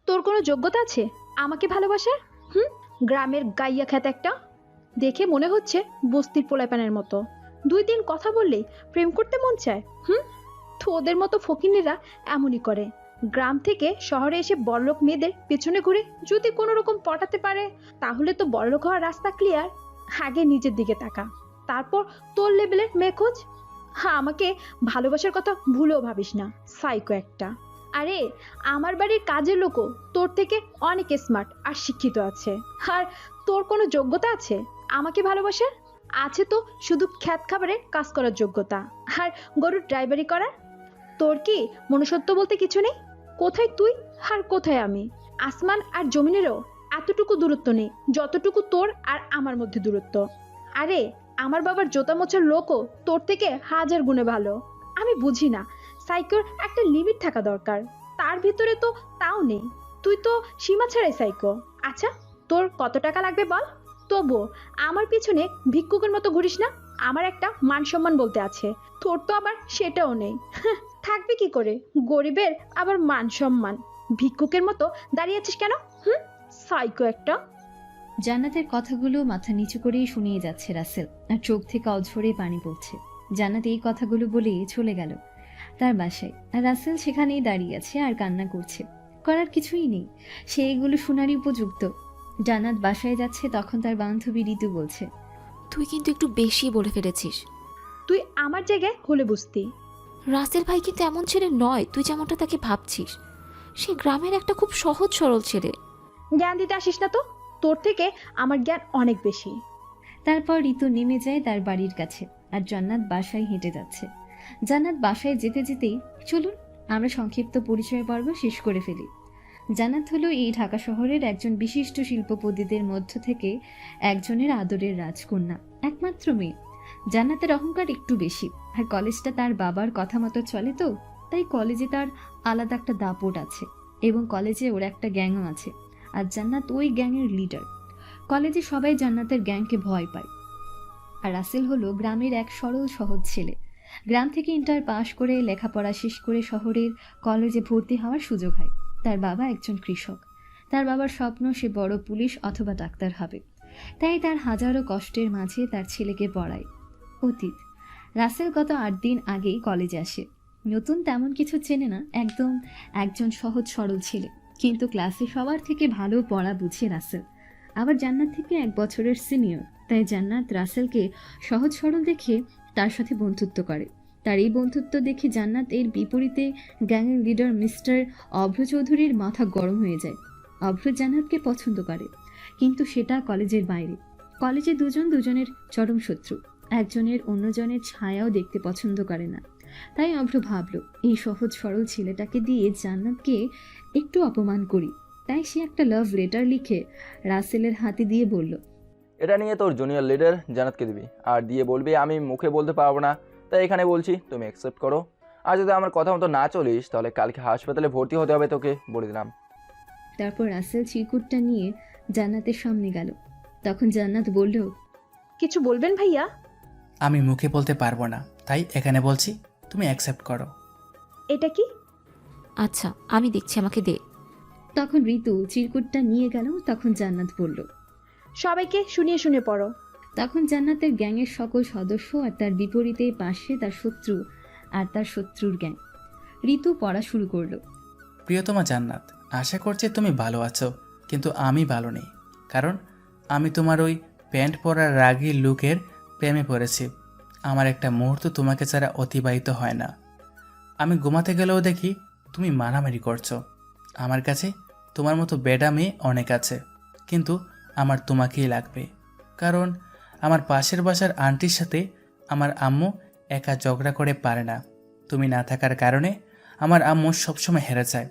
তোর কোনো যোগ্যতা আছে আমাকে ভালোবাসার? হুম? গ্রামের গাইয়া খ্যাত একটা। দেখে মনে হচ্ছে বস্তির পোলাপানের মতো। 2 দিন কথা বললেই প্রেম করতে মন চায়। হুম? তো ওদের মতো ফকিন্নিরা এমনই করে। গ্রাম থেকে শহরে এসে বড়লোক মেয়েদের পেছনে ঘুরে যদি কোনো রকম পটাতে পারে তাহলে তো বড়লোক হওয়ার রাস্তা ক্লিয়ার। আগে নিজের দিকে তাকা, তারপর তোর লেভেলের মেয়ে খোঁজ। হ্যাঁ, আমাকে ভালোবাসার কথা ভুলেও ভাবিস না, সাইকো একটা। আরে, আমার বাড়ির কাজের লোকও তোর থেকে অনেক স্মার্ট আর শিক্ষিত আছে। আর তোর কোনো যোগ্যতা আছে আমাকে ভালোবাসার? আছে তো শুধু খ্যাত খাবারে কাজ করার যোগ্যতা আর গরুর ড্রাইভারি করার। তোর কি মনুষ্যত্ব বলতে কিছু নেই? কোথায় তুই আর কোথায় আমি? আসমান আর জমিনেরও এতটুকু দূরত্ব নেই যতটুকু তোর আর আমার মধ্যে দূরত্ব। আরে, আমার বাবার জোতা মোছার লোকও তোর থেকে হাজার গুণে ভালো। আমি বুঝি না, সাইকোর একটা লিমিট থাকা দরকার। তার ভিতরে তো তাও নেই। তুই তো সীমা ছাড়াই সাইকো। আচ্ছা, তোর কত টাকা লাগবে বল? তবুও আমার পিছনে ভিক্ষুকের মতো ঘুরিস না। আমার একটা মান সম্মান বলতে আছে, তোর তো আবার সেটাও নেই। থাকবে কি করে গরিবের আবার মান সম্মান? ভিক্ষুকের মতো দাঁড়িয়ে আছিস কেন? হুম? সাইকো একটা। জান্নাতের কথাগুলো মাথা নিচু করেই শুনিয়ে যাচ্ছে রাসেল, আর চোখ থেকে অঝরে পানি পড়ছে। জান্নাত এই কথাগুলো বলে চলে গেল তার বাসায়, আর রাসেল সেখানেই দাঁড়িয়ে আছে আর কান্না করছে। করার কিছুই নেই, সে এগুলো শোনারই উপযুক্ত। জান্নাত বাসায় যাচ্ছে তখন তার বান্ধবী ঋতু বলছে, তুই কিন্তু একটু বেশি বলে ফেলেছিস। তুই আমার জায়গায় হলে বুঝতি। রাসেল ভাই কিন্তু এমন ছেলে নয় তুই যেমনটা তাকে ভাবছিস। সে গ্রামের একটা খুব সহজ সরল ছেলে। জ্ঞান দিতে আসিস না তো, তোর থেকে আমার জ্ঞান অনেক বেশি। তারপর ঋতু নেমে যায় তার বাড়ির কাছে, আর জান্নাত বাসায় হেঁটে যাচ্ছে। জান্নাত বাসায় যেতে যেতেই, চলুন আমরা সংক্ষিপ্ত পরিচয় পর্ব শেষ করে ফেলি। জান্নাত হলো এই ঢাকা শহরের একজন বিশিষ্ট শিল্পপতিদের মধ্য থেকে একজনের আদরের রাজকন্যা, একমাত্র মেয়ে। জান্নাতের অহংকার একটু বেশি, আর কলেজটা তার বাবার কথা মতো চলে, তো তাই কলেজে তার আলাদা একটা দাপট আছে, এবং কলেজে ওর একটা গ্যাংও আছে, আর জান্নাত ওই গ্যাংয়ের লিডার। কলেজে সবাই জান্নাতের গ্যাংকে ভয় পায়। আর রাসেল হলো গ্রামের এক সরল সহজ ছেলে। গ্রাম থেকে ইন্টার পাশ করে লেখাপড়া শেষ করে শহরের কলেজে ভর্তি হওয়ার সুযোগ হয়। তার বাবা একজন কৃষক। তার বাবার স্বপ্ন সে বড় পুলিশ অথবা ডাক্তার হবে। তাই তার হাজারো কষ্টের মাঝে তার ছেলেকে পড়ায়। অতীত: রাসেল গত 8 দিন আগেই কলেজে আসে। নতুন তেমন কিছু চেনে না, একদম একজন সহজ সরল ছেলে, কিন্তু ক্লাসে সবার থেকে ভালো পড়া বুঝে রাসেল। আবার জান্নাত থেকে 1 বছরের সিনিয়র, তাই জান্নাত রাসেলকে সহজ সরল দেখে তার সাথে বন্ধুত্ব করে। তার এই বন্ধুত্ব দেখে জান্নাত এর বিপরীতে গ্যাংয়ের লিডার মিস্টার অভ্র চৌধুরীর মাথা গরম হয়ে যায়। অভ্র জান্নাতকে পছন্দ করে, কিন্তু সেটা কলেজের বাইরে। কলেজে দুজন দুজনের চরম শত্রু, একজনের অন্যজনের ছায়াও দেখতে পছন্দ করে না। তাই অভ্র ভাবল, এই সহজ সরল ছেলেটাকে দিয়ে জান্নাতকে একটু অপমান করি। তাই সে একটা লাভ লেটার লিখে রাসেলের হাতে দিয়ে বলল, এটা নিয়ে তোর জুনিয়র লিডার জানাতকে দিবি, আর দিয়ে বলবি আমি মুখে বলতে পারবো না, তাই এখানে বলছি তুমি অ্যাকসেপ্ট করো। আর যদি আমার কথা মতো না চলিস তাহলে কালকে হাসপাতালে ভর্তি হতে হবে তোকে, বলে দিলাম। তারপর রাসেল চিরকুটটা নিয়ে জান্নাতের সামনে গেল। তখন জান্নাত বলল, কিছু বলবেন ভাইয়া? আমি মুখে বলতে পারবো না, তাই এখানে বলছি, তুমি অ্যাকসেপ্ট করো। এটা কি? আচ্ছা আমি দেখছি, আমাকে দে। তখন ঋতু চিরকুটটা নিয়ে গেল। তখন জান্নাত বলল, সবাইকে শুনিয়ে শুনিয়ে পড়ো। তখন জান্নাতের গ্যাংয়ের সকল সদস্য, আর তার বিপরীতে পাশে তার শত্রু আর তার শত্রুর গ্যাং। ঋতু পড়া শুরু করলো। প্রিয়তমা জান্নাত, আশা করছি তুমি ভালো আছো, কিন্তু আমি ভালো নেই। কারণ আমি তোমার ওই প্যান্ট পরার রাগী লুকের প্রেমে পড়েছি। আমার একটা মুহূর্ত তোমাকে ছাড়া অতিবাহিত হয় না। আমি ঘুমাতে গেলেও দেখি তুমি মারামারি করছো। আমার কাছে তোমার মতো বেডা মেয়ে অনেক আছে, কিন্তু আমার তোমাকেই লাগবে। কারণ আমার পাশের বাসার আন্টির সাথে আমার আম্মু একা ঝগড়া করে পারে না। তুমি না থাকার কারণে আমার আম্মু সবসময় হেরে যায়।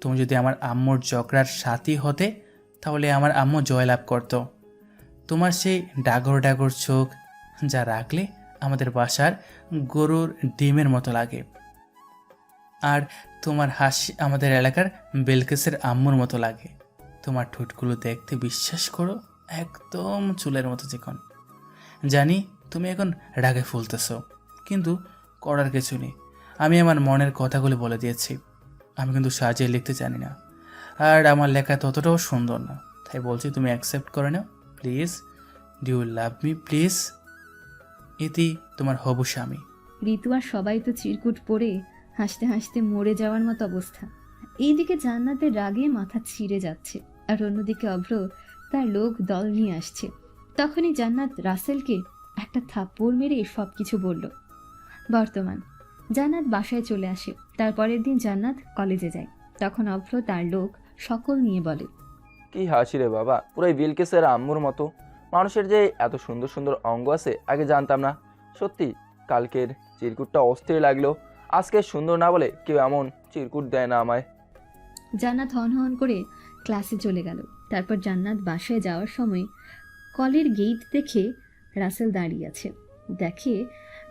তুমি যদি আমার আম্মুর ঝগড়ার সাথী হতে তাহলে আমার আম্মু জয়লাভ করত। তোমার সেই ডাগর ডাগর চোখ, যা রাখলে আমাদের বাসার গরুর ডিমের মতো লাগে। আর তোমার হাসি আমাদের এলাকার বেলকেসের আম্মুর মতো লাগে। তোমার ঠোঁটগুলো দেখতে, বিশ্বাস করো, একদম চুলের মতো চিকন। জানি তুমি এখন রাগে ফুলতেছ, কিন্তু করার কিছু নেই। আমি আমার মনের কথাগুলো বলে দিয়েছি। আমি কিন্তু সাজিয়ে লিখতে জানি না, আর আমার লেখা ততটাও সুন্দর না, তাই বলছি তুমি অ্যাকসেপ্ট করে নাও please. Do you love me please? ইতি, তোমার হবু স্বামী। ঋতু আর সবাই তো চিরকুট পরে হাসতে হাসতে মরে যাওয়ার মতো অবস্থা। এইদিকে জান্নাতের রাগে মাথা ছিঁড়ে যাচ্ছে, আর অন্যদিকে অভ্র তার লোক দল নিয়ে আসছে। তখনই জান্নাত রাসেলকে একটা থাপ্পড় মেরে সব কিছু বলল। বর্তমান জান্নাত বাসায় চলে আসে। তারপরের দিন জান্নাত কলেজে যায়। তখন অভ্র তার লোক সকল নিয়ে বলে, কি হাসি রে বাবা, পুরো বিলকেসের আম্মুর মতো। মানুষের যে এত সুন্দর সুন্দর অঙ্গ আছে আগে জানতাম না। সত্যি কালকের চিরকুটটা অস্থির লাগলো। আজকে সুন্দর না বলে কেউ এমন চিরকুট দেয় না আমায়। জান্নাত হন হন করে ক্লাসে চলে গেল। তারপর জান্নাত বাসায় যাওয়ার সময় কলের গেট দেখে রাসেল দাঁড়িয়ে আছে। দেখে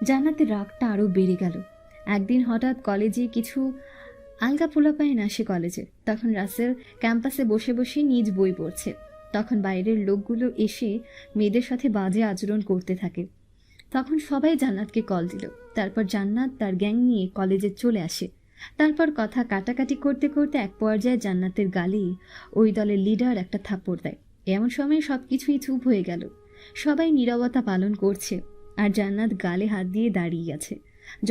জান্নাতের রাগটা আরও বেড়ে গেল। একদিন হঠাৎ কলেজে কিছু আলগা পোলাপাইন আসে কলেজে। তখন রাসেল ক্যাম্পাসে বসে বসে নিজ বই পড়ছে। তখন বাইরের লোকগুলো এসে মেয়েদের সাথে বাজে আচরণ করতে থাকে। তখন সবাই জান্নাতকে কল দিল। তারপর জান্নাত তার গ্যাং নিয়ে কলেজে চলে আসে। তারপর কথা কাটাকাটি করতে করতে এক পর্যায়ে জান্নাতের গালে ওই দলের লিডার একটা থাপ্পড় দেয়। এমন সময় সব কিছুই চুপ হয়ে গেল। সবাই নীরবতা পালন করছে, আর জান্নাত গালে হাত দিয়ে দাঁড়িয়ে আছে।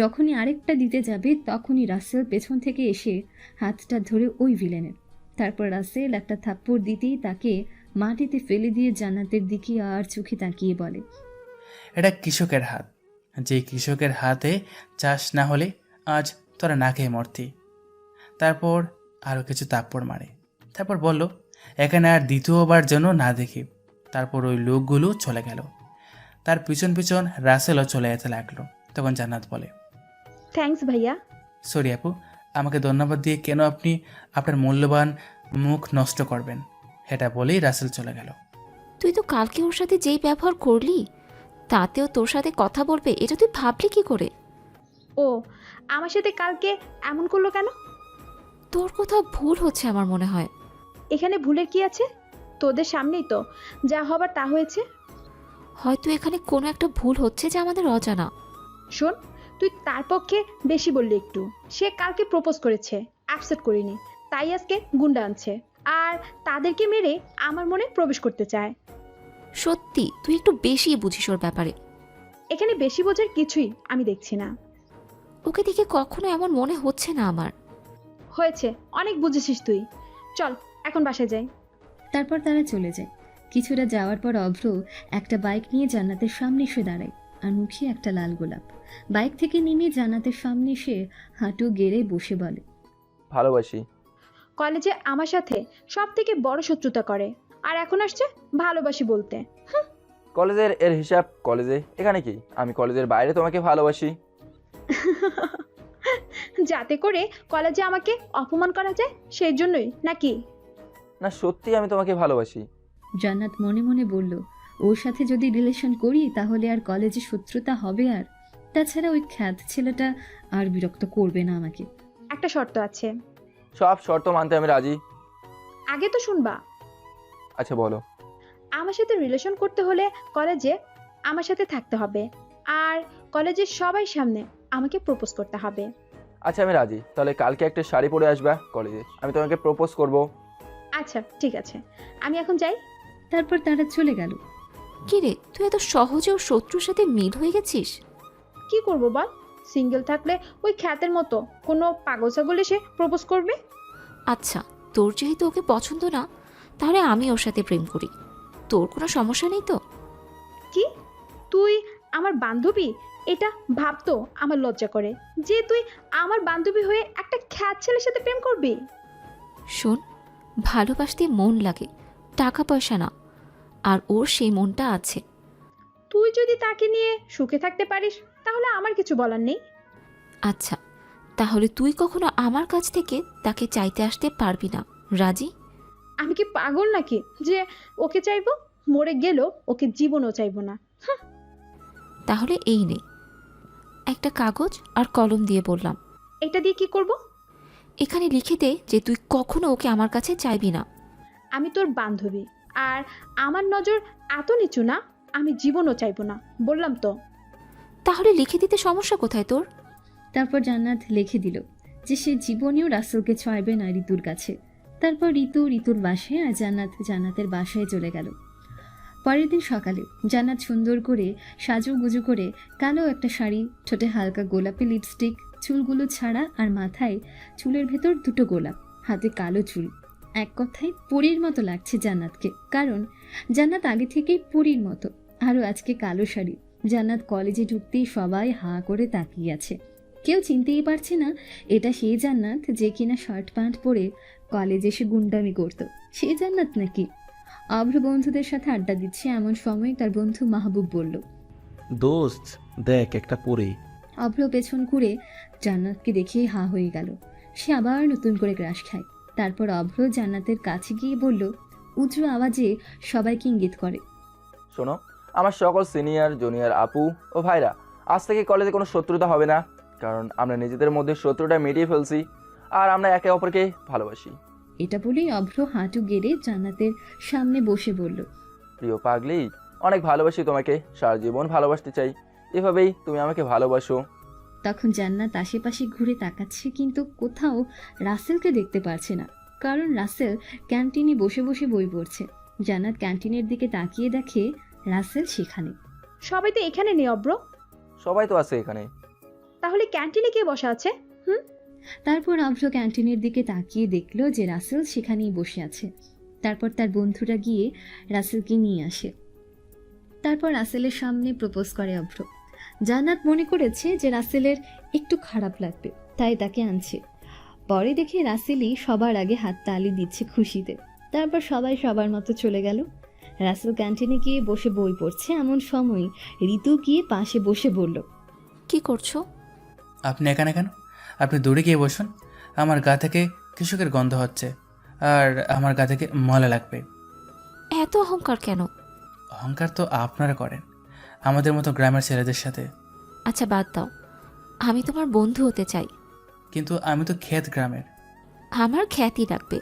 যখনই আরেকটা দিতে যাবে তখনই রাসেল পেছন থেকে এসে হাতটা ধরে ওই ভিলেনের। তারপর রাসেল একটা থাপ্পড় দিতেই তাকে মাটিতে ফেলে দিয়ে জান্নাতের দিকে আর চোখে তাকিয়ে বলে, এটা কৃষকের হাত, যে কৃষকের হাতে চাষ না হলে আজ তোরা না খেয়ে মরতি। তারপর আরও কিছু থাপ্পড় মারে। তারপর বলল, এখানে আর দ্বিতীয়বার যেন না দেখি। তারপর ওই লোকগুলো চলে গেল। তার পিছন পিছন রাসেলও চলে যেতে লাগলো। তখন জান্নাত বলে, থ্যাঙ্কস ভাইয়া। সরি আপু, আমাকে ধন্যবাদ দিয়ে কেন আপনি আপনার মূল্যবান মুখ নষ্ট করবেন? এটা বলেই রাসেল চলে গেল। তুই তো কালকে ওর সাথে যেই ব্যবহার করলি তাতেও তোর সাথে কথা বলবে, এটা তুই ভাবলি কি করে? ও আমার সাথে কালকে এমন করলো কেন? তোর কোথাও ভুল হচ্ছে আমার মনে হয়। এখানে ভুলের কি আছে? তোদের সামনেই তো যা হবার তা হয়েছে। হয়তো এখানে কোনো একটা ভুল হচ্ছে যে আমাদের অজানা। শোন, তুই তার পক্ষে বেশি বললি একটু। সে কালকে প্রপোজ করেছে, অ্যাকসেপ্ট করিনি, তাই আজকে গুন্ডা আনছে আর তাদেরকে মেরে আমার মনে প্রবেশ করতে চায়। সত্যি তুই একটু বেশি বুঝিস ওর ব্যাপারে। এখানে বেশি বোঝার কিছুই আমি দেখছি না। ওকে দেখে কখনো এমন মনে হচ্ছে না আমার। হয়েছে, অনেক বুঝেছিস তুই। চল এখন বাসায় যাই। তারপর তারা চলে যায়। কিছুটা যাওয়ার পর অভ্র একটা বাইক নিয়ে জান্নাতের সামনে এসে দাঁড়ায়, আর মুখে একটা লাল গোলাপ। বাইক থেকে নেমে জান্নাতের সামনে এসে হাঁটু গেড়ে বসে বলে, ভালোবাসি। কলেজে আমার সাথে সব থেকে বড় শত্রুতা করে, আর এখন আসছে ভালোবাসি বলতে। কলেজের এর হিসাব কলেজে, এখানে কি? আমি কলেজের বাইরে তোমাকে ভালোবাসি। যাতে করে কলেজে আমাকে অপমান করা যায় সেই জন্যই নাকি? না, সত্যি আমি তোমাকে ভালোবাসি। জান্নাত মনে মনে বলল, ওর সাথে যদি রিলেশন করি তাহলে আর কলেজে শত্রুতা হবে। আর তাছাড়া ওই খ্যাত ছেলেটা আর বিরক্ত করবে না আমাকে। একটা শর্ত আছে। সব শর্ত মানতে আমি রাজি। আগে তো শুনবা। আচ্ছা বলো। আমার সাথে রিলেশন করতে হলে কলেজে আমার সাথে থাকতে হবে, আর কলেজের সবাই সামনে আমাকে প্রপোজ করতে হবে। আচ্ছা আমি রাজি, তাহলে কালকে একটা শাড়ি পরে আসবা কলেজে, আমি তোমাকে প্রপোজ করব। আচ্ছা ঠিক আছে, আমি এখন যাই। তারপর তারা চলে গেল। কি রে, তুই এত সহজে ওর শত্রুর সাথে মিল হয়ে গেছিস? কি করব বল? সিঙ্গেল থাকলে ওই খ্যাতের মতো কোনো পাগল ছাগল এসে প্রপোজ করবে। আচ্ছা, তোর যেহেতু ওকে পছন্দ না, তাহলে আমি ওর সাথে প্রেম করি। তোর কোনো সমস্যা নেই তো? কি? তুই আমার বান্ধবী? এটা ভাবতো আমার লজ্জা করে যে তুই আমার বান্ধবী হয়ে একটা খ্যাত ছেলের সাথে প্রেম করবি। শোন, ভালোবাসতে মন লাগে, টাকা পয়সা না। আর ওর সেই মনটা আছে। তুই যদি তাকে নিয়ে সুখে থাকতে পারিস তাহলে আমার কিছু বলার নেই। আচ্ছা, তাহলে তুই কখনো আমার কাছ থেকে তাকে চাইতে আসতে পারবি না, রাজি? আমি কি পাগল নাকি যে ওকে চাইবো? মরে গেলেও ওকে জীবনও চাইবো না। তাহলে এই নে, একটা কাগজ আর কলম দিয়ে বললাম। এটা দিয়ে কি করব? এখানে লিখে দে যে তুই কখনো ওকে আমার কাছে চাইবি না। আমি তোর বান্ধবী, আর আমার নজর এত নিচু না, আমি জীবনও চাইবো না, বললাম তো। তাহলে লিখে দিতে সমস্যা কোথায় তোর? তারপর জান্নাত লিখে দিল যে সে জীবনেও রাসেলকে ছড়বে না ঋতুর কাছে। তারপর ঋতুর বাসায় আর জান্নাতের বাসায় চলে গেল। পরের দিন সকালে জান্নাত সুন্দর করে সাজুগুজু করে কালো একটা শাড়ি, ঠোঁটে হালকা গোলাপি লিপস্টিক, চুলগুলো ছাড়া আর মাথায় চুলের ভেতর দুটো গোলাপ, হাতে কালো চুল। এক কথায় পরীর মতো লাগছে জান্নাতকে, কারণ জান্নাত আগে থেকেই পরীর মতো। আরও আজকে কালো শাড়ি। জান্নাত কলেজে ঢুকতেই সবাই হাঁ করে তাকিয়ে আছে। কেউ চিনতেই পারছে না এটা সেই জান্নাত যে কিনা শার্ট প্যান্ট পরে কলেজে এসে গুন্ডামি করত। সেই জান্নাত নাকি? অভ্র বন্ধুদের সাথে আড্ডা দিচ্ছে এমন সময় তার বন্ধু মাহবুব বলল, দোস্ত দেখ একটা পরে। অভ্র পেছন ঘুরে জান্নাতকে দেখেই হা হয়ে গেল। সে আবার নতুন করে গ্রাস খায়। তারপর অভ্র জান্নাতের কাছে গিয়ে বলল উঁচু আওয়াজে সবাইকে ইঙ্গিত করে, শোনো, আমার সকল সিনিয়র জুনিয়র আপু ও ভাইরা, আজ থেকে কলেজে কোনো শত্রুতা হবে না, কারণ আমরা নিজেদের মধ্যে শত্রুটা মিটিয়ে ফেলছি আর আমরা একে অপরকে ভালোবাসি। এটা বলেই অভ্র হাঁটু গেড়ে জান্নাতের সামনে বসে বলল, প্রিয় পাগলি, অনেক ভালোবাসি তোমাকে, সারা জীবন ভালোবাসতে চাই, এভাবেই তুমি আমাকে ভালোবাসো। তখন জান্নাত আশেপাশে ঘুরে তাকাচ্ছে, কিন্তু কোথাও রাসেলকে দেখতে পারছে না, কারণ রাসেল ক্যান্টিনে বসে বসে বই পড়ছে। জান্নাত ক্যান্টিনের দিকে তাকিয়ে দেখে রাসেল সেখানে। সবাই তো এখানে নেই অব্র, সবাই তো আছে এখানে। তাহলে ক্যান্টিনে কে বসা আছে? তারপর অভ্র ক্যান্টিনের দিকে তাকিয়ে দেখল যে রাসেল সেখানেই বসে আছে। তারপর তার বন্ধুরা গিয়ে রাসেলকে নিয়ে আসে। তারপর রাসেলের সামনে প্রপোজ করে অভ্র। জান্নাত মনে করেছে যে রাসেলের একটু খারাপ লাগবে, তাই তাকে আনছে। পরে দেখে রাসেলই সবার আগে হাত তালি দিচ্ছে খুশিতে। তারপর সবাই সবার মতো চলে গেল। রাসেল ক্যান্টিনে গিয়ে বসে বই পড়ছে এমন সময় ঋতু গিয়ে পাশে বসে বলল, কি করছো? আপনি এখানে কেন? আপনি দূরে গিয়ে বসুন। আমার গা থেকে কৃষকের গন্ধ হচ্ছে, আর আমার গা থেকে ময়লা লাগবে। এত অহংকার কেন? অহংকার তো আপনারা করেন আমাদের মতো গ্রামের ছেলেদের সাথে। আচ্ছা বাদ দাও, আমি তোমার বন্ধু হতে চাই। কিন্তু আমি তো ক্ষেত গ্রামের। আমার খ্যাতি রাখবে,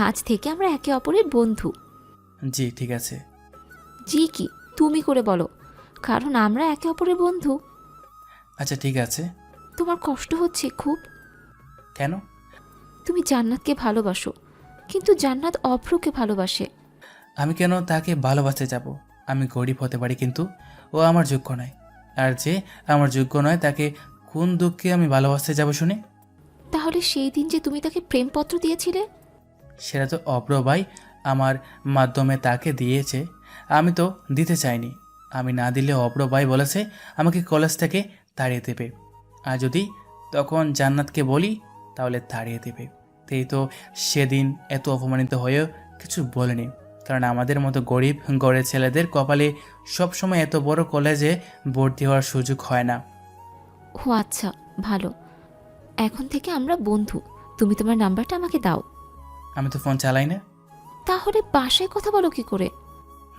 আজ থেকে আমরা একে অপরের বন্ধু। জি ঠিক আছে। জি কি তুমি করে বলো, কারণ আমরা একে অপরের বন্ধু। আচ্ছা ঠিক আছে। তোমার কষ্ট হচ্ছে খুব? কেন? তুমি জান্নাতকে ভালোবাসো, কিন্তু জান্নাত অভ্রকে ভালোবাসে। আমি কেন তাকে ভালোবাসতে যাব? আমি গরিব হতে পারি, কিন্তু ও আমার যোগ্য নয়। আর যে আমার যোগ্য নয় তাকে কোন দুঃখে আমি ভালোবাসতে যাব শুনে? তাহলে সেই দিন যে তুমি তাকে প্রেমপত্র দিয়েছিলে? সেটা তো অব্র ভাই আমার মাধ্যমে তাকে দিয়েছে, আমি তো দিতে চাইনি। আমি না দিলে অব্র ভাই বলেছে আমাকে কলেজ থেকে তাড়িয়ে দেবে, আর যদি তখন জান্নাতকে বলি তাহলে তাড়িয়ে দেবে। তাই তো সেদিন এত অপমানিত হয়েও কিছু বলেনি, কারণ আমাদের মতো গরিব গড়ের ছেলেদের কপালে সবসময় এত বড় কলেজে ভর্তি হওয়ার সুযোগ হয় না। ও আচ্ছা, ভালো। এখন থেকে আমরা বন্ধু। তুমি তোমার নাম্বারটা আমাকে দাও। আমি তো ফোন চালাই না। তাহলে বাসায় কথা বলো কি করে?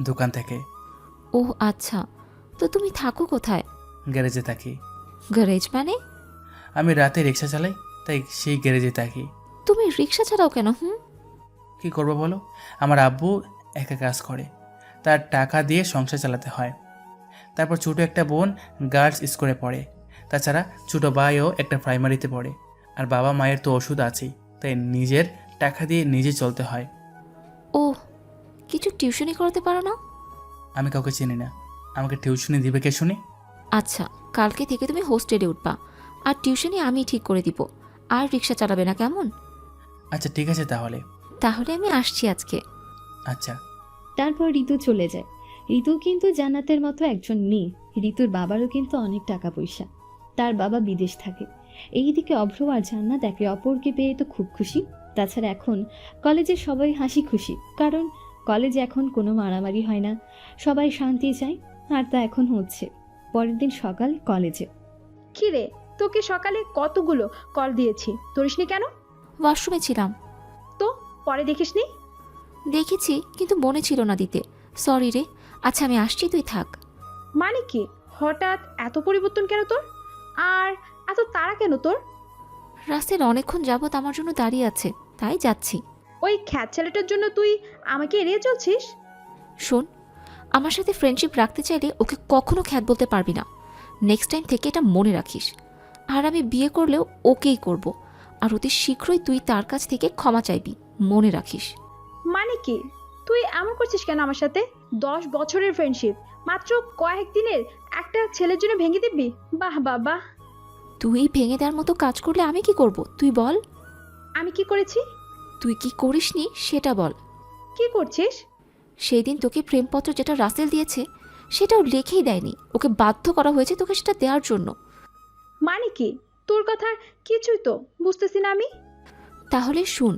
দোকান থেকে। ও আচ্ছা, তো তুমি থাকো কোথায়? গ্যারেজে থাকি। গ্যারেজ মানে? আমি রাতে রিক্সা চালাই, তাই সেই গ্যারেজে থাকি। তুমি রিক্সা চালাও কেন? কি করবো বলো, আমার আব্বু একা কাজ করে, তার টাকা দিয়ে সংসার চালাতে হয়। তারপর ছোটো একটা বোন গার্লস স্কুলে পড়ে, তাছাড়া ছোটো ভাইও একটা প্রাইমারিতে পড়ে। আর বাবা মায়ের তো ওষুধ আছেই, তাই নিজের টাকা দিয়ে নিজে চলতে হয়। ও, কিছু টিউশনি করাতে পারো না? আমি কাউকে চিনি না, আমাকে টিউশনি দিবে কে শুনি? আচ্ছা, কালকে থেকে তুমি হোস্টেলে উঠবা, আর টিউশনি আমি ঠিক করে দিব। আর রিক্সা চালাবে না, কেমন? আচ্ছা ঠিক আছে তাহলে। তাহলে আমি আসছি আজকে। আচ্ছা। তারপর ঋতু চলে যায়। ঋতু কিন্তু জান্নাতের মতো একজন মেয়ে। ঋতুর বাবারও কিন্তু অনেক টাকা পয়সা, তার বাবা বিদেশ থাকে। এইদিকে অভ্র আর জান্নাত একে অপরকে পেয়ে তো খুব খুশি। তাছাড়া এখন কলেজে সবাই হাসি খুশি, কারণ কলেজে এখন কোনো মারামারি হয় না, সবাই শান্তি চায়, আর তা এখন হচ্ছে। পরের দিন সকাল কলেজে। কি রে, তোকে সকালে কতগুলো কল দিয়েছি, ধরিসনি কেন? ওয়াশরুমে ছিলাম। তো পরে দেখিসনি? দেখেছি, কিন্তু মনে ছিল না দিতে। সরি রে। আচ্ছা আমি আসছি, তুই থাক। মানে কি, হঠাৎ এত পরিবর্তন কেন তোর? আর এত তাড়া কেন তোর? রাস্তায় অনেকক্ষণ যাবত আমার জন্য দাঁড়িয়ে আছে, তাই যাচ্ছি। ওই খ্যাত ছেলেটার জন্য তুই আমাকে এড়িয়ে চলছিস? শোন, আমার সাথে ফ্রেন্ডশিপ রাখতে চাইলে ওকে কখনো খ্যাত বলতে পারবি না। নেক্সট টাইম থেকে এটা মনে রাখিস। আর আমি বিয়ে করলেও ওকেই করব। আর অতি শীঘ্রই তুই তার কাছ থেকে ক্ষমা চাইবি, মনে রাখিস। মানে কি? তুই এমন করছিস কেন আমার সাথে? 10 বছরের ফ্রেন্ডশিপ মাত্র কয়েকদিনের একটা ছেলের জন্য ভেঙে দিবি? বাহ বাবা। তুই ভেঙে দেওয়ার মতো কাজ করলে আমি কি করব তুই বল। আমি কি করেছি? তুই কি করিসনি সেটা বল। কি করছিস? সেই দিন তোকে প্রেমপত্র যেটা রাসেল দিয়েছে সেটাও লেখেই দেয়নি, ওকে বাধ্য করা হয়েছে তোকে সেটা দেওয়ার জন্য। মানে কি? তোর কথার কিছুই তো বুঝতেছি না আমি। তাহলে শুন,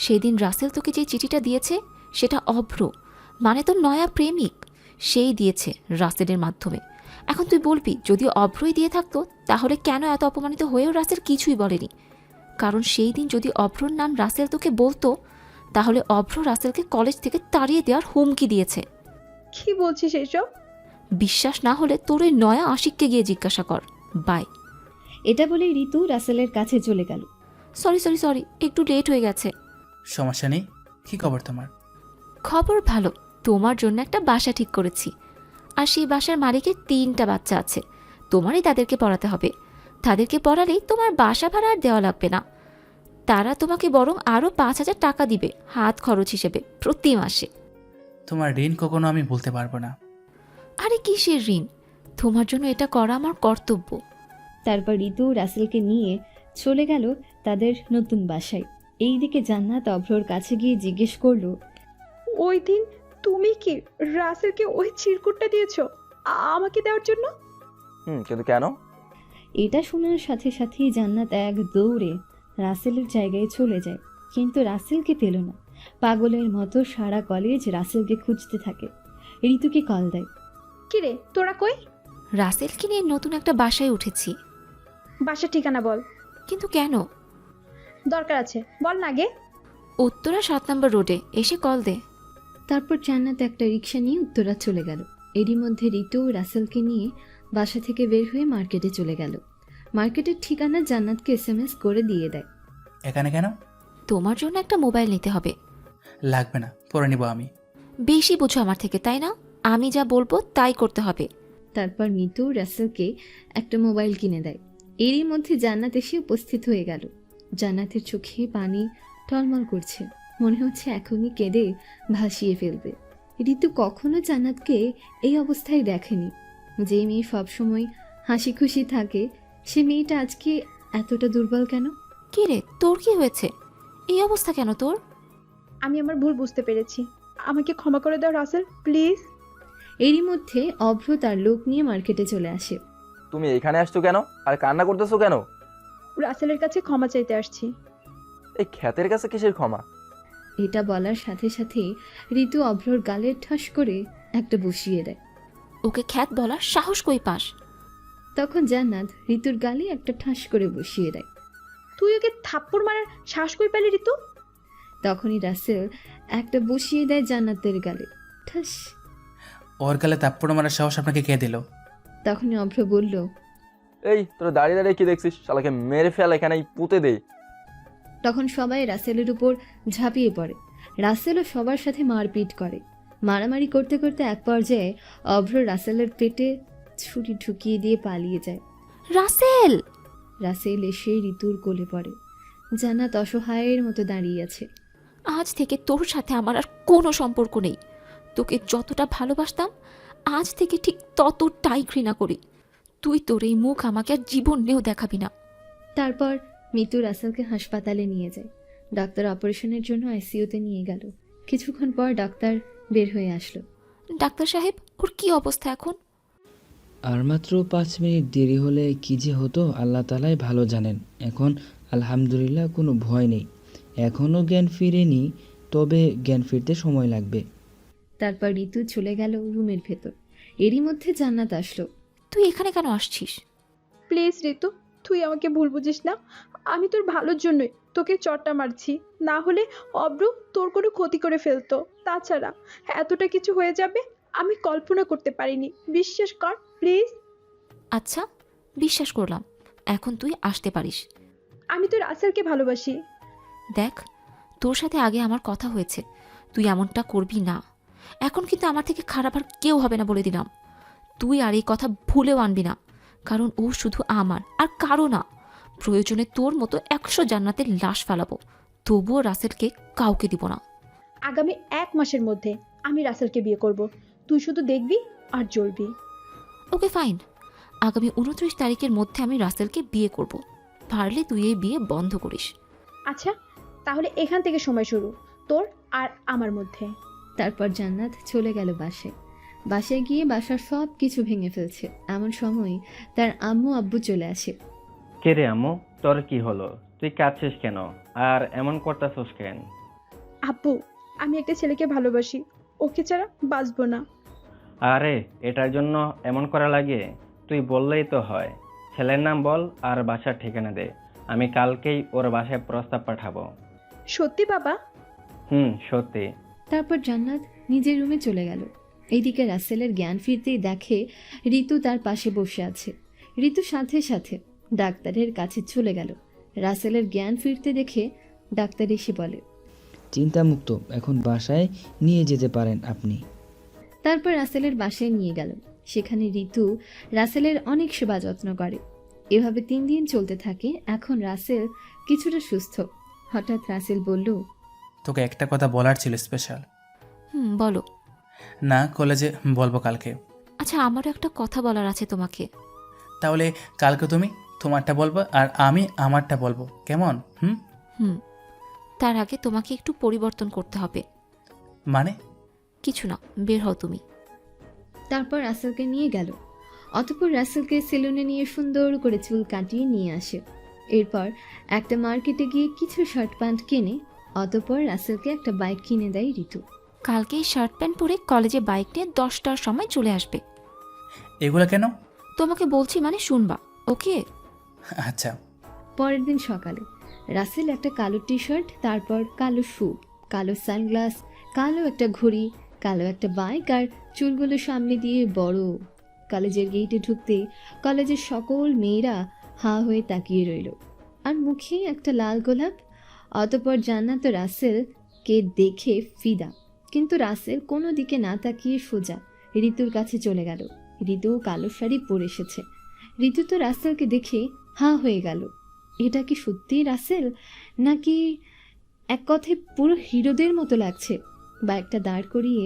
সেই দিন রাসেল তোকে যে চিঠিটা দিয়েছে সেটা অভ্র, মানে তোর নয়া প্রেমিক, সেই দিয়েছে রাসেলের মাধ্যমে। এখন তুই বলবি যদি অভ্রই দিয়ে থাকতো তাহলে কেন এত অপমানিত হয়েও রাসেল কিছুই বলেনি? কারণ সেই দিন যদি অভ্রর নাম রাসেল তোকে বলতো তাহলে অভ্র রাসেলকে কলেজ থেকে তাড়িয়ে দেওয়ার হুমকি দিয়েছে। কি বলছিস এসব? বিশ্বাস না হলে তোর ওই নয়া আশিককে গিয়ে জিজ্ঞাসা কর। বাই। এটা বলে ঋতু রাসেলের কাছে চলে গেল। সরি, একটু লেট হয়ে গেছে। সমস্যা নেই। কী খবর তোমার? খবর ভালো, তোমার জন্য একটা বাসা ঠিক করেছি। আর সেই বাসার মালিকের 3টা বাচ্চা আছে, তোমারই তাদেরকে পড়াতে হবে। তাদেরকে পড়ালেই তোমার বাসা ভাড়া আর দেওয়া লাগবে না। তারা তোমাকে বরং আরও 5,000 টাকা দিবে হাত খরচ হিসেবে প্রতি মাসে। তোমার ঋণ কখনো আমি বলতে পারবো না। আরে কিসের ঋণ? তোমার জন্য এটা করা আমার কর্তব্য। তারপর ঋতু রাসেলকে নিয়ে চলে গেল তাদের নতুন বাসায়। এইদিকে জান্নাত অভ্রর কাছে গিয়ে জিজ্ঞেস করলো, ওই দিন তুমি কি রাসেলকে ওই চিরকুটটা দিয়েছো আমাকে দেওয়ার জন্য? কিন্তু কেন? এটা শোনার সাথে সাথেই জান্নাত এক দৌড়ে রাসেলের জায়গায় চলে যায়, কিন্তু রাসেলকে পেল না। পাগলের মতো সারা কলেজ রাসেলকে খুঁজতে থাকে। ঋতুকে কল দেয়। কিরে তোরা কই? রাসেলকে নিয়ে নতুন একটা বাসায় উঠেছি। বাসার ঠিকানা বল। কিন্তু কেন? দরকার আছে, বল না আগে। উত্তরা 7 নম্বর রোডে, এসে কল দে। তারপর জান্নাত একটা রিক্সা নিয়ে উত্তরা চলে গেল। এরই মধ্যে ঋতু রাসেলকে নিয়ে বাসা থেকে বের হয়ে মার্কেটে চলে গেল। মার্কেটের ঠিকানা জান্নাতকে SMS করে দিয়ে দেয়। এখানে কেন? তোমার জন্য একটা মোবাইল নিতে হবে। লাগবে না, পরে নিব আমি। বেশি বোঝো আমার থেকে, তাই না? আমি যা বলবো তাই করতে হবে। তারপর মিতু রাসেলকে একটা মোবাইল কিনে দেয়। এরই মধ্যে জান্নাত এসে উপস্থিত হয়ে গেল। জান্নাতের চোখে পানি টলমল করছে, মনে হচ্ছে এখনই কেঁদে ভাসিয়ে ফেলবে। ঋতু কখনো জান্নাতকে এই অবস্থায় দেখেনি। যে মেয়ে সবসময় হাসি খুশি থাকে সে মেয়েটা আজকে এতটা দুর্বল কেন? কি রে, তোর কি হয়েছে? এই অবস্থা কেন তোর? আমি আমার ভুল বুঝতে পেরেছি, আমাকে ক্ষমা করে দাও রাসেল, প্লিজ। এরই মধ্যে অভ্র তার লোক নিয়ে মার্কেটে চলে আসে। তুমি এখানে আসছো কেন আর কান্না করতেছো কেন? রাসেলের কাছে ক্ষমা চাইতে আসছি। এই খ্যাতের কাছে কিসের ক্ষমা? এটা বলার সাথে সাথে ঋতু অভ্রর গালে ঠাস করে একটা বসিয়ে দেয়। ওকে খ্যাত বলার সাহস কই পাস? তখন জান্নাত ঋতুর গালে একটা ঠাস করে বসিয়ে দেয়। তুই ওকে থাপ্পড় মারার শ্বাস কই পেলি ঋতু? তখনই রাসেল একটা বসিয়ে দেয় জান্নাতের গালে, ঠাস। ওর গালে তাপ্পড় মারার সাহস আপনাকে কে দিল? তখনই অভ্র বলল, এই তোরা দাঁড়িয়ে দাঁড়িয়ে কি দেখছিস? শালাকে মেরে ফেল, এখানেই পুঁতে দে। তখন সবাই রাসেলের উপর ঝাঁপিয়ে পড়ে। রাসেলও সবার সাথে মারপিট করে। মারামারি করতে করতে এক পর্যায়ে অভ্র রাসেলের পেটে ছুরি ঢুকিয়ে দিয়ে পালিয়ে যায়। রাসেল! রাসেল এসে ঋতুর কোলে পড়ে। জান্নাত অসহায়ের মতো দাঁড়িয়ে আছে। আজ থেকে তোর সাথে আমার আর কোনো সম্পর্ক নেই। তোকে যতটা ভালোবাসতাম আজ থেকে ঠিক ততটাই ঘৃণা করি। তুই তোর এই মুখ আমাকে আর জীবনেও দেখাবি না। তারপর মিতু রাসেলকে হাসপাতালে নিয়ে যায়। ডাক্তার অপারেশনের জন্য আইসিইউতে নিয়ে গেল। কিছুক্ষণ পর ডাক্তার বের হয়ে আসলো। ডাক্তার সাহেব, ওর কি অবস্থা এখন? আর মাত্র 5 মিনিট দেরি হলে কি যে হতো আল্লাহ তালাই ভালো জানেন। এখন আলহামদুলিল্লাহ কোনো ভয় নেই। এখনও জ্ঞান ফিরেনি, তবে জ্ঞান ফিরতে সময় লাগবে। তারপর ঋতু চলে গেল রুমের ভেতর। এরই মধ্যে জান্নাত আসলো। তুই এখানে কেন আসছিস? প্লিজ ঋতু, তুই আমাকে ভুল বুঝিস না। আমি তোর ভালোর জন্যই তোকে চটটা মারছি, না হলে অব্র তোর কোনো ক্ষতি করে ফেলতো। তাছাড়া এতটা কিছু হয়ে যাবে আমি কল্পনা করতে পারিনি, বিশ্বাস কর প্লিজ। আচ্ছা, বিশ্বাস করলাম, এখন তুই আসতে পারিস। আমি তো রাসেলকে ভালোবাসি। দেখ, তোর সাথে আগে আমার কথা হয়েছে, তুই এমনটা করবি না। এখন কিন্তু আমার থেকে খারাপ আর কেউ হবে না বলে দিলাম। তুই আর এই কথা ভুলেও আনবি না, কারণ ও শুধু আমার আর কারো না। প্রয়োজনে তোর মতো 100 জান্নাতের লাশ ফেলাবো, তবুও রাসেলকে কাউকে দিব না। আগামী 1 মাসের মধ্যে আমি রাসেলকে বিয়ে করব। তুই শুধু দেখবি আর জ্বলবি। ওকে ফাইন, আগামী 29 তারিখের মধ্যে আমি রাসেলকে বিয়ে করব। পারলে তুই এই বিয়ে বন্ধ করিস। আচ্ছা, তাহলে এখান থেকে সময় শুরু, তোর আর আমার মধ্যে। তারপর জান্নাত চলে গেল বাসায়। বাসায় গিয়ে বাসার সব কিছু ভেঙে ফেলছে। এমন সময় তার আম্মু আব্বু চলে আসে। কে রে আম্মু, তোর কি হলো? তুই কাঁদছিস কেন আর এমন করতেছিস কেন? আব্বু, আমি একটা ছেলেকে ভালোবাসি, ওকে ছাড়া বাঁচবো না। আরে এটার জন্য এমন করা লাগে? তুই বললেই তো হয়। ছেলের নাম বল আর বাসার ঠিকানা দে, আমি কালকেই ওর বাসায় প্রস্তাব পাঠাবো। সত্যি বাবা? সত্যি। তারপর জান্নাত নিজের রুমে চলে গেল। এইদিকে রাসেলের জ্ঞান ফিরতেই দেখে ঋতু তার পাশে বসে আছে। ঋতু সাথে সাথে ডাক্তারের কাছে চলে গেল। রাসেলের জ্ঞান ফিরতে দেখে ডাক্তার এসে বলে, চিন্তামুক্ত, এখন বাসায় নিয়ে যেতে পারেন আপনি। তারপর রাসেলের বাসায় নিয়ে গেল। সেখানে ঋতু রাসেলের অনেক সেবা যত্ন করে। এভাবে 3 দিন চলতে থাকে। এখন রাসেল কিছুটা সুস্থ। হঠাৎ রাসেল বলল, তোকে একটা কথা বলার ছিল স্পেশাল। বলো। না, কলেজে বলবো কালকে। আচ্ছা, আমারও একটা কথা বলার আছে তোমাকে। তাহলে কালকে তুমি তোমারটা বলবো আর আমি আমারটা বলবো, কেমন? তার আগে তোমাকে একটু পরিবর্তন করতে হবে। মানে? কিছু না, বের হও তুমি। তারপর রাসেলকে নিয়ে গেল। অতঃপর রাসেলকে সেলুনে নিয়ে সুন্দর করে চুল কাটিয়ে নিয়ে আসে। এরপর একটা মার্কেটে গিয়ে কিছু শার্ট প্যান্ট কিনে অতঃপর রাসেলকে একটা বাইক কিনে দেয় ঋতু। কালকে এই শার্ট প্যান্ট পরে কলেজে বাইক নিয়ে 10টার সময় চলে আসবে। এগুলো কেন? তোমাকে বলছি মানে শুনবা, ওকে? আচ্ছা। পরের দিন সকালে রাসেল একটা কালো টি শার্ট, তারপর কালো শু, কালো সানগ্লাস, কালো একটা ঘড়ি, কালো একটা বাইক আর চুলগুলো সামনে দিয়ে বড়। কলেজের গেটে ঢুকতে কলেজের সকল মেয়েরা হাঁ হয়ে তাকিয়ে রইল, আর মুখে একটা লাল গোলাপ। অতঃপর জান্নাত রাসেলকে দেখে ফিদা, কিন্তু রাসেল কোনো দিকে না তাকিয়ে সোজা ঋতুর কাছে চলে গেল। ঋতু কালো শাড়ি পরে এসেছে। ঋতু তো রাসেলকে দেখে হাঁ হয়ে গেল। এটা কি সত্যিই রাসেল, নাকি এক কথায় পুরো হিরোদের মতো লাগছে? বাইকটা দাঁড় করিয়ে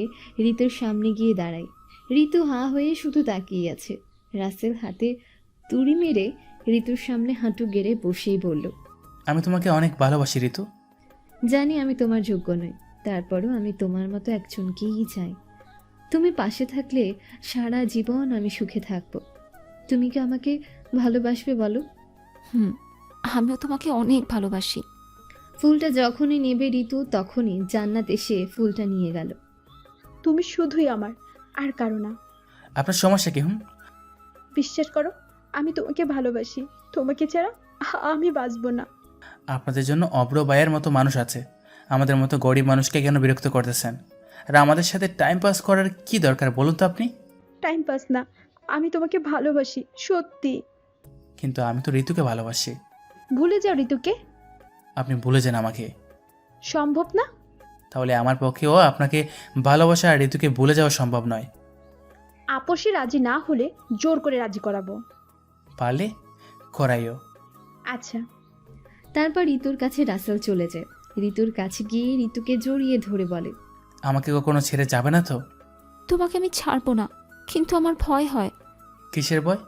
ঋতুর সামনে গিয়ে দাঁড়ায়। ঋতু হাঁ হয়ে শুধু তাকিয়ে আছে। রাসেল হাতে তুড়ি মেরে ঋতুর সামনে হাঁটু গেড়ে বসেই বলল, আমি তোমাকে অনেক ভালোবাসি ঋতু। জানি আমি তোমার যোগ্য নই, তারপরও আমি তোমার মতো একজনকেই চাই। তুমি পাশে থাকলে সারা জীবন আমি সুখে থাকবো। তুমি কি আমাকে ভালোবাসবে বলো? আমিও তোমাকে অনেক ভালোবাসি। ফুলটা যখনই নেবে ঋতু, তখনই জান্নাত এসে ফুলটা নিয়ে গেল। তুমি শুধুই আমার, আর কারো না। আপনার সমস্যা কি? বিশ্বাস করো, আমি তোমাকে ভালোবাসি। তোমাকে ছাড়া আমি বাঁচবো না। আপনাদের জন্য অব্র ভাইয়ের মতো মানুষ আছে, আমাদের মতো গরিব মানুষকে কেন বিরক্ত করতেছেন? আর আমাদের সাথে টাইম পাস করার কি দরকার বলুন তো আপনি? টাইম পাস না, আমি তোমাকে ভালোবাসি সত্যি। কিন্তু আমি তো ঋতুকে ভালোবাসি। ভুলে যাও ঋতুকে। আপনি ভুলে যান আমাকে। সম্ভব না। তাহলে আমার পক্ষেও আপনাকে ভালোবাসা আর ঋতুকে ভুলে যাওয়া সম্ভব নয়। আপসে রাজি না হলে জোর করে রাজি করাবো। পারলে করাইও। আচ্ছা। তারপর ঋতুর কাছে রাসেল চলে যায়। ঋতুর কাছে গিয়ে ঋতুকে জড়িয়ে ধরে বলে, আমাকে কখনো ছেড়ে যাবে না তো? তোমাকে আমি ছাড়বো না, কিন্তু আমার ভয় হয়। কিসের ভয়?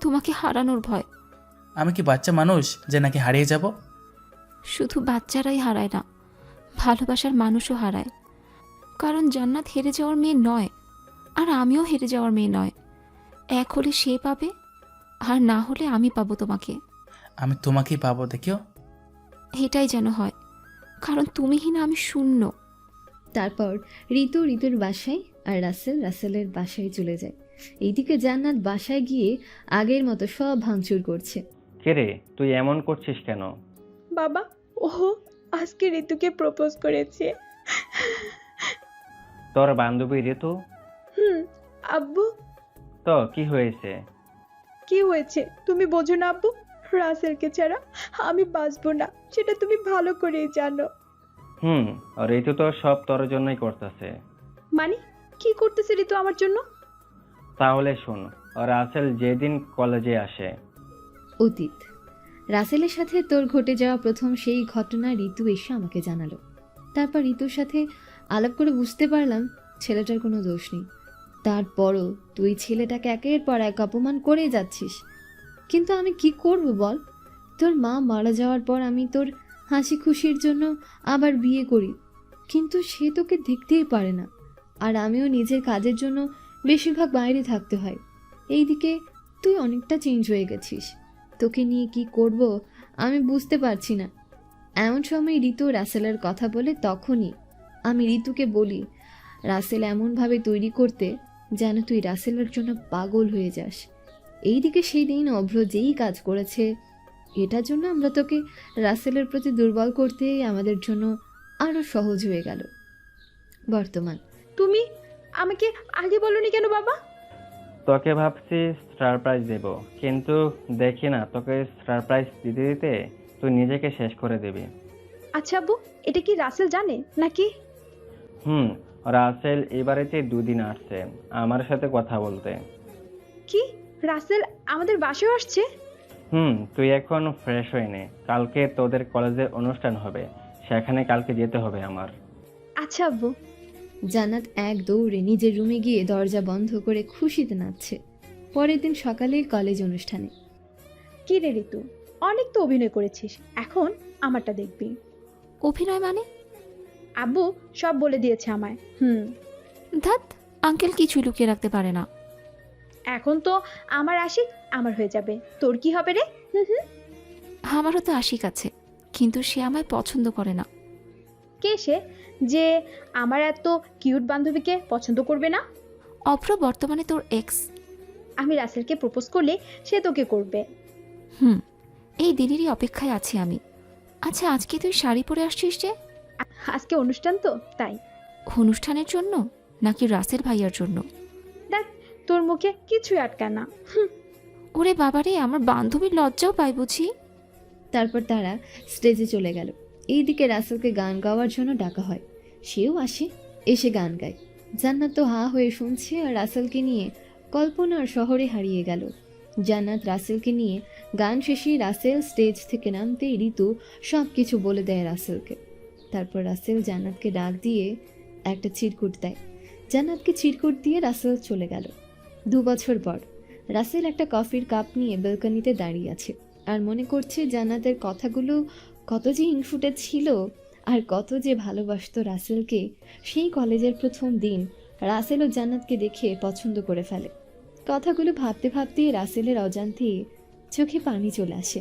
তোমাকে হারানোর ভয়। আমি কি বাচ্চা মানুষ যে নাকি হারিয়ে যাব? শুধু বাচ্চারাই হারায় না, ভালোবাসার মানুষও হারায়। কারণ জান্নাত হেরে যাওয়ার মেয়ে নয়, আর আমিও হেরে যাওয়ার মেয়ে নয়। এক হলে সে পাবে, আর না হলে আমি পাবো তোমাকে। আমি তোমাকেই পাবো, দেখিও। এটাই যেন হয়, কারণ তুমিহীন আমি শূন্য। তারপর ঋতুর বাসায় আর রাসেল রাসেলের বাসায় চলে যায়। এইদিকে জান্নাত বাসায় গিয়ে আগের মতো সব ভাঙচুর করছে। কে রে, তুই এমন করছিস কেন? বাবা, ও আজকে ঋতুকে প্রপোজ করেছে। তোর বান্ধবী ঋতু? আব্বু। তো কি হয়েছে? কি হয়েছে তুমি বোঝো না আব্বু? রাসেলকে ছাড়া আমি বাঁচবো না, সেটা তুমি ভালো করেই জানো। ঋতু তো সব তোর জন্যই করতেছে। মানে কি করতেছে ঋতু আমার জন্য? তাহলে শোন, রাসেল যেদিন কলেজে আসে। অতীত। রাসেলের সাথে তোর ঘটে যাওয়া প্রথম সেই ঘটনা ঋতু এসে আমাকে জানালো। তারপর ঋতুর সাথে আলাপ করে বুঝতে পারলাম ছেলেটার কোনো দোষ নেই। তারপরও তুই ছেলেটাকে একের পর এক অপমান করে যাচ্ছিস। কিন্তু আমি কি করব বল? তোর মা মারা যাওয়ার পর আমি তোর হাসি খুশির জন্য আবার বিয়ে করি, কিন্তু সে তোকে দেখতেই পারে না। আর আমিও নিজের কাজের জন্য বেশিরভাগ বাইরে থাকতে হয়। এইদিকে তুই অনেকটা চেঞ্জ হয়ে গেছিস। তোকে নিয়ে কি করব আমি বুঝতে পারছি না। এমন সময় ঋতু রাসেলের কথা বলে তখনই আমি ঋতুকে বলি রাসেল এমনভাবে তৈরি করতে যেন তুই রাসেলের জন্য পাগল হয়ে যাস। এইদিকে সেই দিন অভ্র যেই কাজ করেছে, এটার জন্য আমরা তোকে রাসেলের প্রতি দুর্বল করতে আমাদের জন্য আরও সহজ হয়ে গেল। বর্তমান। তুমি আমাকে আগে বলনি কেন বাবা? তোকে ভাবছি সারপ্রাইজ দেব, কিন্তু দেখি না তোকে সারপ্রাইজ দিতে দিতে তুই নিজেকে শেষ করে দিবি। আচ্ছা আব্বু, এটা কি রাসেল জানে নাকি? রাসেল এই বাড়িতে 2 দিন আসছে আমার সাথে কথা বলতে। কি, রাসেল আমাদের বাসায় আসছে? তুই এখন ফ্রেশ হয়ে নে, কালকে তোদের কলেজে অনুষ্ঠান হবে, সেখানে কালকে যেতে হবে আমার। আচ্ছা আব্বু। জান্নাত এক দৌড়ে নিজের রুমে গিয়ে দরজা বন্ধ করে খুশিতে নাচছে। পরের দিন সকালে কলেজ অনুষ্ঠানে। কি রে ঋতু, অনেক তো অভিনয় করেছিস, এখন আমারটা দেখবি। অভিনয় মানে? আব্বু সব বলে দিয়েছে আমায়। ধ্যাত, আঙ্কেল কিছুই লুকিয়ে রাখতে পারে না। এখন তো আমার আশিক আমার হয়ে যাবে, তোর কি হবে রে? আমারও তো আশিক আছে, কিন্তু সে আমায় পছন্দ করে না। কে সে যে আমার এত কিউট বান্ধবীকে পছন্দ করবে না? অভ্র বর্তমানে তোর এক্স। আমি রাসেলকে প্রপোজ করলে সে তোকে করবে। এই দিনেরই অপেক্ষায় আছি আমি। আচ্ছা, আজকে তুই শাড়ি পরে আসছিস যে? আজকে অনুষ্ঠান তো তাই। অনুষ্ঠানের জন্য নাকি রাসেল ভাইয়ার জন্য? দেখ, তোর মুখে কিছুই আটকায় না। ওরে বাবারে, আমার বান্ধবীর লজ্জাও পাই বুঝি। তারপর তারা স্টেজে চলে গেল। এইদিকে রাসেলকে গান গাওয়ার জন্য ডাকা হয়। সেও আসে, এসে গান গায়। জান্নাত তো হা হয়ে শুনছে আর রাসেলকে নিয়ে কল্পনার শহরে হারিয়ে গেল। জান্নাত রাসেলকে নিয়ে গান শেষে রাসেল স্টেজ থেকে নামতেই ঋতু সব কিছু বলে দেয় রাসেলকে। তারপর রাসেল জান্নাতকে ডাক দিয়ে একটা চিরকুট দেয়। জান্নাতকে চিরকুট দিয়ে রাসেল চলে গেল। 2 বছর পর রাসেল একটা কফির কাপ নিয়ে বেলকনিতে দাঁড়িয়ে আছে আর মনে করছে জান্নাতের কথাগুলো কত যে হিংসুটে ছিল আর কত যে ভালোবাসতো রাসেলকে। সেই কলেজের প্রথম দিন রাসেল ও জান্নাতকে দেখে পছন্দ করে ফেলে। কথাগুলো ভাবতে ভাবতে রাসেলের অজান্তে চোখে পানি চলে আসে।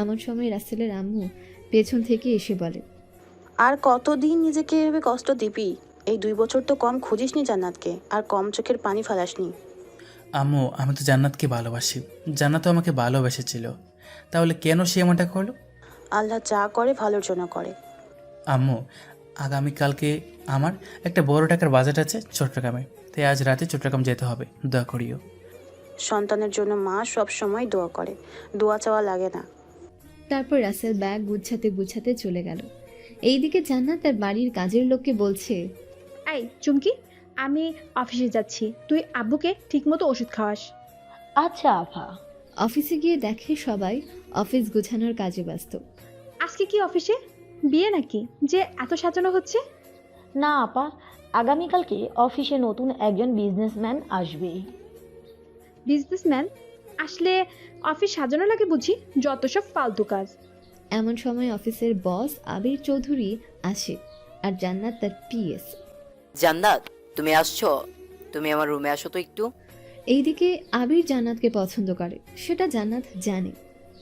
এমন সময় রাসেলের আম্মু পেছন থেকে এসে বলে, আর কতদিন নিজেকে এভাবে কষ্ট দিবি? এই 2 বছর তো কম খুঁজিসনি জান্নাতকে, আর কম চোখের পানি ফেলাসনি। আম্মু, আমি তো জান্নাতকে ভালোবাসি, জান্নাতও আমাকে ভালোবেসেছিল, তাহলে কেন সে এমনটা করলো? আল্লাহ যা করে ভালোর জন্য করে। আম্মু, আগামীকালকে আমার একটা বড় টাকার বাজেট আছে চট্টগ্রামে, তাই আজ রাতে চট্টগ্রাম যেতে হবে, দয়া করিও। সন্তানের জন্য মা সব সময় দোয়া করে, দোয়া চাওয়া লাগে না। তারপর রাসেল ব্যাগ গুছাতে গুছাতে চলে গেল। এইদিকে জান্নাত তার বাড়ির কাজের লোককে বলছে, এই চুমকি, আমি অফিসে যাচ্ছি, তুই আব্বুকে ঠিকমতো ওষুধ খাওয়াস। আচ্ছা আফা। অফিসে গিয়ে দেখে সবাই অফিস গোছানোর কাজে ব্যস্ত। আজকে কি অফিসে বিয়ে নাকি যে এত সাজানো হচ্ছে? না আপা, আগামীকালকে অফিসে নতুন একজন বিজনেসম্যান আসবে। বিজনেসম্যান আসলে অফিস সাজানো লাগে বুঝি? যত সব ফালতু কাজ। এমন সময় অফিসের বস আবির চৌধুরী আসে আর জান্নাত তার পিএস। জান্নাত, তুমি আসছো? তুমি আমার রুমে আসো তো একটু। এইদিকে আবির জান্নাতকে পছন্দ করে, সেটা জান্নাত জানে,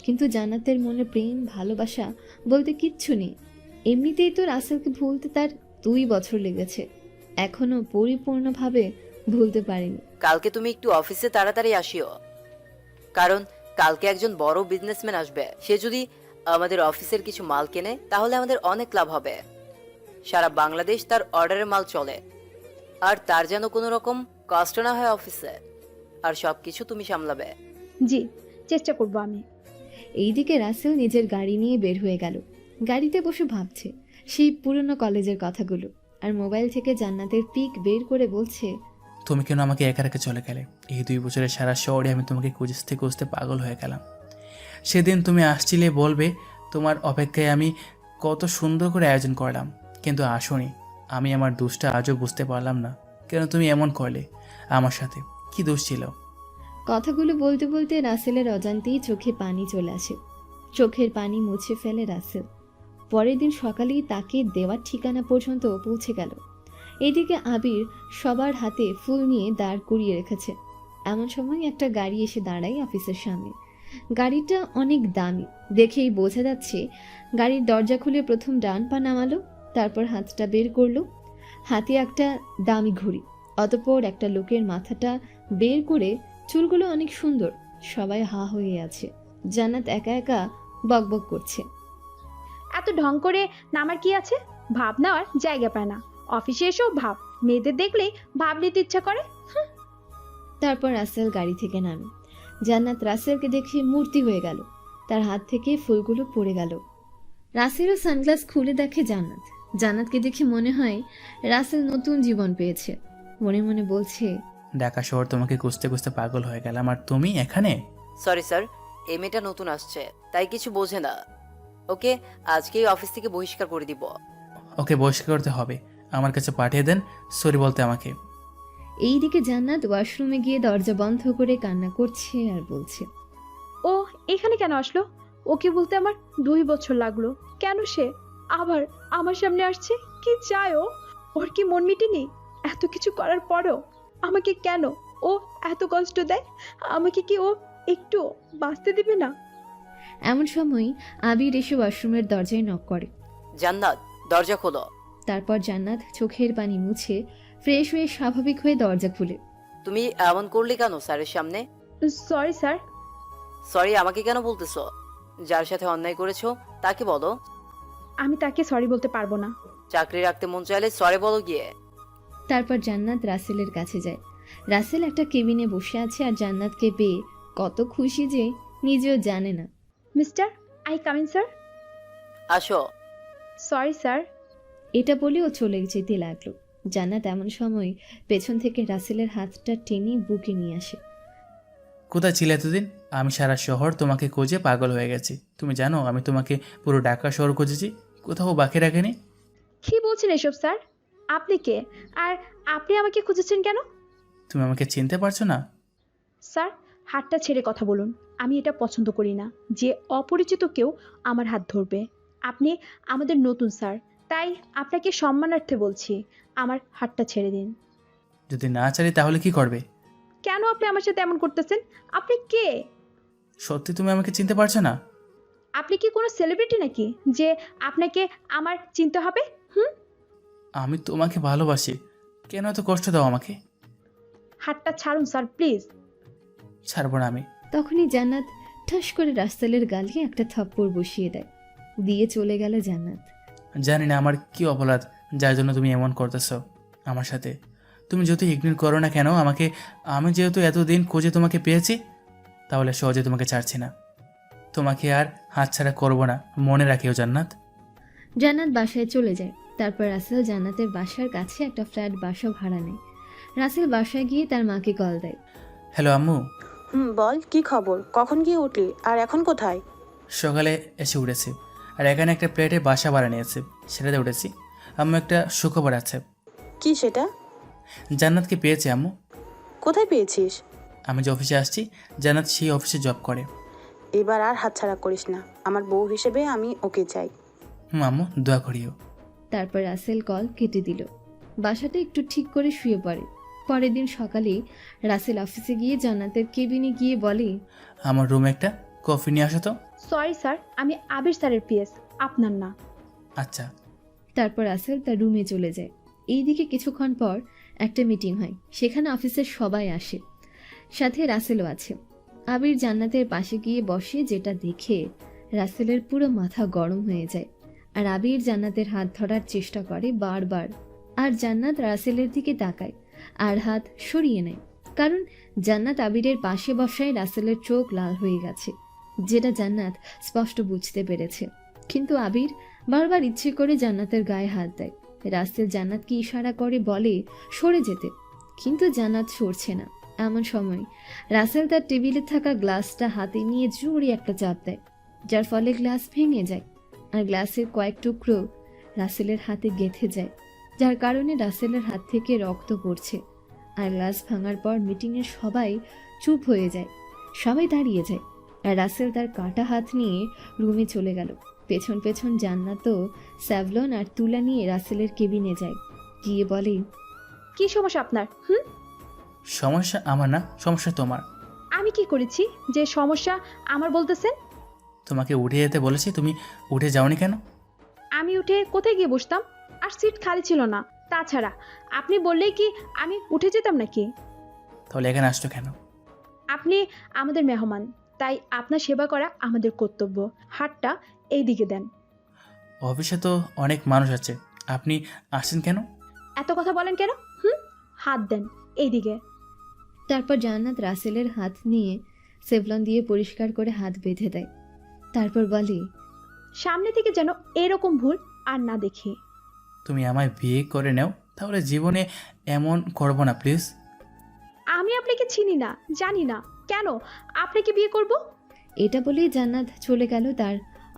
কিন্তু জান্নাতের মনে প্রেম ভালোবাসা বলতে কিচ্ছু নেই। এমনিতেই তো রাসেলকে ভুলতে তার 2 বছর লেগেছে, এখনো পরিপূর্ণভাবে ভুলতে পারেনি। কালকে তুমি একটু অফিসে তাড়াতাড়ি আসিও, কারণ কালকে একজন বড় বিজনেসম্যান আসবে। সে যদি আমাদের অফিসের কিছু মাল কেনে তাহলে আমাদের অনেক লাভ হবে। সারা বাংলাদেশ তার অর্ডারের মাল চলে, আর তার যেন কোনো রকম কষ্ট না হয় অফিসে। আর সবকিছু তুমি সামলাবে। জি, চেষ্টা করব আমি। এইদিকে রাসেল নিজের গাড়ি নিয়ে বের হয়ে গেল। গাড়িতে বসে ভাবছে সেই পুরনো কলেজের কথাগুলো, আর মোবাইল থেকে জান্নাতের পিক বের করে বলছে, তুমি কেন আমাকে একা রেখে চলে গেলে? এই 2 বছরের সারা শহরে আমি তোমাকে খুঁজতে খুঁজতে পাগল হয়ে গেলাম। সেদিন তুমি আসছিলে বলবে তোমার অপেক্ষায় আমি কত সুন্দর করে আয়োজন করলাম, কিন্তু আসোনি। আমি আমার দোষটা আজও বুঝতে পারলাম না। কেন তুমি এমন করলে আমার সাথে? কি দোষ ছিল? কথাগুলো বলতে বলতে রাসেলের অজান্তেই চোখে পানি চলে আসে। চোখের পানি মুছে ফেলে রাসেল। পরের দিন সকালেই তাকে দেওয়ার ঠিকানা পর্যন্ত পৌঁছে গেল। এদিকে আবির সবার হাতে ফুল নিয়ে দাঁড় করিয়ে রেখেছে। এমন সময় একটা গাড়ি এসে দাঁড়ায় অফিসের সামনে। গাড়িটা অনেক দামি, দেখেই বোঝা যাচ্ছে। গাড়ির দরজা খুলে প্রথম ডান পা নামালো, তারপর হাতটা বের করলো। হাতে একটা দামি ঘড়ি, অতঃপর একটা লোকের মাথাটা বের করে, চুলগুলো অনেক সুন্দর। সবাই হা হয়ে আছে। জান্নাত একা একা বকবক করছে। এত ঢং করে নামার কি আছে? ভাব নেওয়ার জায়গা পায় না। অফিসে এসেও ভাব, মেয়েদের দেখলেই ভাব নিতে ইচ্ছা করে। তারপর রাসেল গাড়ি থেকে নামে। জান্নাত রাসেলকে দেখে মূর্তি হয়ে গেল। তার হাত থেকে ফুলগুলো পড়ে গেল। রাসেলও সানগ্লাস খুলে দেখে জান্নাত। জান্নাতকে দেখে মনে হয় রাসেল নতুন জীবন পেয়েছে। মনে মনে বলছে, ঢাকা শহর তোমাকে খুঁজতে খুঁজতে পাগল হয়ে গেলাম, আর তুমি এখানে? সরি স্যার, এই মেয়েটা নতুন আসছে, তাই কিছু বোঝে না। ওকে আজকেই অফিস থেকে বহিষ্কার করে দিব। ওকে বহিষ্কার করতে হবে। আমার কাছে পাঠিয়ে দেন সরি বলতে আমাকে। এইদিকে জান্নাত ওয়াশরুমে গিয়ে দরজা বন্ধ করে কান্না করছে আর বলছে, ও এখানে কেন আসলো? ওকে বলতে আমার 2 বছর লাগলো। কেন সে আবার আমার সামনে আসছে? কি চায় ও? ওর কি মন মিটেনি? এত কিছু করার পরও আমাকে কেন ও এত কষ্ট দেয়? আমাকে কি ও একটু বাঁচতে দিবে না? এমন সময় আবির এসে ওয়াশরুমের দরজায় নক করে। জান্নাত, দরজা খোলো। তারপর জান্নাত চোখের পানি মুছে ফ্রেশ হয়ে স্বাভাবিক হয়ে দরজা খুলে। তুমি এমন করলে কেন স্যারের সামনে? Sorry sir. সরি আমাকে কেন বলতেছো? যার সাথে অন্যায় করেছো তাকে বলো। আমি তাকে সরি বলতে পারবো না। চাকরি রাখতে মন চাইলে সরি বলো গিয়ে। তারপর জান্নাত রাসেলের কাছে যায়। রাসেল একটা কেবিনে বসে আছে আর জান্নাতকে পেয়ে কত খুশি যে নিজেও জানে না। Mister, I come in sir? আসো। Sorry sir. এটা বলে ও চলে যেতে লাগলো। জান্নাত এমন সময় পেছন থেকে রাসেলের হাতটা টেনে বুকে নিয়ে আসে। কোথায় ছিলে এতদিন? আমি সারা শহর তোমাকে খুঁজে পাগল হয়ে গেছি। তুমি জানো আমি তোমাকে পুরো ঢাকা শহর খুঁজেছি, কোথাও বাকি রাখিনি। কি বলছেন এসব স্যার? আপনি কে? আর আপনি আমাকে খুঁজেছেন কেন? তুমি আমাকে চিনতে পারছো না? স্যার, হাতটা ছেড়ে কথা বলুন। আমি এটা পছন্দ করি না যে অপরিচিত কেউ আমার হাত ধরবে। আপনি আমাদের নতুন স্যার, তাই আপনাকে সম্মানার্থে বলছি, আমার হাতটা ছেড়ে দিন। যদি না চাই তাহলে কি করবে? কেন আপনি আমার সাথে এমন করতেছেন? আপনি কে? সত্যি তুমি আমাকে চিনতে পারছো না? আপনি কি কোনো সেলিব্রিটি নাকি যে আপনাকে আমার চিনতে হবে? আমি তোমাকে ভালোবাসি, কেন এত কষ্ট দাও আমাকে? হাতটা ছাড়ুন স্যার, প্লিজ। ছাড়বো না আমি। তখনই জান্নাত ঠাস করে রাসেলের গালে একটা থাপ্পড় বসিয়ে দেয়। দিয়ে চলে গেল জান্নাত। জানি না আমার কি অপরাধ যার জন্য তুমি এমন করতেছো আমার সাথে। তুমি যদি ইগনোর করো না কেন আমাকে, আমি যেহেতু এতদিন খুঁজে তোমাকে পেয়েছি, তাহলে সহজে তোমাকে ছাড়ছি না। তোমাকে আর হাতছাড়া করবো না, মনে রাখিও জান্নাত। জান্নাত বাসায় চলে যায়। তারপর রাসেল জান্নাতের বাসার কাছে একটা ফ্ল্যাট বাসা ভাড়া নেয়। রাসেল বাসায় গিয়ে তার মাকে কল দেয়। হ্যালো আম্মু। বল, কি খবর? কখন গিয়ে উঠলি আর এখন কোথায়? সকালে এসে উঠেছি, আর এখানে একটা প্লেটে বাসা ভাড়া নিয়েছি, সেটাতে উঠেছি। আম্মু একটা সুখবর আছে। কি সেটা? জান্নাতকে পেয়েছি আম্মু। কোথায় পেয়েছিস? আমি যে অফিসে আসছি জান্নাত সেই অফিসে জব করে। এবার আর হাতছাড়া করিস না, আমার বউ হিসেবে আমি ওকে চাই। আম্মু দোয়া করিও। তারপর রাসেল কল কেটে দিল। বাসাটা একটু ঠিক করে শুয়ে পড়ে। পরের দিন সকালে রাসেল অফিসে গিয়ে জান্নাতের কেবিনে গিয়ে বলে, আমার রুমে একটা কফি নিয়ে আসো তো। সরি স্যার, আমি আবির স্যারের পিএস, আপনার না। আচ্ছা। তারপর রাসেল তার রুমে চলে যায়। এইদিকে কিছুক্ষণ পর একটা মিটিং হয়। সেখানে অফিসের সবাই আসে, সাথে রাসেলও আছে। আবির জান্নাতের পাশে গিয়ে বসে, যেটা দেখে রাসেলের পুরো মাথা গরম হয়ে যায়। আর আবির জান্নাতের হাত ধরার চেষ্টা করে বারবার, আর জান্নাত রাসেলের দিকে তাকায় আর হাত সরিয়ে নেয়। কারণ জান্নাত আবিরের পাশে বসায় রাসেলের চোখ লাল হয়ে গেছে, যেটা জান্নাত স্পষ্ট বুঝতে পেরেছে। কিন্তু আবির বারবার ইচ্ছে করে জান্নাতের গায়ে হাত দেয়। রাসেল জান্নাতকে ইশারা করে বলে সরে যেতে, কিন্তু জান্নাত সরছে না। এমন সময় রাসেল তার টেবিলে থাকা গ্লাসটা হাতে নিয়ে জোরে একটা চাপ দেয়, যার ফলে গ্লাস ভেঙে যায় আর গ্লাসের কয়েক টুকরো রাসেলের হাতে গেঁথে যায়, যার কারণে রাসেলের হাত থেকে রক্ত পড়ছে। আর গ্লাস ভাঙার পর মিটিংয়ের সবাই চুপ হয়ে যায়, সবাই দাঁড়িয়ে যায়। আর রাসেল তার কাটা হাত নিয়ে রুমে চলে গেল। পেছন পেছন জান্নাতও স্যাভলন আর তুলা নিয়ে রাসেলের কেবিনে যায়, গিয়ে বলে, কি সমস্যা আপনার? সমস্যা আমার না, সমস্যা তোমার। আমি কি করেছি যে সমস্যা আমার বলতেছেন? তোমাকে উঠে যেতে বলেছি, তুমি উঠে যাওনি কেন? আমি উঠে কোথায় গিয়ে বসতাম? আর সিট খালি ছিল না। তাছাড়া আপনি বললেই কি আমি উঠে যেতাম নাকি? তাহলে এখানে আসছো কেন? আপনি আমাদের মেহমান, তাই আপনার সেবা করা আমাদের কর্তব্য। হাতটা এই দিকে দেন। অফিসে তো অনেক মানুষ আছে, আপনি আসছেন কেন? এত কথা বলেন কেন? হাত দেন এই দিকে। তারপর জান্নাত রাসেলের হাত নিয়ে সেভলন দিয়ে পরিষ্কার করে হাত বেঁধে দেয়। তারপর বলে, সামনে থেকে যেন এরকম ভুল আর না দেখি। তুমি আমায় বিয়ে করে নাও, তাহলে জীবনে এমন করবো না প্লিজ। আমি আপনাকে চিনি না, জানি না, কেন আপনাকে বিয়ে করব? এটা বলেই জান্নাত চলে গেল। তার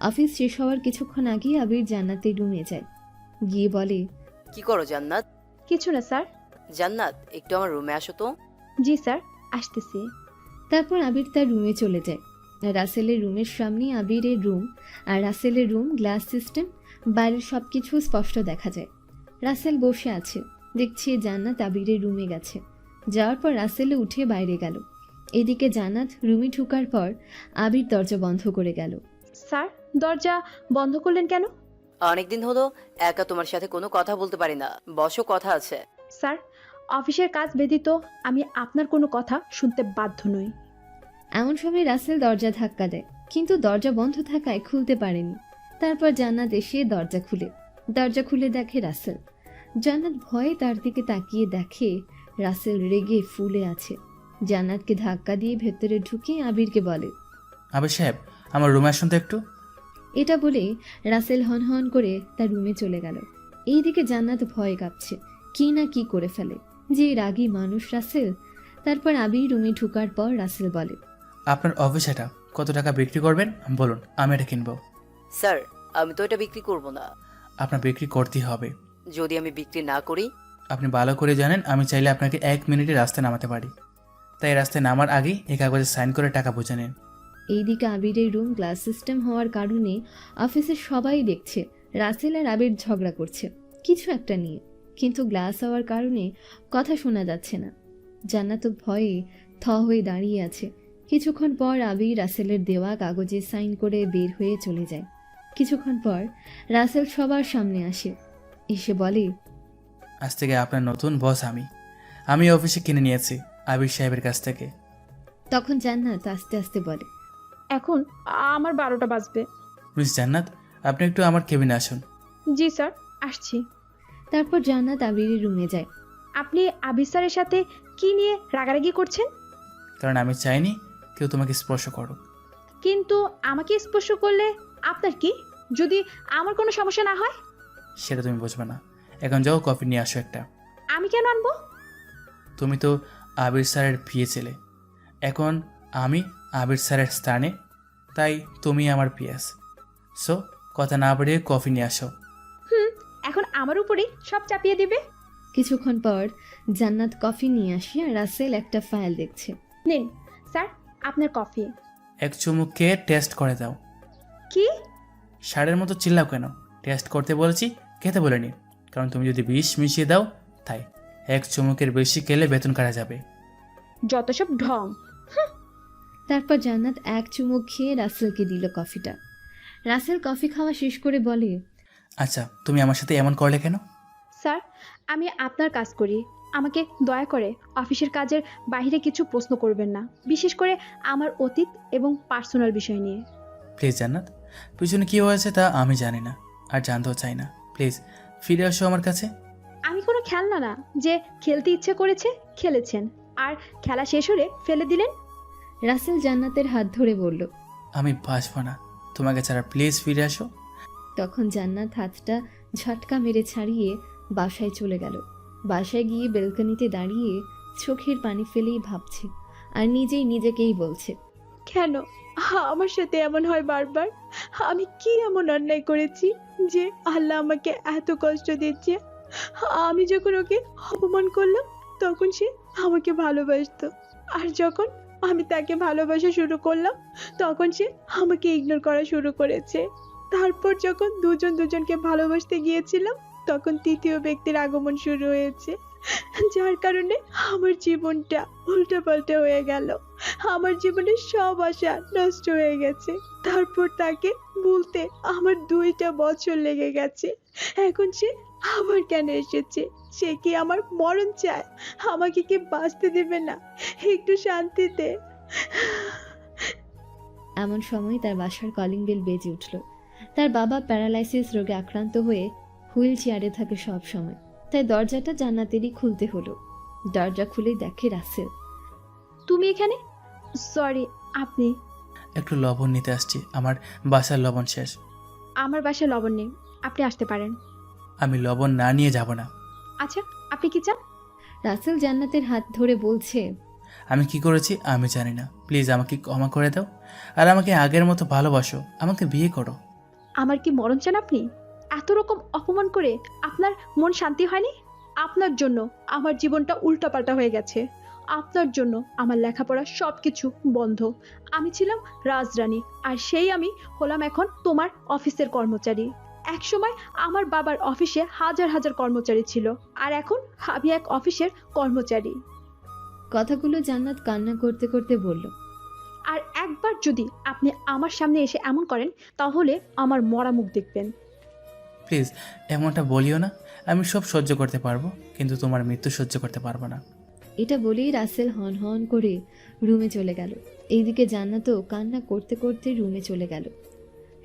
অফিস শেষ হওয়ার কিছুক্ষণ আগে আবির জান্নাতের রুমে যায়, গিয়ে বলে, কি করো জান্নাত? কিছু না স্যার। জান্নাত, একটু আমার রুমে আসো তো। জি স্যার, আসতেছি। তারপর আবির তার রুমে চলে যায়। রাসেলের রুমের সামনে আবিরের রুম আর রাসেলের রুম, গ্লাস সিস্টেম, বাইরের সব কিছু স্পষ্ট দেখা যায়। রাসেল বসে আছে, দেখছে জান্নাত আবিরের রুমে গেছে। যাওয়ার পর রাসেলে উঠে বাইরে গেল। এদিকে জান্নাত রুমে ঢোকার পর আবির দরজা বন্ধ করে গেল। স্যার, দরজা বন্ধ করলেন কেন? অনেকদিন হলো একা তোমার সাথে কোনো কথা বলতে পারি না, বসো, কথা আছে। স্যার, অফিসের কাজ ব্যতীত আমি আপনার কোনো কথা শুনতে বাধ্য নই। এমন সময় রাসেল দরজা ধাক্কা দেয়, কিন্তু দরজা বন্ধ থাকায় খুলতে পারেনি। তারপর জান্নাত এসে দরজা খুলে দেখে রাসেল। জান্নাত ভয়ে তার দিকে তাকিয়ে দেখে রাসেল রেগে ফুলে আছে। জান্নাতকে ধাক্কা দিয়ে ভেতরে ঢুকে আবিরকে বলে, আবির সাহেব, আমার রুমে আসুন তো একটু। এটা বলে রাসেল হন করে তার রুমে চলে গেল। এইদিকে জান্নাত ভয়ে কাঁপছে, কি না কি করে ফেলে, যে রাগী মানুষ রাসেল। তারপর আবির রুমে ঢুকার পর রাসেল বলে, আপনার অফিস এটা কত টাকা বিক্রি করবেন বলুন, আমি এটা কিনবো। স্যার, আমি তো এটা বিক্রি করব না। আপনার বিক্রি করতেই হবে। যদি আমি বিক্রি না করি? আপনি ভালো করে জানেন আমি চাইলে আপনাকে 1 মিনিটে রাস্তায় নামাতে পারি, তাই রাস্তায় নামার আগেই এই কাগজে সাইন করে টাকা বুঝে নিন। এইদিকে আবিরের রুম গ্লাস সিস্টেম হওয়ার কারণে অফিসের সবাই দেখছে রাসেল আর আবির ঝগড়া করছে কিছু একটা নিয়ে, কিন্তু গ্লাস হওয়ার কারণে কথা শোনা যাচ্ছে না। জান্নাত ভয়ে হয়ে দাঁড়িয়ে আছে। কিছুক্ষণ পর আবির রাসেলের দেওয়া কাগজে সাইন করে বের হয়ে চলে যায়। কিছুক্ষণ পর রাসেল সবার সামনে আসে, এসে বলে, আজ থেকে আপনার নতুন বস আমি অফিসে কিনে নিয়েছি আবির সাহেবের কাছ থেকে। তখন জান্নাত আস্তে আস্তে বলে, এখন আমার 12টা বাজবে। মিস জান্নাত, আপনি একটু আমার কেবিনে আসুন। জি স্যার, আসছি। তারপর জান্নাত আবিরের রুমে যায়। আপনি আবির স্যারের সাথে কি নিয়ে রাগারাগি করছেন? কারণ আমি চাইনি কেউ তোমাকে স্পর্শ করুক। কিন্তু আমাকে স্পর্শ করলে আপনার কি? যদি আমার কোনো সমস্যা না হয়? সেটা তুমি বুঝবে না। এখন যাও কফি নিয়ে আসো একটা। আমি কেন আনবো? তুমি তো আবির স্যারের বিয়ে ছেলে, এখন আমি আবির স্যারের স্থানে, তাই তুমি আমার পিএস। সো কথা না বাড়িয়ে কফি নিয়ে আসো। এখন আমার উপরেই সব চাপিয়ে দিবে? কিছুক্ষণ পর জান্নাত কফি নিয়ে আসে আর রাসেল একটা ফাইল দেখছে। নিন স্যার, আপনার কফি। এক চুমুক খেয়ে টেস্ট করে দাও। কি? ষাঁড়ের মতো চিল্লাও কেন? টেস্ট করতে বলেছি, খেতে বলিনি। কারণ তুমি যদি বিষ মিশিয়ে দাও, তাই এক চুমুকের বেশি খেলে বেতন কাটা যাবে। যত সব ঢং। তারপর জান্নাত এক চুমুক খেয়ে রাসেলকে দিল কফিটা। রাসেল কফি খাওয়া শেষ করে বলে, আচ্ছা, তুমি আমার সাথে এমন করলে কেন? স্যার, আমি আপনার কাজ করি, আমাকে দয়া করে অফিসের কাজের বাইরে কিছু প্রশ্ন করবেন না, বিশেষ করে আমার অতীত এবং পার্সোনাল বিষয় নিয়ে। প্লিজ জান্নাত, পিছনে কী হয়েছে তা আমি জানি না আর জানতেও চাই না। প্লিজ ফিরে আসো আমার কাছে। আমি কোনো খেলনা না যে খেলতে ইচ্ছে করেছে খেলেছেন আর খেলা শেষ হলে ফেলে দিলেন। রাসেল জান্নাতের হাত ধরে বলল, আমি বাসবো না তোমাকে ছাড়া, প্লিজ ফিরে আসো। তখন জান্নাত হাতটা ঝটকা মেরে ছাড়িয়ে বাসায় চলে গেল। বাসায় গিয়ে বেলকনিতে দাঁড়িয়ে চোখের পানি ফেলেই ভাবছে আর নিজেই নিজেকেই বলছে, কেন আমার সাথে এমন হয় বারবার? আমি কি এমন অন্যায় করেছি যে আল্লাহ আমাকে এত কষ্ট দিচ্ছে? আমি যখন ওকে অপমান করলাম তখন সে আমাকে ভালোবাসতো, আর যখন আমি তাকে ভালোবাসা শুরু করলাম তখন সে আমাকে ইগনোর করা শুরু করেছে। তারপর যখন দুজন দুজনকে ভালোবাসতে গিয়েছিলাম তখন তৃতীয় ব্যক্তির আগমন শুরু হয়েছে, যার কারণে আমার জীবনটা উল্টাপাল্টা হয়ে গেল। আমার জীবনের সব আশা নষ্ট হয়ে গেছে। তারপর তাকে বলতে আমার 2টা বছর লেগে গেছে। এখন সে আবার কেন এসেছে? সে কি আমার মরণ চায়? আমাকে কি বাঁচতে দেবে না একটু শান্তিতে? এমন সময় তার বাসার কলিং বেল বেজে উঠল। তার বাবা প্যারালাইসিস রোগে আক্রান্ত হয়ে হুইল চেয়ারে থাকে সব সময়, তাই দরজাটা জান্নাতেরই খুলতে হলো। দরজা খুলে দেখে রাসেল। তুমি এখানে? সরি, আপনি? একটু লবণ নিতে আসছি, আমার বাসার লবণ শেষ। আমার বাসায় লবণ নেই, আপনি আসতে পারেন। আমি লবণ না নিয়ে যাব না। আচ্ছা, আপনি কি চান? রাসেল জান্নাতের হাত ধরে বলছে, আমি কি করেছি আমি জানি না, প্লিজ আমাকে ক্ষমা করে দাও আর আমাকে আগের মতো ভালোবাসো, আমাকে বিয়ে করো। আমার কি মরণ চান আপনি? এত রকম অপমান করে আপনার মন শান্তি হয়নি? আপনার জন্য আমার জীবনটা উল্টাপাল্টা হয়ে গেছে। আপনার জন্য আমার লেখাপড়া সবকিছু বন্ধ। আমি ছিলাম রাজরানী, আর সেই আমি হলাম এখন তোমার অফিসের কর্মচারী। একসময় আমার বাবার অফিসে হাজার হাজার কর্মচারী ছিল, আর এখন আমি এক অফিসের কর্মচারী। কথাগুলো জান্নাত কান্না করতে করতে বলল, আর একবার যদি আপনি আমার সামনে এসে এমন করেন তাহলে আমার মরা মুখ দেখবেন। প্লিজ এমনটা বলিও না, আমি সব সহ্য করতে পারবো কিন্তু তোমার মৃত্যু সহ্য করতে পারবো না। এটা বলেই রাসেল হন হন করে রুমে চলে গেল। এইদিকে জান্নাতও কান্না করতে করতে রুমে চলে গেল।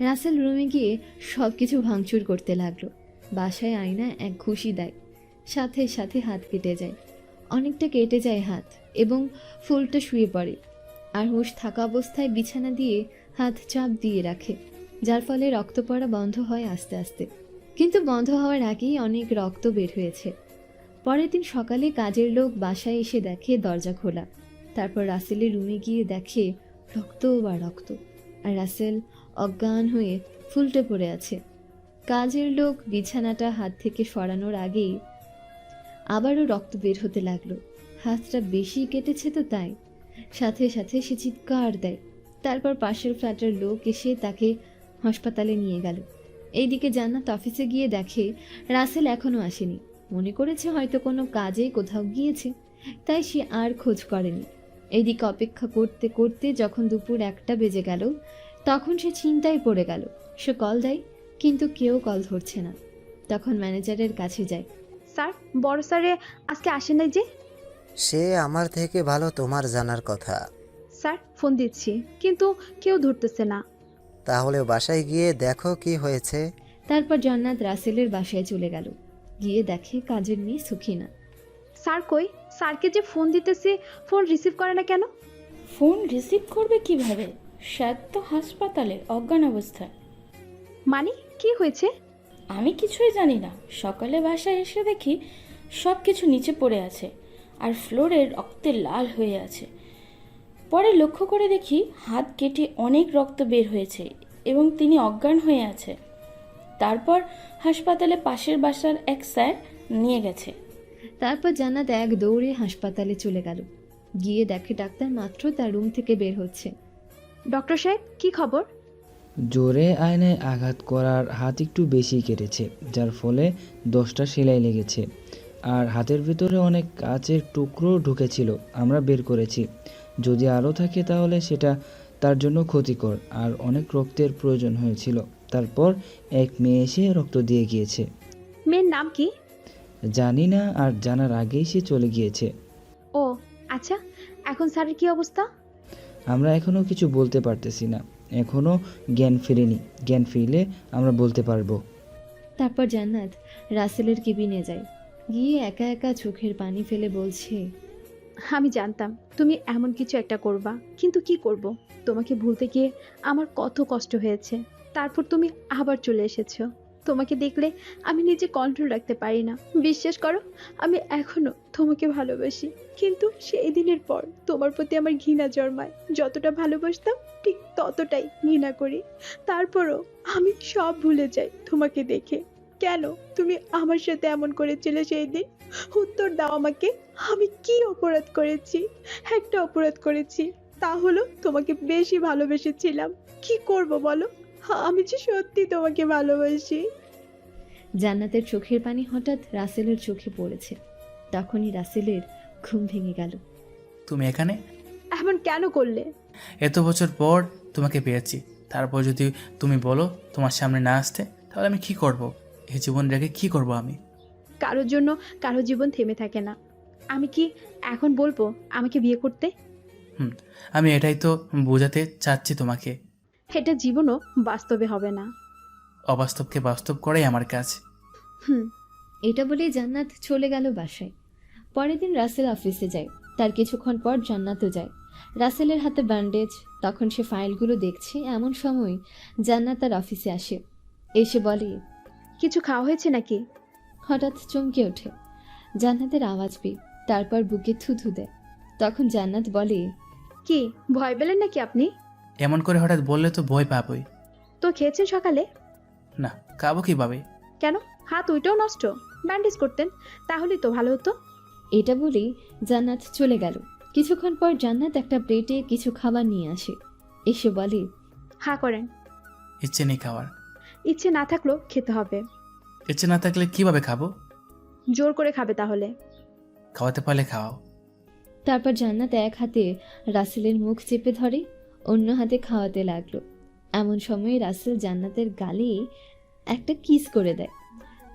রাসেল রুমে গিয়ে সব কিছু ভাঙচুর করতে লাগলো। বাসায় আয়না এক ঘুষি দেয়, সাথে সাথে হাত কেটে যায়। অনেকটা কেটে যায় হাত এবং ফুলটা শুয়ে পড়ে। আর হুঁশ থাকা অবস্থায় বিছানা দিয়ে হাত চাপ দিয়ে রাখে, যার ফলে রক্ত পড়া বন্ধ হয় আস্তে আস্তে। কিন্তু বন্ধ হওয়ার আগেই অনেক রক্ত বের হয়েছে। পরের দিন সকালে কাজের লোক বাসায় এসে দেখে দরজা খোলা। তারপর রাসেলের রুমে গিয়ে দেখে রক্ত বা রক্ত, আর রাসেল অজ্ঞান হয়ে ফুলটে পড়ে আছে। কাজের লোক বিছানাটা হাত থেকে সরানোর আগেই আবারও রক্ত বের হতে লাগলো। হাতটা বেশি কেটেছে তো তাই। সাথে সাথে সে চিৎকার দেয়। তারপর পাশের ফ্ল্যাটের লোক এসে তাকে হাসপাতালে নিয়ে গেল। এইদিকে জান্নাত অফিসে গিয়ে দেখে রাসেল এখনও আসেনি। মনে করেছে হয়তো কোনো কাজে কোথাও গিয়েছে, তাই সে আর খোঁজ করেনি। এইদিকে অপেক্ষা করতে করতে যখন দুপুর 1টা বেজে গেল তখন সে চিন্তায় পড়ে গেল। সে কল দেয় কিন্তু কেউ কল ধরছে না। তখন ম্যানেজারের কাছে যায়। স্যার, বড় স্যারে আজকে আসেন নাই যে? সে আমার থেকে ভালো তোমার জানার কথা। স্যার, ফোন দিচ্ছি কিন্তু কেউ ধরতেছে না। তাহলে বাসায় গিয়ে দেখো কি হয়েছে। তারপর জান্নাত রাসেলের বাসায় চলে গেল। গিয়ে দেখে কাজের মেয়ে সুখিনা। স্যার কই? স্যারকে যে ফোন দিতেছি ফোন রিসিভ করে না কেন? ফোন রিসিভ করবে কিভাবে? স্যার তো হাসপাতালে অজ্ঞান অবস্থায়। মানে কি হয়েছে? আমি কিছুই জানি না। সকালে বাসায় এসে দেখি সব কিছু নিচে পড়ে আছে আর ফ্লোরে রক্তে লাল হয়ে আছে। পরে লক্ষ্য করে দেখি হাত কেটে অনেক রক্ত বের হয়েছে এবং তিনি অজ্ঞান হয়ে আছে। তারপর হাসপাতালে পাশের বাসার এক স্যার নিয়ে গেছে। তারপর জান্নাত এক দৌড়ে হাসপাতালে চলে গেল। গিয়ে দেখে ডাক্তার মাত্র তার রুম থেকে বের হচ্ছে। ডক্টর সাহেব, কি খবর? জোরে আয়নায় আঘাত করার হাত একটু বেশি কেটেছে, যার ফলে 10টা সেলাই লেগেছে। আর হাতের ভিতরে অনেক কাচের টুকরো ঢুকেছিল, আমরা বের করেছি। যদি আরও থাকে তাহলে সেটা তার জন্য ক্ষতিকর, আর অনেক রক্তের প্রয়োজন হয়েছিল। তারপর এক মেয়ে এসে রক্ত দিয়ে গিয়েছে। মেয়ের নাম কি? জানি না, আর জানার আগেই সে চলে গিয়েছে। ও আচ্ছা, এখন স্যারের কি অবস্থা? আমরা এখনও কিছু বলতে পারতেছি না, এখনও জ্ঞান ফেরেনি। জ্ঞান ফিরলে আমরা বলতে পারবো। তারপর জান্নাত রাসেলের কেবিনে যায়। গিয়ে একা একা চোখের পানি ফেলে বলছে, আমি জানতাম তুমি এমন কিছু একটা করবা, কিন্তু কি করব? তোমাকে ভুলতে গিয়ে আমার কত কষ্ট হয়েছে। তারপর তুমি আবার চলে এসেছো। তোমাকে দেখলে আমি নিজে কন্ট্রোল রাখতে পারি না। বিশ্বাস করো, আমি এখনো তোমাকে ভালোবাসি, কিন্তু সেই দিনের পর তোমার প্রতি আমার ঘৃণা জন্মায়। যতটা ভালোবাসতাম ঠিক ততটাই ঘৃণা করি। তারপরও আমি সব ভুলে যাই তোমাকে দেখে। কেন তুমি আমার সাথে এমন করেছিলে সেই দিন? উত্তর দাও আমাকে। আমি কি অপরাধ করেছি? একটা অপরাধ করেছি, তা হলো তোমাকে বেশি ভালোবেসেছিলাম। কি করব বলো? আমি যে সত্যি তোমাকে ভালোবাসি। জান্নাতের চোখের পানি হঠাৎ রাসেলের চোখে পড়েছে। তখনই রাসেলের ঘুম ভেঙে গেল। তুমি এখানে? এমন কেন করলে? এত বছর পর তোমাকে পেয়েছি, তারপর যদি তুমি বলো তোমার সামনে না আসতে, তাহলে আমি কি করব? এই জীবন রেখে কি করব আমি? কারোর জন্য কারো জীবন থেমে থাকে না। আমি কি এখন বলবো আমাকে বিয়ে করতে? আমি এটাই তো বোঝাতে চাচ্ছি তোমাকে। এটা জীবনও বাস্তবে হবে না। অবাস্তবকে বাস্তব করাই আমার কাজ। হুম। এটা বলেই জান্নাত চলে গেল বাসায়। পরের দিন রাসেল অফিসে যায়। তার কিছুক্ষণ পর জান্নাতও যায়। রাসেলের হাতে ব্যান্ডেজ। তখন সে ফাইলগুলো দেখছে। এমন সময় জান্নাত তার অফিসে আসে। এসে বলে, কিছু খাওয়া হয়েছে নাকি? হঠাৎ চমকে ওঠে। জান্নাতের আওয়াজ পেয়ে তারপর বুকে থুথু দেয়। তখন জান্নাত বলে, কি ভয় পেলেন নাকি আপনি? এমন করে হঠাৎ বললে তো ভয় পাবই। তো খেয়েছেন সকালে? না, খাবো কিভাবে? কেন, হাত ওইটাও নষ্ট? ব্যান্ডেজ করতেন তাহলেই তো ভালো হতো। এটা বলেই জান্নাত চলে গেল। কিছুক্ষণ পর জান্নাত একটা প্লেটে কিছু খাবার নিয়ে আসে। এসে বলে, হা করেন। ইচ্ছে নেই খাওয়ার। ইচ্ছে না থাকলেও খেতে হবে। ইচ্ছে না থাকলে কিভাবে খাবো? জোর করে খাবে তাহলে। খাওয়াতে পারলে খাওয়াও। তারপর জান্নাত এক হাতে রাসেলের মুখ চেপে ধরে, অন্য হাতে খাওয়াতে লাগলো। এমন সময় রাসেল জান্নাতের গালে একটা কিস করে দেয়।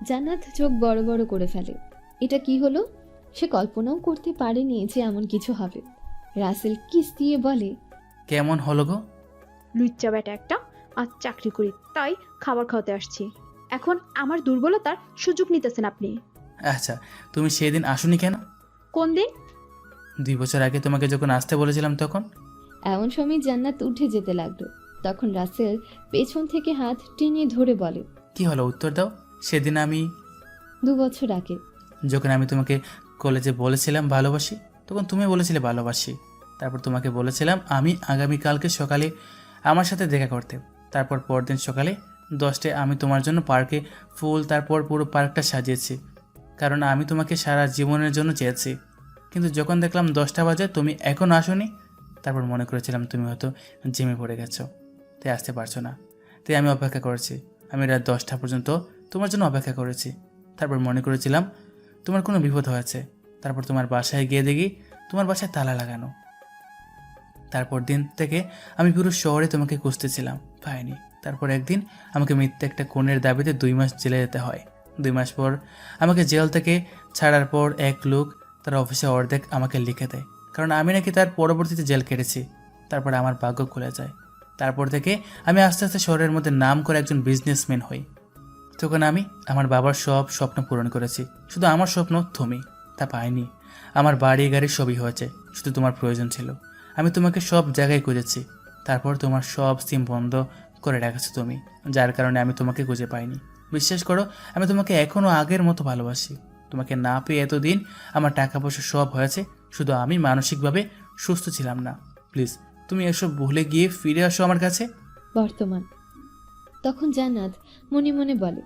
জান্নাত চোখ বড় বড় করে ফেলে। এটা কি হলো? সে কল্পনাও করতে পারেনি যে এমন কিছু হবে। রাসেল কিস দিয়ে বলে, কেমন হলো গো? লুচ্চা বেটা একটা, আর চাকরি করি তাই খাবার খাওয়াতে আসছি। এখন আমার দুর্বলতার সুযোগ নিতেছেন আপনি। আচ্ছা, তুমি সেদিন আসোনি কেন? কোন দিন? 2 বছর আগে তোমাকে যখন আসতে বলেছিলাম তখন। এমন সময় জান্নাত উঠে যেতে লাগলো। তখন রাসেল পেছন থেকে হাত টেনে ধরে বলে, কি হলো, উত্তর দাও। সেদিন আমি 2 বছর আগে যখন আমি তোমাকে কলেজে বলেছিলাম ভালোবাসি, তখন তুমি বলেছিলে ভালোবাসি। তারপর তোমাকে বলেছিলাম আমি আগামীকালকে সকালে আমার সাথে দেখা করতে। তারপর পরদিন সকালে 10টায় আমি তোমার জন্য পার্কে ফুল, তারপর পুরো পার্কটা সাজিয়েছি, কারণ আমি তোমাকে সারা জীবনের জন্য চেয়েছি। কিন্তু যখন দেখলাম 10টা বাজে তুমি এখনও আসোনি, তারপর মনে করেছিলাম তুমি হয়তো জিমে পড়ে গেছো, তাই আসতে পারছো না। তাই আমি অপেক্ষা করেছি। আমি রাত 10টা পর্যন্ত তোমার জন্য অপেক্ষা করেছি। তারপর মনে করেছিলাম তোমার কোনো বিপদ হয়েছে। তারপর তোমার বাসায় গিয়ে দেখি তোমার বাসায় তালা লাগানো। তারপর দিন থেকে আমি পুরো শহরে তোমাকে খুঁজতেছিলাম, পাইনি। তারপর একদিন আমাকে মিথ্যে একটা খুনের দাবিতে 2 মাস জেলে যেতে হয়। 2 মাস পর আমাকে জেল থেকে ছাড়ার পর এক লোক তার অফিসে অর্ধেক আমাকে লিখে দেয়, কারণ আমি নাকি তার পরবর্তীতে জেল কেটেছি। তারপর আমার ভাগ্য খুলে যায়। তারপর থেকে আমি আস্তে আস্তে শহরের মধ্যে নাম করে একজন বিজনেসম্যান হই। তখন আমি আমার বাবার সব স্বপ্ন পূরণ করেছি। শুধু আমার স্বপ্ন তুমি তা পাইনি। আমার বাড়ি গাড়ি সবই হয়েছে, শুধু তোমার প্রয়োজন ছিল। আমি তোমাকে সব জায়গায় খুঁজেছি। তারপর তোমার সব সিম বন্ধ করে রেখেছো তুমি, যার কারণে আমি তোমাকে খুঁজে পাইনি। বিশ্বাস করো, আমি তোমাকে এখনও আগের মতো ভালোবাসি। তোমাকে না পেয়ে এতদিন আমার টাকা পয়সা সব হয়েছে, শুধু আমি মানসিকভাবে সুস্থ ছিলাম না। প্লিজ তুমি এসব ভুলে গিয়ে ফিরে আসো আমার কাছে। বর্তমান। তখন জান্নাত মনে মনে বলে,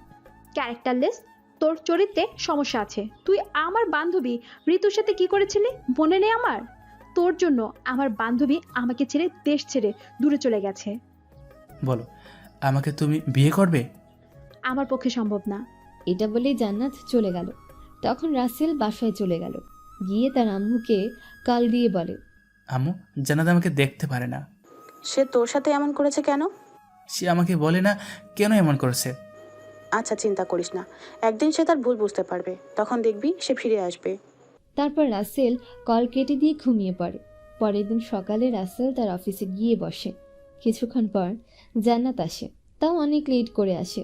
ক্যারেক্টারলেস, তোর চরিত্রে সমস্যা আছে। তুই আমার বান্ধবী ঋতুর সাথে কি করেছিলি মনে নেই আমার? তোর জন্য আমার বান্ধবী আমাকে ছেড়ে দেশ ছেড়ে দূরে চলে গেছে। বলো, আমাকে তুমি বিয়ে করবে? আমার পক্ষে সম্ভব না। এটা বলেই জান্নাত চলে গেল। তখন রাসেল বাসায় চলে গেল। গিয়ে তার আম্মুকে কাল দিয়ে বলে, আম্মু, জান্নাত আমাকে দেখতে পারে না। সে তোর সাথে এমন করেছে কেন? সে আমাকে বলে না কেন এমন করেছে। আচ্ছা, চিন্তা করিস না, একদিন সে তার ভুল বুঝতে পারবে, তখন দেখবি সে ফিরে আসবে। তারপর রাসেল কল কেটে দিয়ে ঘুমিয়ে পড়ে। পরের দিন সকালে রাসেল তার অফিসে গিয়ে বসে। কিছুক্ষণ পর জান্নাত আসে, তাও অনেক লেট করে আসে।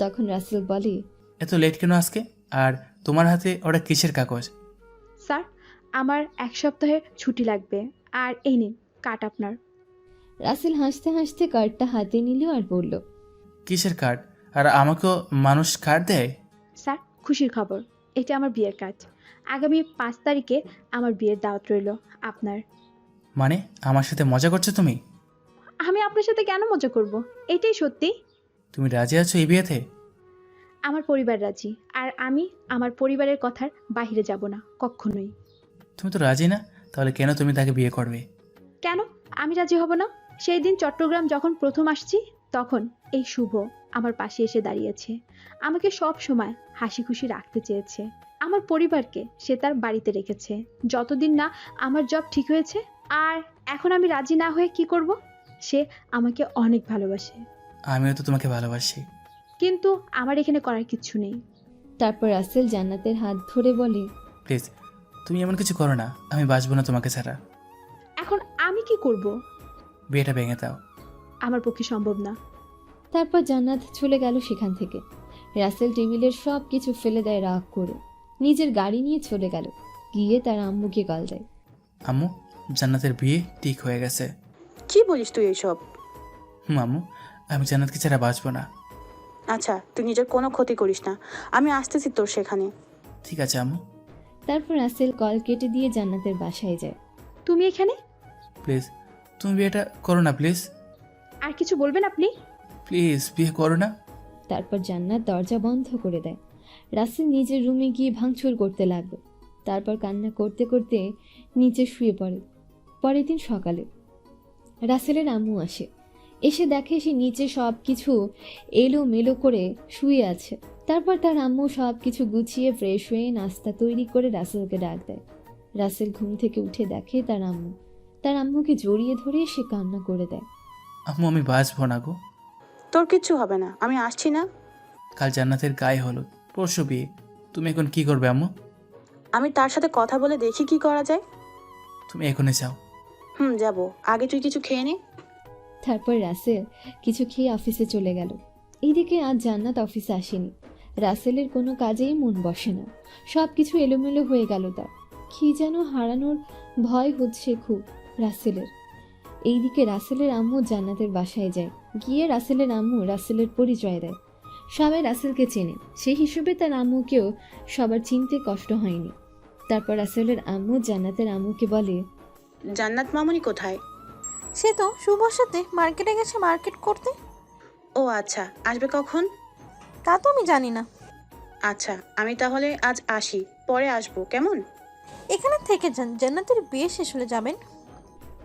তখন রাসেল বলে, এত লেট কেন আজকে? আর তোমার হাতে ওটা কিসের কাগজ? স্যার, আমার 1 সপ্তাহের ছুটি লাগবে, আর এই নিন কার্ড আপনার। রাসেল হাসতে হাসতে কার্ডটা হাতে নিল আর বলল, কিসের কার্ড? আর আমাকেও মানুষ কার্ড দেয়? স্যার, খুশির খবর, এটা আমার বিয়ের কার্ড। আগামী 5 তারিখে আমার বিয়ের দাওয়াত রইল আপনার। মানে আমার সাথে মজা করছো তুমি? আমি আপনার সাথে কেন মজা করব? এটাই সত্যি। তুমি রাজি আছো এই বিয়েতে? আমার পরিবার রাজি, আর আমি আমার পরিবারের কথার বাইরে যাব না কখনোই। তুমি তো রাজি না, তাহলে কেন তুমি তাকে বিয়ে করবে? কেন আমি রাজি হব না? সেই দিন চট্টগ্রাম যখন প্রথম আসছি, তখন এই শুভ আমার পাশে এসে দাঁড়িয়েছে। আমাকে সব সময় হাসি খুশি রাখতে চেয়েছে। আমার পরিবারকে সে তার বাড়িতে রেখেছে যতদিন না আমার জব ঠিক হয়েছে। আর এখন আমি রাজি না হয়ে কি করব? সে আমাকে অনেক ভালোবাসে, আমিও তো তোমাকে ভালোবাসি। কিন্তু আমার এখানে করার কিচ্ছু নেই। তারপর রাসেল জান্নাতের হাত ধরে বলে, প্লিজ তুমি এমন কিছু করো না, আমি বাঁচবো না তোমাকে ছাড়া। এখন আমি কি করব? বিয়েটা ভেঙে দাও। আমার পক্ষে সম্ভব না। তারপর জান্নাত চলে গেল সেখান থেকে। রাসেল টেবিলের সব কিছু ফেলে দেয় রাগ করে, নিজের গাড়ি নিয়ে চলে গেল। গিয়ে তার আম্মুকে কল দেয়। আম্মু, জান্নাতের বিয়ে ঠিক হয়ে গেছে। কি বলিস তুই এইসব? আম্মু, আমি জান্নাতকে ছাড়া বাঁচবো না। আচ্ছা, তুই নিজের কোনো ক্ষতি করিস না, আমি আসতেছি তোর সেখানে। ঠিক আছে আম্মু। তারপর রাসেল কল কেটে দিয়ে জান্নাতের বাসায় যায়। তুমি এখানে? প্লিজ তুমি বিয়েটা করো না প্লিজ। আর কিছু বলবেন আপনি? প্লিজ বিয়ে করো না। তারপর জান্নাত দরজা বন্ধ করে দেয়। রাসেল নিজের রুমে গিয়ে ভাঙচুর করতে লাগলো। তারপর কান্না করতে করতে নিচে শুয়ে পড়ে। পরের দিন সকালে রাসেলের আম্মু আসে। এসে দেখে সে নিচে সব কিছু এলোমেলো করে শুয়ে আছে। তারপর তার আম্মু সব কিছু গুছিয়ে ফ্রেশ হয়ে নাস্তা তৈরি করে রাসেলকে ডাক দেয়। রাসেল ঘুম থেকে উঠে দেখে তার আম্মুকে জড়িয়ে ধরে সে কান্না করে দেয়। আম্মু আমি বাঁচবো না গো। তোর কিচ্ছু হবে না, আমি আসছি না। কাল জান্নাতের গায়ে হলুদ, পরশু বিয়ে, তুমি এখন কি করবে আম্মু? আমি তার সাথে কথা বলে দেখি কি করা যায়। তুমি এখনই যাও। যাব, আগে তুই কিছু খেয়ে নে। তারপর রাসেল কিছু খেয়ে অফিসে চলে গেল। এইদিকে আজ জান্নাত অফিসে আসেনি। রাসেলের কোনো কাজেই মন বসে না। সব কিছু এলোমেলো হয়ে গেল তার। কি যেন হারানোর ভয় হচ্ছে খুব রাসেলের। এইদিকে রাসেলের আম্মু জান্নাতের বাসায় যায়। গিয়ে রাসেলের আম্মু রাসেলের পরিচয় দেয়। সবাই রাসেলকে চেনে, সেই হিসেবে তার আম্মুকেও সবার চিনতে কষ্ট হয়নি। তারপর রাসেলের আম্মু জান্নাতের আম্মুকে বলে, জান্নাত মামুনি কোথায়? সে তো শুভর সাথে মার্কেটে গেছে মার্কেট করতে। ও আচ্ছা, আসবে কখন? তা তো আমি জানি না। আচ্ছা, আমি তাহলে আজ আসি, পরে আসবো কেমন? এখানে থেকে যান, জান্নাতের বিয়ে শেষ হলে যাবেন।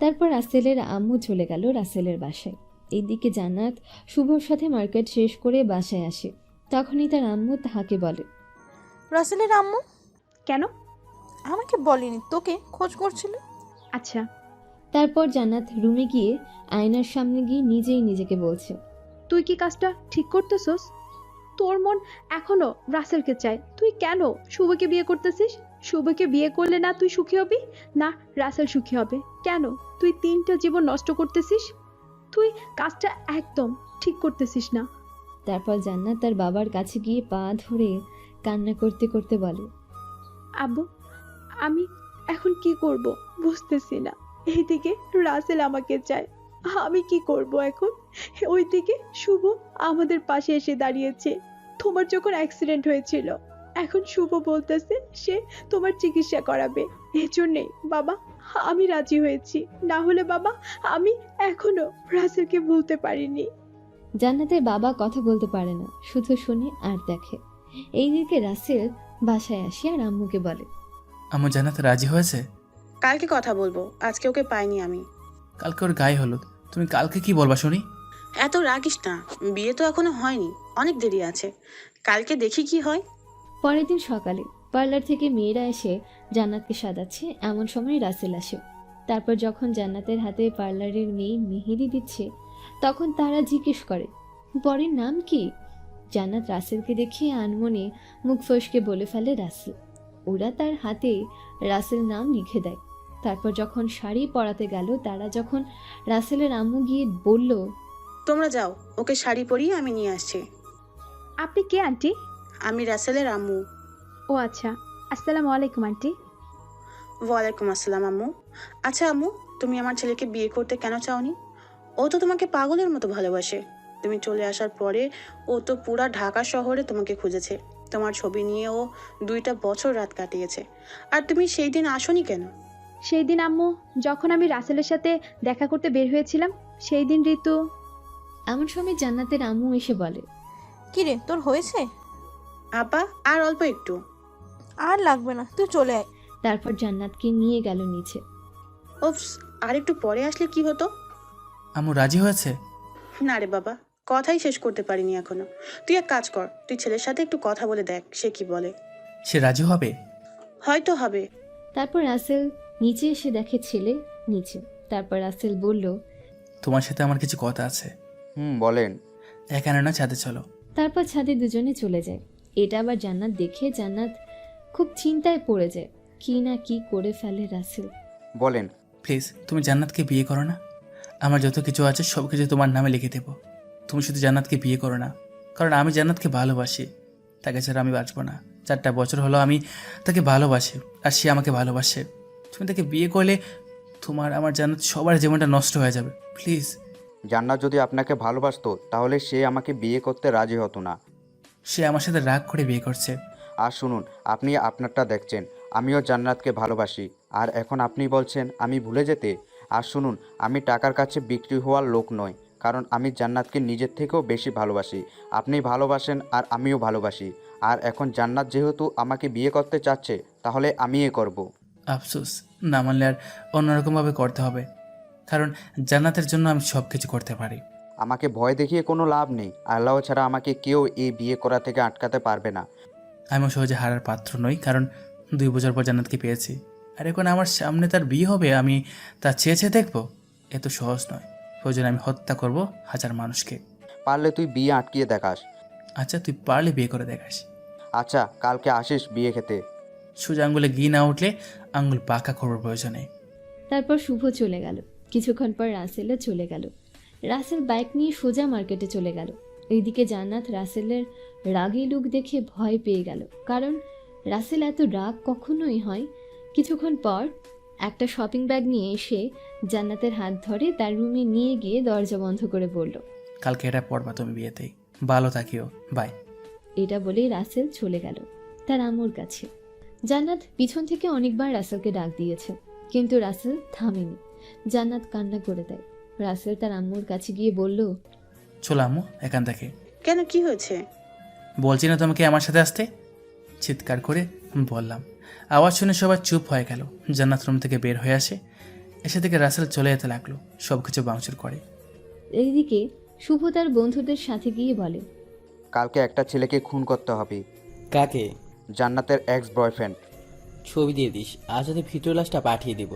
তারপর রাসেলের আম্মু চলে গেল রাসেলের বাসায়। এইদিকে জান্নাত শুভর সাথে মার্কেট শেষ করে বাসায় আসে। তখনই তার আম্মু তাহাকে বলে, রাসেলের আম্মু? কেন? আমাকে বলেনি, তোকে খোঁজ করছিল। আচ্ছা। তারপর জান্নাত রুমে গিয়ে আয়নার সামনে গিয়ে নিজেই নিজেকে বলছে, তুই কি কাজটা ঠিক করতেছস? তোর মন এখনো রাসেলকে চায়, তুই কেন শুভকে বিয়ে করতেছিস? শুভকে বিয়ে করলে না তুই সুখী হবি, না রাসেল সুখী হবে। কেন তুই 3টা জীবন নষ্ট করতেছিস? তুই কাজটা একদম ঠিক করতেছিস না। তারপর জান্নাত তার বাবার কাছে গিয়ে পা ধরে কান্না করতে করতে বলে, আব্বু, আমি এখন কি করব বুঝতেছি না। এইদিকে রাসেল আমাকে চায়, আমি কি করব এখন? ওইদিকে শুভ আমাদের পাশে এসে দাঁড়িয়েছে। তোমার যখন অ্যাক্সিডেন্ট হয়েছিল, এখন শুভ বলতেছে সে তোমার চিকিৎসা করাবে। এজন্যই বাবা আমি রাজি হয়েছি, না হলে বাবা আমি এখনো রাসেলকে ভুলতে পারিনি। জান্নাতের বাবা কথা বলতে পারে না, শুধু শুনে আর দেখে। এইদিকে রাসেল বাসায় আসে আর আম্মুকে বলে, আম্মু জান্নাত রাজি হয়েছে। কালকে কথা বলবো, আজকে ওকে পাইনি আমি। কালকে ওর গায়ে হলুদ, তুমি কালকে কি বলবা শুনি? এত রাগিস না, বিয়ে তো এখনো হয়নি, অনেক দেরি আছে। কালকে দেখি কি হয়। পরের দিন সকালে পার্লার থেকে মেয়েরা এসে জান্নাতকে সাজাচ্ছে। এমন সময় রাসেল আসে। তারপর যখন জান্নাতের হাতে পার্লারের মেয়ে মেহেদি দিচ্ছে, তখন তারা জিজ্ঞেস করে, বরের নাম কি? জান্নাত রাসেলকে দেখে আনমনে মুখ ফসকে বলে ফেলে রাসেল। ওরা তার হাতে রাসেল নাম লিখে দেয়। তারপর যখন শাড়ি পরাতে গেল, তারা যখন রাসেলের আম্মু গিয়ে বলল, তোমরা যাও, ওকে শাড়ি পরিয়ে আমি নিয়ে আসছি। আপনি কে আন্টি? আমি রাসেলের আম্মু। ও আচ্ছা, আসসালামু আলাইকুম আন্টি। ওয়ালাইকুম আসসালাম আম্মু। আচ্ছা আম্মু, তুমি আমার ছেলেকে বিয়ে করতে কেন চাওনি? ও তো তোমাকে পাগলের মতো ভালোবাসে। তুমি চলে আসার পরে ও তো পুরা ঢাকা শহরে তোমাকে খুঁজেছে। তোমার ছবি নিয়ে ও 2টা বছর রাত কাটিয়েছে। আর তুমি সেই দিন আসোনি কেন? সেই দিন আম্মু, যখন আমি রাসেলের সাথে দেখা করতে বের হয়েছিলাম, সেই দিন ঋতু। এমন সময় জান্নাতের আম্মু এসে বলে, কিরে তোর হয়েছে? আপা, আর অল্প একটু। আর লাগবে না, তুই চলে আয়। তারপর জান্নাতকে নিয়ে গেল নিচে। ওপস, আর একটু পরে আসলে কি হতো? আম্মু রাজি হয়েছে? না রে বাবা, কথাই শেষ করতে পারিনি এখনো। তুই এক কাজ কর, তুই ছেলের সাথে একটু কথা বলে দেখ সে কি বলে। সে রাজি হবে? হয়তো হবে। তারপর রাসেল নিচে এসে দেখে ছেলে নিচে। তারপর রাসেল বলল, তোমার সাথে আমার কিছু কথা আছে। বলেন। এখানে না, ছাদে চলো। তারপর ছাদে দুজনে চলে যায়। এটা আবার জান্নাত দেখে জান্নাত খুব চিন্তায় পড়ে যায়। কি না কি করে ফেলে রাসেল। বলেন। প্লিজ তুমি জান্নাতকে বিয়ে করো না। আমার যত কিছু আছে সব কিছু তোমার নামে লিখে দেবো। তুমি শুধু জান্নাতকে বিয়ে করো না, কারণ আমি জান্নাতকে ভালোবাসি। তাকে ছাড়া আমি বাঁচবো না। 4টা বছর হলো আমি তাকে ভালোবাসি, আর সে আমাকে ভালোবাসে। তুমি তাকে বিয়ে করলে তোমার আমার জান্নাত সবার জীবনটা নষ্ট হয়ে যাবে। প্লিজ। জান্নাত যদি আপনাকে ভালোবাসতো তাহলে সে আমাকে বিয়ে করতে রাজি হতো না। সে আমার সাথে রাগ করে বিয়ে করছে। আর শুনুন, আপনি আপনারটা দেখছেন, আমিও জান্নাতকে ভালোবাসি। আর এখন আপনি বলছেন আমি ভুলে যেতে? আর শুনুন, আমি টাকার কাছে বিক্রি হওয়ার লোক নই, কারণ আমি জান্নাতকে নিজের থেকেও বেশি ভালোবাসি। আপনি ভালোবাসেন আর আমিও ভালোবাসি। আর এখন জান্নাত যেহেতু আমাকে বিয়ে করতে চাচ্ছে, তাহলে আমিই করব। আফসোস, না মানলে আর অন্যরকমভাবে করতে হবে, কারণ জান্নাতের জন্য আমি সব কিছু করতে পারি। আমাকে ভয় দেখিয়ে কোনো লাভ নেই। আল্লাহ ছাড়া আমাকে কেউ এই বিয়ে করা থেকে আটকাতে পারবে না। আমিও সহজে হারার পাত্র নই, কারণ 2 বছর পর জান্নাতকে পেয়েছি। আর এখন আমার সামনে তার বিয়ে হবে, আমি তা চেয়ে দেখবো? এত সহজ নয়। প্রয়োজনে আমি হত্যা করব 1000 মানুষকে। পারলে তুই বিয়ে আটকিয়ে দেখাস। আচ্ছা, তুই পারলে বিয়ে করে দেখাস। আচ্ছা, কালকে আসিস বিয়ে খেতে। সোজা আঙ্গুলে ঘি না উঠলে আঙ্গুল পাকা করবার প্রয়োজনে। তারপর শুভ চলে গেল। কিছুক্ষণ পর রাসেলও চলে গেল। রাসেল বাইক নিয়ে সোজা মার্কেটে চলে গেল। এইদিকে জান্নাত রাসেলের রাগী লুক দেখে ভয় পেয়ে গেল, কারণ রাসেল এত রাগ কখনোই হয়। কিছুক্ষণ পর একটা শপিং ব্যাগ নিয়ে এসে জান্নাতের হাত ধরে তার রুমে নিয়ে গিয়ে দরজা বন্ধ করে বলল, কালকে এটা পড়বা তুমি বিয়েতেই। ভালো থাকিও, বাই। এটা বলেই রাসেল চলে গেল তার আম্মুর কাছে। জান্নাত পিছন থেকে অনেকবার রাসেলকে ডাক দিয়েছে, কিন্তু রাসেল থামেনি। জান্নাত কান্না করে দেয়। রাসেল তার আম্মুর কাছে গিয়ে বলল, চলো আম্মু এখান থেকে। কেন, কি হয়েছে? বলছি না তোমাকে আমার সাথে আসতে? চিৎকার করে বললাম। আওয়াজ শুনে সবাই চুপ হয়ে গেল। জান্নাত রুম থেকে বের হয়ে আসে। এসে থেকে রাসেল চলে যেতে লাগলো, সব কিছু ভাঙচুর করে। এইদিকে শুভ তার বন্ধুদের সাথে গিয়ে বলে, কালকে একটা ছেলেকে খুন করতে হবে। কাকে? জান্নাতের এক্স বয়ফ্রেন্ড। ছবি দিয়ে দিস, আজ যদি ভিডিও লাশটা পাঠিয়ে দিব।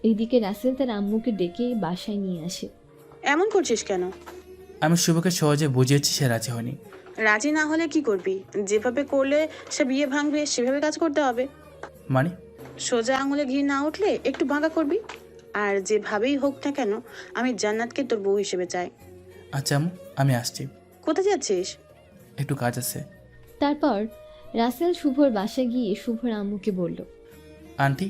এইদিকে রাসেল তার আম্মুকে ডেকে বাসায় নিয়ে আসে। এমন করছিস কেন? আমি শুভকে সহজে বুঝিয়েছি, সে রাজি হয়নি। রাজি না হলে কি করবি? যেভাবে করলে সে বিয়ে ভাঙবে সেভাবে কাজ করতে হবে। মানে? সোজা আঙুলে ঘি না উঠলে একটু বাঁকা করবি। আর যেভাবেই হোক না কেন, আমি জান্নাতকে তোর বউ হিসেবে চাই। আচ্ছা আম্মু, আমি আসছি। কোথায় যাচ্ছিস? একটু কাজ আছে। তারপর রাসেল শুভর বাসায় গিয়ে শুভর আম্মুকে বলল, আন্টি,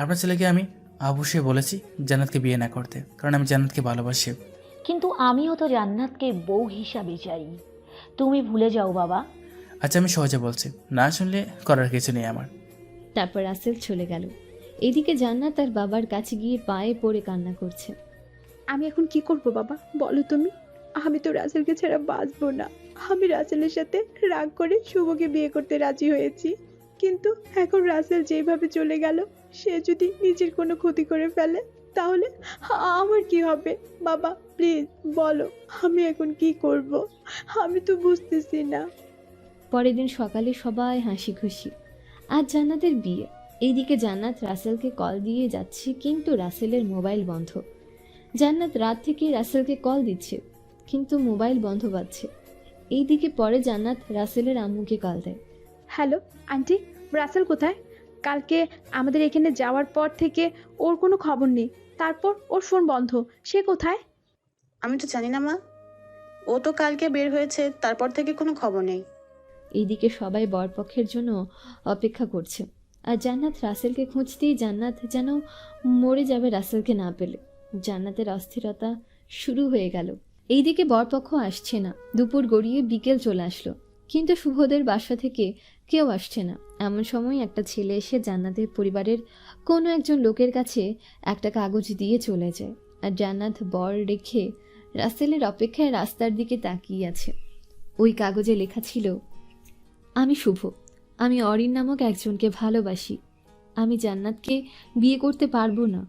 আপনার ছেলেকে আমি অবশ্যই বলেছি জান্নাতকে বিয়ে না করতে, কারণ আমি জান্নাতকে ভালোবাসি। কিন্তু আমিও তো জান্নাতকে বউ হিসাবে চাই, তুমি ভুলে যাও বাবা। আচ্ছা, আমি সহজে বলছি, না শুনলে করার কিছু নেই আমার। তারপর রাসেল চলে গেল। এদিকে জান্নাত তার বাবার কাছে গিয়ে পায়ে পড়ে কান্না করছে। আমি এখন কি করব বাবা, বলো তুমি? আমি তো রাসেলকে ছাড়া বাঁচবো না। আমি রাসেলের সাথে রাগ করে শুভকে বিয়ে করতে রাজি হয়েছি, কিন্তু এখন রাসেল যেভাবে চলে গেল, সে যদি নিজের কোনো ক্ষতি করে ফেলে তাহলে আমার কি হবে? বাবা প্লিজ বলো, আমি এখন কি করব? আমি তো বুঝতেছি না। পরের দিন সকালে সবাই হাসি খুশি। আজ জান্নাতের বিয়ে। এইদিকে জান্নাত রাসেলকে কল দিয়ে যাচ্ছে, কিন্তু রাসেলের মোবাইল বন্ধ। জান্নাত রাত থেকে রাসেলকে কল দিচ্ছে, কিন্তু মোবাইল বন্ধ পাচ্ছে। এইদিকে পরে জান্নাত রাসেলের আম্মুকে কল দেয়। হ্যালো আন্টি, রাসেল কোথায়? কালকে আমাদের এখানে যাওয়ার পর থেকে ওর কোনো খবর নেই। তারপর ওর ফোন বন্ধ, সে কোথায়? আমি তো জানি না মা, ও তো কালকে বের হয়েছে, তারপর থেকে কোনো খবর নেই। এইদিকে সবাই বরপক্ষের জন্য অপেক্ষা করছে, আর জান্নাত রাসেলকে খুঁজতেই জান্নাত যেন মরে যাবে রাসেলকে না পেলে। জান্নাতের অস্থিরতা শুরু হয়ে গেল। এইদিকে বরপক্ষ আসছে না, দুপুর গড়িয়ে বিকেল চলে আসলো, কিন্তু শুভদের বাসা থেকে কেউ আসছে না। এমন সময় একটা ছেলে এসে জান্নাতের পরিবারের কোনো একজন লোকের কাছে একটা কাগজ দিয়ে চলে যায়। আর জান্নাত বর রেখে রাসেলের অপেক্ষায় রাস্তার দিকে তাকিয়ে আছে। ওই কাগজে লেখা ছিল, আমি শুভ, আমি অরিন নামক একজনকে ভালোবাসি। আমি জান্নাতকে বিয়ে করতে পারবো না,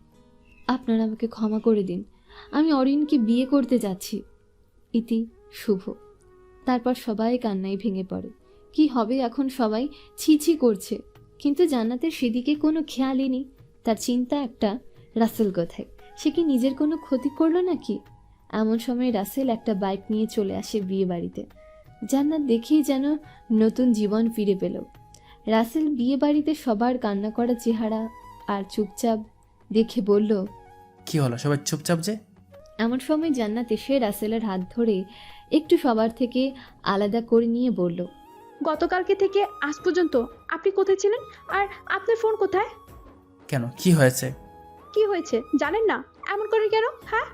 আপনারা আমাকে ক্ষমা করে দিন। আমি অরিনকে বিয়ে করতে যাচ্ছি। ইতি শুভ। তারপর সবাই কান্নায় ভেঙে পড়ে। কি হবে এখন, সবাই ছি ছি করছে, কিন্তু জান্নাতের সেদিকে কোনো খেয়ালই নেই। তার চিন্তা একটা, রাসেল কোথায়, সে কি নিজের কোনো ক্ষতি করলো নাকি? এমন সময় রাসেল একটা বাইক নিয়ে চলে আসে বিয়ে বাড়িতে। জান্নাত দেখেই যেন নতুন জীবন ফিরে পেল। রাসেল বিয়ে বাড়িতে সবার কান্না করা চেহারা আর চুপচাপ দেখে বলল, কি হলো সবাই চুপচাপ যে? এমন সময় জান্নাত এসে রাসেলের হাত ধরে একটু সবার থেকে আলাদা করে নিয়ে বলল, গতকালকে থেকে আজ পর্যন্ত আপনি কোথায় ছিলেন? আর আপনার ফোন কোথায়? কেন, কি হয়েছে? কি হয়েছে জানেন না? এমন করেন কেন? হ্যাঁ,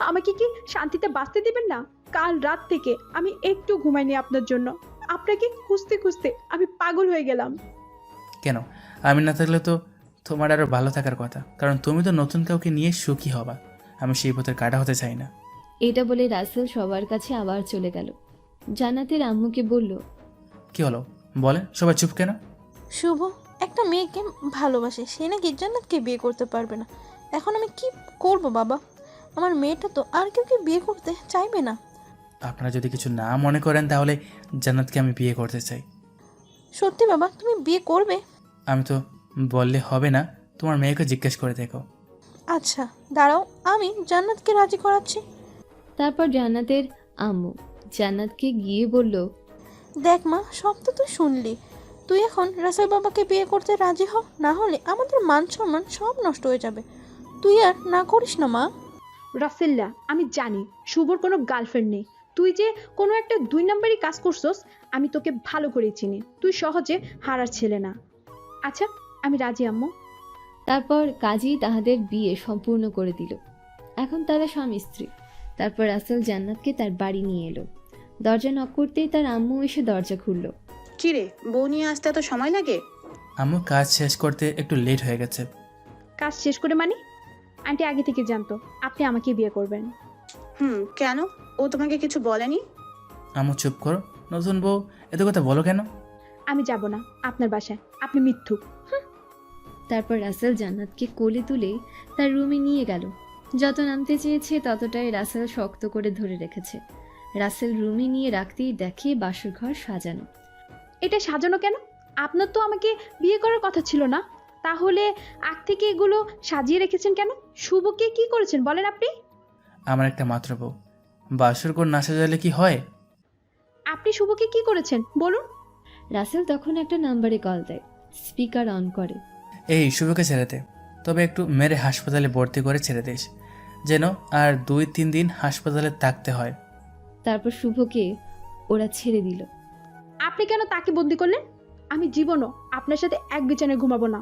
আমাকে কি শান্তিতে বাঁচতে দিবেন না? কাল রাত থেকে আমি একটু ঘুমাইনি আপনার জন্য। আপনাকে খুঁজতে খুঁজতে আমি পাগল হয়ে গেলাম। কেন, আমি না থাকলে তো তোমার আরও ভালো থাকার কথা, কারণ তুমি তো নতুন কাউকে নিয়ে সুখী হবা। আমি সেই পথের কাটা হতে চাই না। এটা বলে রাসেল সবার কাছে আবার চলে গেল। জান্নাতের আম্মুকে বলল, কি হলো বলেন, সবাই চুপ কেন? শুভ একটা মেয়েকে ভালোবাসে, সে নাকি জান্নাতকে বিয়ে করতে পারবে না। এখন আমি কি করব বাবা? আমার মেয়েটা তো আর কেউকে বিয়ে করতে চাইবে না। আপনারা যদি কিছু না মনে করেন তাহলে জান্নাতকে আমি বিয়ে করতে চাই। সত্যি বাবা, তুমি বিয়ে করবে? আমি তো বললে হবে না, তোমার মেয়েকে জিজ্ঞেস করে দেখো। আচ্ছা দাঁড়াও, আমি জান্নাতকে রাজি করাচ্ছি। তারপর জান্নাতের আম্মু জান্নাতকে গিয়ে বলল, দেখ মা, সব তো তুই শুনলি। তুই এখন রাসেল বাবাকে বিয়ে করতে রাজি হ, না হলে আমাদের মান সম্মান সব নষ্ট হয়ে যাবে। তুই আর না করিস না মা। রাসেল্লা, আমি জানি শুভর কোনো গার্লফ্রেন্ড নেই। তুই যে কোনো একটা 2 নম্বরই কাজ করছস, আমি তোকে ভালো করে চিনি। তুই সহজে হারার ছেলে না। আচ্ছা, আমি রাজি আম্মু। তারপর কাজী তাহাদের বিয়ে সম্পূর্ণ করে দিল। এখন তারা স্বামী স্ত্রী। তারপর রাসেল জান্নাতকে তার বাড়ি নিয়ে এলো। দরজা নক করতেই তার আম্মু এসে দরজা খুলল। কি রে, বউ নিয়ে আসতে এত সময় লাগে? আম্মু, কাজ শেষ করতে একটু লেট হয়ে গেছে। কাজ শেষ করে মানে? আন্টি আগে থেকে জানতো আপনি আমাকে বিয়ে করবেন। কেন? ও তোমাকে কিছু বলেনি? আম্মু চুপ করো, নতুন বউ এত কথা বলো কেন? আমি যাব না আপনার বাসায়, আপনি মিথ্যুক। তারপর রাসেল জান্নাতকে কোলে তুলে তার রুমে নিয়ে গেল। যত নামতে চেয়েছে ততটাই রাসেল শক্ত করে ধরে রেখেছে। রাসেল রুমে নিয়ে রাখতেই দেখে বাসর ঘর সাজানো। এটা সাজানো কেন? আপনার তো আমাকে বিয়ে করার কথা ছিল না, তাহলে আগ থেকে এগুলো সাজিয়ে রেখেছেন কেন? শুভকে কি করেছেন বলেন আপনি? আমার একটা মাত্র বউ, বাসর ঘর না সাজালে কি হয়? আপনি শুভকে কি করেছেন বলুন? রাসেল তখন একটা নাম্বারে কল দেয়, স্পিকার অন করে। এই শুভকে ছেড়ে দে, তবে একটু মেরে হাসপাতালে ভর্তি করে ছেড়ে দিস, যেন আর 2-3 দিন হাসপাতালে থাকতে হয়। তারপর শুভকে ওরা ছেড়ে দিল। আপনি কেন তাকে বন্দি করলেন? আমি জীবনও আপনার সাথে এক বিছানায় ঘুমাবো না।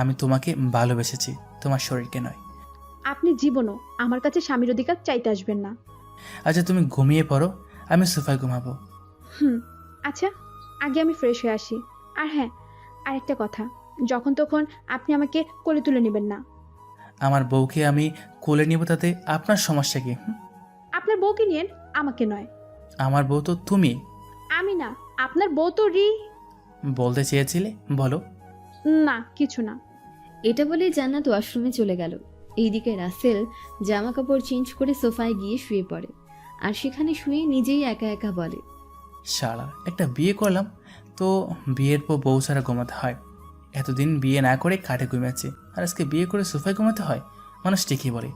আমি তোমাকে ভালোবেসেছি, তোমার শরীরকে নয়। আপনি জীবনও আমার কাছে স্বামীর অধিকার চাইতে আসবেন না। আচ্ছা তুমি ঘুমিয়ে পড়ো, আমি সোফায় ঘুমাবো। আচ্ছা, আগে আমি ফ্রেশ হয়ে আসি। আর হ্যাঁ, আরেকটা কথা, যখন তখন আপনি আমাকে কোলে তুলে নেবেন না। আমার বউকে আমি কোলে নিব, তাতে আপনার সমস্যা কি? আপনার বউকে নিয়েন, আমাকে নয়। আমার বউ তো তুমি। আমি না, আপনার বউ তো বলতে চেয়েছিলে, বলো। না, কিছু না। এটা বলেই জান্নাত ওয়াশরুমে চলে গেল। এইদিকে রাসেল জামা কাপড় চেঞ্জ করে সোফায় গিয়ে শুয়ে পড়ে। আর সেখানে শুয়ে নিজেই একা একা বলে, শালা, একটা বিয়ে করলাম তো বিয়ের পর বউ ছাড়া ঘুমাতে হয়। এতদিন বিয়ে না করে কাঠে ঘুমিয়েছে, আর আজকে বিয়ে করে সোফায় ঘুমাতে হয়। মানুষ ঠিকই বলে,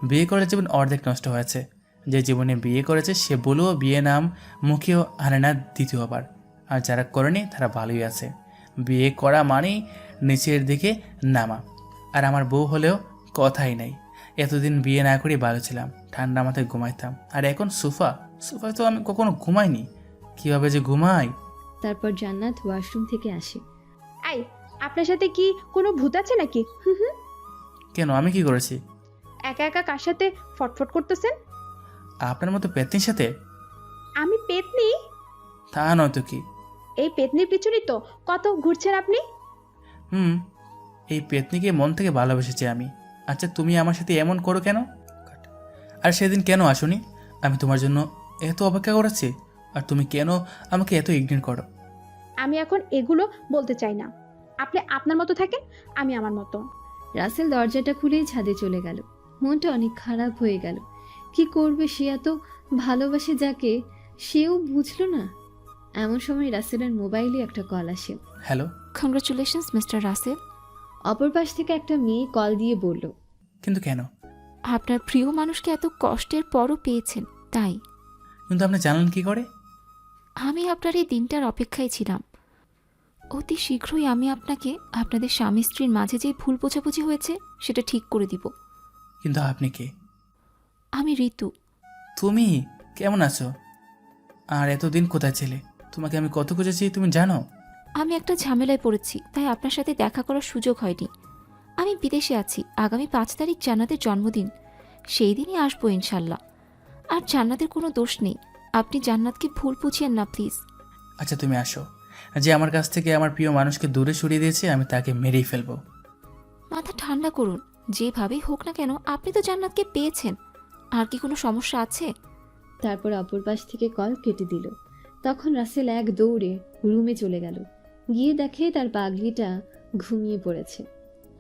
বিয়ে করে জীবন অর্ধেক নষ্ট হয়েছে। যে জীবনে বিয়ে করেছে সে বলেও বিয়ে নাম মুখেও আনে না দ্বিতীয়বার। আর যারা করেনি তারা ভালোই আছে। বিয়ে করা মানেই নিচের দিকে নামা। আর আমার বউ হলেও কথাই নাই। এতদিন বিয়ে না করেই ভালো ছিলাম, ঠান্ডা মাথায় ঘুমাইতাম। আর এখন সোফায় তো আমি কখনো ঘুমাইনি, কিভাবে যে ঘুমাই। তারপর জান্নাত ওয়াশরুম থেকে আসে। এই, আপনার সাথে কি কোনো ভূত আছে নাকি? কেন, আমি কি করেছি? একা একা কার সাথে ফটফট করতেছেন? আপনার মতো পেতনির সাথে? আমি পেতনি? তা নয়তো কি। এই পেতনির পিছনেই তো কত ঘুরছেন আপনি। হুম, এই পেতনিকে মন থেকে ভালোবেসেছি আমি। আচ্ছা তুমি আমার সাথে এমন করো কেন? আর সেদিন কেন আসোনি? আমি তোমার জন্য এত অপেক্ষা করেছি, আর তুমি কেন আমাকে এত ইগনোর করো? আমি এখন এগুলো বলতে চাই না। আপনি আপনার মতো থাকেন, আমি আমার মতো। রাসেল দরজাটা খুলেই ছাদে চলে গেল। মনটা অনেক খারাপ হয়ে গেল। কি করবে সে, এত ভালোবাসে যাকে, সেও বুঝলো না। এমন সময় রাসেলের মোবাইলে একটা কল আসে। হ্যালো। Congratulations mister Russel. অপর পাশ থেকে একটা মেয়ে কল দিয়ে বলল, কিন্তু কেন? আপনার প্রিয় মানুষকে এত কষ্টের পরও পেয়েছেন, তাই। কিন্তু আপনি জানলেন কি করে? আমি আপনার এই দিনটার অপেক্ষায় ছিলাম। অতি শীঘ্রই আমি আপনাকে আপনাদের স্বামী স্ত্রীর মাঝে যে ভুল বোঝাবুঝি হয়েছে সেটা ঠিক করে দিব। কিন্তু আপনি কে? আমি ঋতু। তুমি কেমন আছো? আর এতদিন কোথায় ছিলে? তোমাকে আমি কত খুঁজেছি তুমি জানো? আমি একটা ঝামেলায় পড়েছি, তাই আপনার সাথে দেখা করার সুযোগ হয়নি। আমি বিদেশে আছি। আগামী 5 তারিখ জান্নাতের জন্মদিন, সেই দিনই আসবো ইনশাল্লাহ। আর জান্নাতের কোনো দোষ নেই, আপনি জান্নাতকে ভুল বুঝিয়েন না প্লিজ। আচ্ছা তুমি আসো। যে আমার কাছ থেকে আমার প্রিয় মানুষকে দূরে সরিয়ে দিয়েছে, আমি তাকে মেরেই ফেলবো। মাথা ঠান্ডা করুন, যেভাবেই হোক না কেন আপনি তো জান্নাতকে পেয়েছেন। আর কি কোনো সমস্যা আছে? তারপর অপর পাশ থেকে কল কেটে দিল। তখন রাসেল এক দৌড়ে রুমে চলে গেল। গিয়ে দেখে তার পাগলিটা ঘুমিয়ে পড়েছে।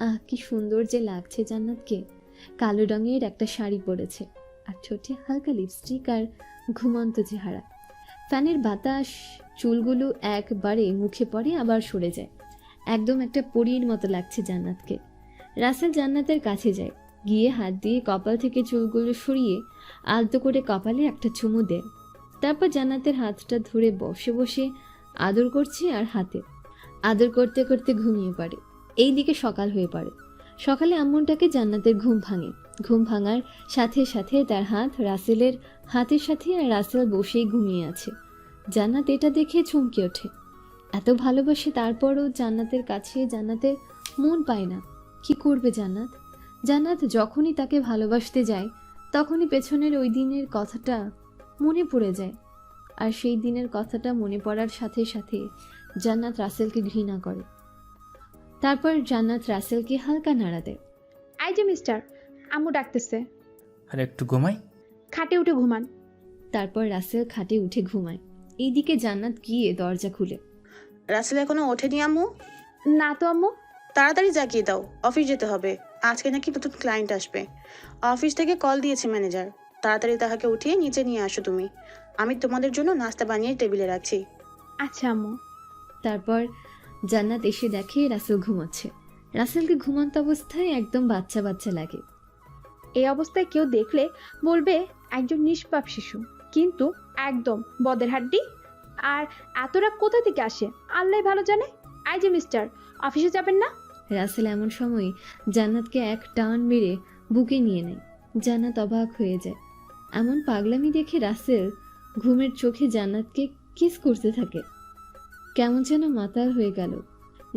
আহ, কি সুন্দর যে লাগছে জান্নাতকে। কালো রঙের একটা শাড়ি পরেছে, আর ঠোঁটে হালকা লিপস্টিক, আর ঘুমন্ত চেহারা। ফ্যানের বাতাস চুলগুলো একবারে মুখে পড়ে আবার সরে যায়। একদম একটা পরীর মতো লাগছে জান্নাতকে। রাসেল জান্নাতের কাছে যায়, গিয়ে হাত দিয়ে কপাল থেকে চুলগুলো সরিয়ে আলতো করে কপালে একটা চুমু দেয়। তারপর জান্নাতের হাতটা ধরে বসে বসে আদর করছে, আর হাতে আদর করতে করতে ঘুমিয়ে পড়ে। এইদিকে সকাল হয়ে পড়ে। সকালে আম্মুনটাকে জান্নাতের ঘুম ভাঙে। ঘুম ভাঙার সাথে সাথে তার হাত রাসেলের হাতের সাথে, আর রাসেল বসেই ঘুমিয়ে আছে। জান্নাত এটা দেখে চমকে ওঠে। এত ভালোবাসে, তারপরও জান্নাতের কাছে জান্নাতের মন পায় না। কি করবে জান্নাত? জান্নাত যখনই তাকে ভালোবাসতে যায়, তখনই পেছনের ওই দিনের কথাটা মনে পড়ে যায়। আর সেই দিনের কথাটা মনে পড়ার সাথে সাথে জান্নাত রাসেলকে ঘৃণা করে। তারপর জান্নাত রাসেলকে হালকা নাড়া দেয়। এই যে মিস্টার, আম্মু ডাকতেছে। আর একটু ঘুমাই। খাটে উঠে ঘুমান। তারপর রাসেল খাটে উঠে ঘুমায়। এইদিকে জান্নাত গিয়ে দরজা খুলে। রাসেল এখনো ওঠেনি আম্মু? না তো আম্মু। তাড়াতাড়ি জাগিয়ে দাও, অফিস যেতে হবে। আজকে নাকি নতুন ক্লায়েন্ট আসবে। অফিস থেকে কল দিয়েছে ম্যানেজার। তাড়াতাড়ি তাহাকে উঠিয়ে নিচে নিয়ে আসো তুমি। আমি তোমাদের জন্য নাস্তা বানিয়ে টেবিলে রাখছি। আচ্ছা আম্মু। তারপর জান্নাত এসে দেখে রাসেল ঘুমাচ্ছে। রাসেলকে ঘুমন্ত অবস্থায় একদম বাচ্চা বাচ্চা লাগে। এই অবস্থায় কেউ দেখলে বলবে একজন নিষ্পাপ শিশু, কিন্তু একদম বদের হাড্ডি। আর এত রাগ কোথা থেকে আসে আল্লাহ ভালো জানে। এই যে মিস্টার, অফিসে যাবেন না? রাসেল এমন সময় জান্নাতকে এক টান মেরে বুকে নিয়ে নেয়। জান্নাত অবাক হয়ে যায়। এমন পাগলামি দেখে রাসেল ঘুমের চোখে জান্নাতকে কিস করতে থাকে। কেমন যেন মাতাল হয়ে গেল।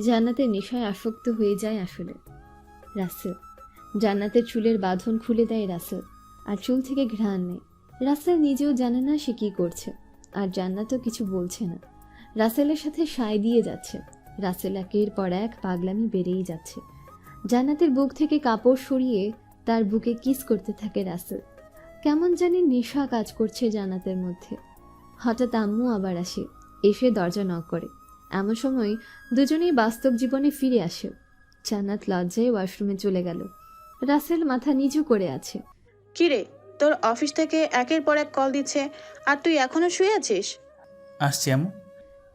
জান্নাতের নেশায় আসক্ত হয়ে যায় আসলে রাসেল। জান্নাতের চুলের বাঁধন খুলে দেয় রাসেল, আর চুল থেকে ঘ্রাণ নেয়। রাসেল নিজেও জানে না সে কি করছে, আর জান্নাতও কিছু বলছে না। রাসেলের সাথে সায় দিয়ে যাচ্ছে। রাসেল একের পর এক পাগলামি বেড়েই যাচ্ছে। জান্নাতের বুক থেকে কাপড় সরিয়ে তার বুকে কিস করতে থাকে রাসেল। কেমন জানি নেশা কাজ করছে জান্নাতের মধ্যে। হঠাৎ আম্মু আবার আসে, এসে দরজা নক করে। এমন সময় দুজনেই বাস্তব জীবনে ফিরে আসে। জান্নাত লজ্জায় ওয়াশরুমে চলে গেল। রাসেল মাথা নিচু করে আছে। কিরে, তোর অফিস থেকে একের পর এক কল দিচ্ছে, আর তুই এখনো শুয়ে আছিস? আসছি আম্মু।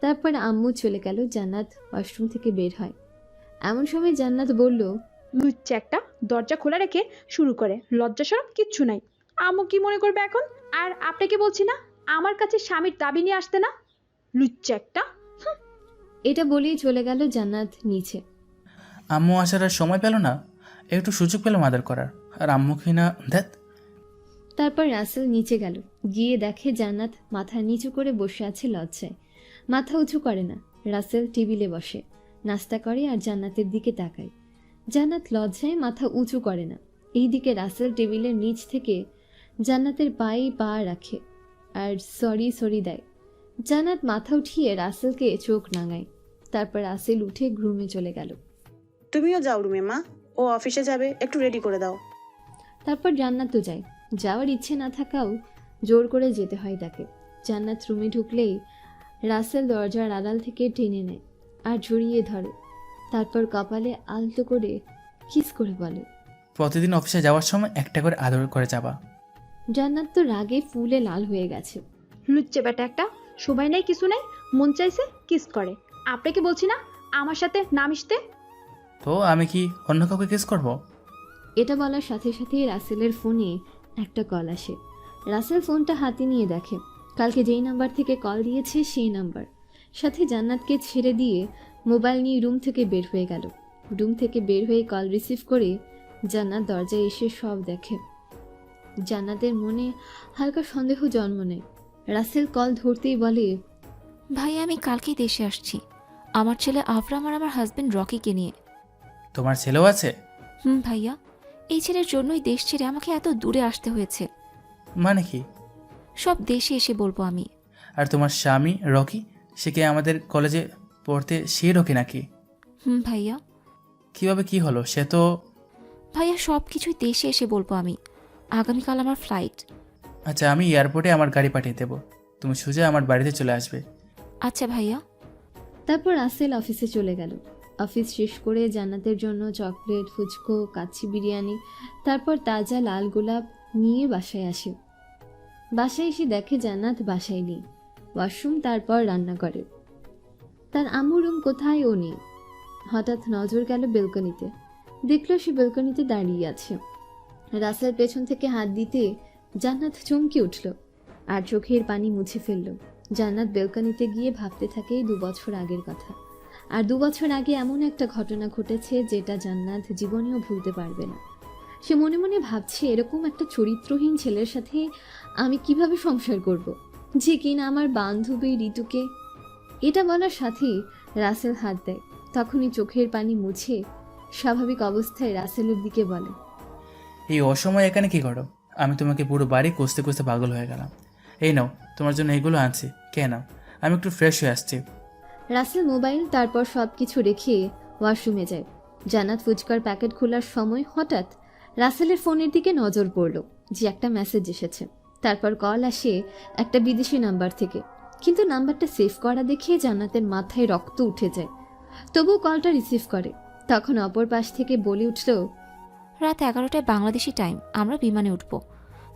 তারপর আম্মু চলে গেল। জান্নাত ওয়াশরুম থেকে বের হয়। এমন সময় জান্নাত বলল, লুচ্চে একটা, দরজা খোলা রেখে শুরু করে, লজ্জা শরম কিচ্ছু নাই। আম্মু কি মনে করবে এখন? আর আপনাকে বলছি না আমার কাছে স্বামীর দাবি নিয়ে আসতে না, লুচ্চে একটা। এটা বলেই চলে গেল জান্নাত নিচে। আম্মু আসার আর সময় পেল না, একটু সুযোগ পেল মাদার করার, আর আম্মুকে না দেখ। তারপর রাসেল নিচে গেল, গিয়ে দেখে জান্নাত মাথা নিচু করে বসে আছে লজ্জায়। মাথা উঁচু করে না। রাসেল টেবিলে বসে নাস্তা করে আর জান্নাতের দিকে তাকায়। জান্নাত লজ্জায় মাথা উঁচু করে না। এইদিকে রাসেল টেবিলের নিচ থেকে জান্নাতের পায়ে পা রাখে আর সরি সরি দেয়। জান্নাত মাথা উঠিয়ে রাসেলকে চোখ নাঙায়। তারপর রাসেল উঠে রুমে চলে গেল। তুমিও যাও রুমে মা, ও অফিসে যাবে, একটু রেডি করে দাও। তারপর জান্নাতও যায়। যাওয়ার ইচ্ছে না থাকাও জোর করে যেতে হয় তাকে। জান্নাত রুমে ঢুকলেই রাসেল দরজার আড়াল থেকে টেনে নেয় আর জড়িয়ে ধরে। তারপর কপালে আলতো করে কিস করে বলে, প্রতিদিন অফিসে যাওয়ার সময় একটা করে আদর করে যাবা। জান্নাত তো রাগে ফুলে লাল হয়ে গেছে। লুচ্চে বেটা একটা, সবাই নাই কিছু নাই, মন চাইছে কিস করে। আপনাকে বলছি না আমার সাথে না মিশতে। তো আমি কি অন্য কাউকে কিস করব? এটা বলার সাথে সাথেই রাসেলের ফোনে একটা কল আসে। রাসেল ফোনটা হাতে নিয়ে দেখে কালকে যেই নাম্বার থেকে কল দিয়েছে সেই নাম্বার। সাথে জান্নাতকে ছেড়ে দিয়ে মোবাইল নিয়ে রুম থেকে বের হয়ে গেল। রুম থেকে বের হয়ে কল রিসিভ করে জান্নাত দরজায় এসে সব দেখে। জান্নাতের মনে হালকা সন্দেহ জন্ম নেয়। রাসেল কল ধরতেই বলে, ভাই আমি কালকেই দেশে আসছি, আমার ছেলে আফরাম আর আমার হাজবেন্ড রকিকে নিয়ে। তোমার ছেলেও আছে? ভাইয়া, এই ছেলের জন্যই দেশ ছেড়ে আমাকে এত দূরে আসতে হয়েছে। মানে কি? সব দেশে এসে বলবো আমি। আর তোমার স্বামী রকি, সে কি আমাদের কলেজে পড়তে সে রকি নাকি? ভাইয়া। কিভাবে কি হলো? সে তো ভাইয়া সব কিছুই দেশে এসে বলবো আমি। আগামীকাল আমার ফ্লাইট। আচ্ছা, আমি এয়ারপোর্টে আমার গাড়ি পাঠিয়ে দেবো, তুমি সোজা আমার বাড়িতে চলে আসবে। আচ্ছা ভাইয়া। তারপর রাসেল অফিসে চলে গেল। অফিস শেষ করে জান্নাতের জন্য চকলেট, ফুচকো, কাচ্চি বিরিয়ানি, তারপর তাজা লাল গোলাপ নিয়ে বাসায় আসে। বাসায় এসে দেখে জান্নাত বাসায় নেই, ওয়াশরুম তারপর রান্না করে। তার আম্মু রুম কোথায় ও নেই। হঠাৎ নজর গেল বেলকনিতে, দেখলো সে বেলকনিতে দাঁড়িয়ে আছে। রাসেল পেছন থেকে হাত দিতে জান্নাত চমকে উঠল আর চোখের পানি মুছে ফেলল। জান্নাত বেলকনিতে গিয়ে ভাবতে থাকে 2 বছর আগের কথা। আর 2 বছর আগে এমন একটা ঘটনা ঘটেছে যেটা জান্নাত জীবনেও ভুলতে পারবে না। সে মনে মনে ভাবছে, এরকম একটা চরিত্রহীন ছেলের সাথে আমি কিভাবে সংসার করব, যে কিনা আমার বান্ধবী ঋতুকে। এটা বলার সাথেই রাসেল হাত দেয়। তখনই চোখের পানি মুছে স্বাভাবিক অবস্থায় রাসেলের দিকে বলে, এই অসময়ে এখানে কি করো? আমি তোমাকে পুরো বাড়ি খুঁজতে খুঁজতে পাগল হয়ে গেলাম। এই নাও, তোমার জন্য এগুলো আনছি, কে নাও, আমি একটু ফ্রেশ হয়ে আসছি। রাসেল মোবাইল তারপর সব কিছু রেখে ওয়াশরুমে যায়। জান্নাত ফুচকার প্যাকেট খোলার সময় হঠাৎ রাসেলের ফোনের দিকে নজর পড়ল যে একটা মেসেজ এসেছে। তারপর কল আসে একটা বিদেশি নাম্বার থেকে, কিন্তু নাম্বারটা সেভ করা দেখে জান্নাতের মাথায় রক্ত উঠে যায়। তবুও কলটা রিসিভ করে। তখন অপর পাশ থেকে বলে উঠল, রাত 11টায় বাংলাদেশি টাইম আমরা বিমানে উঠবো,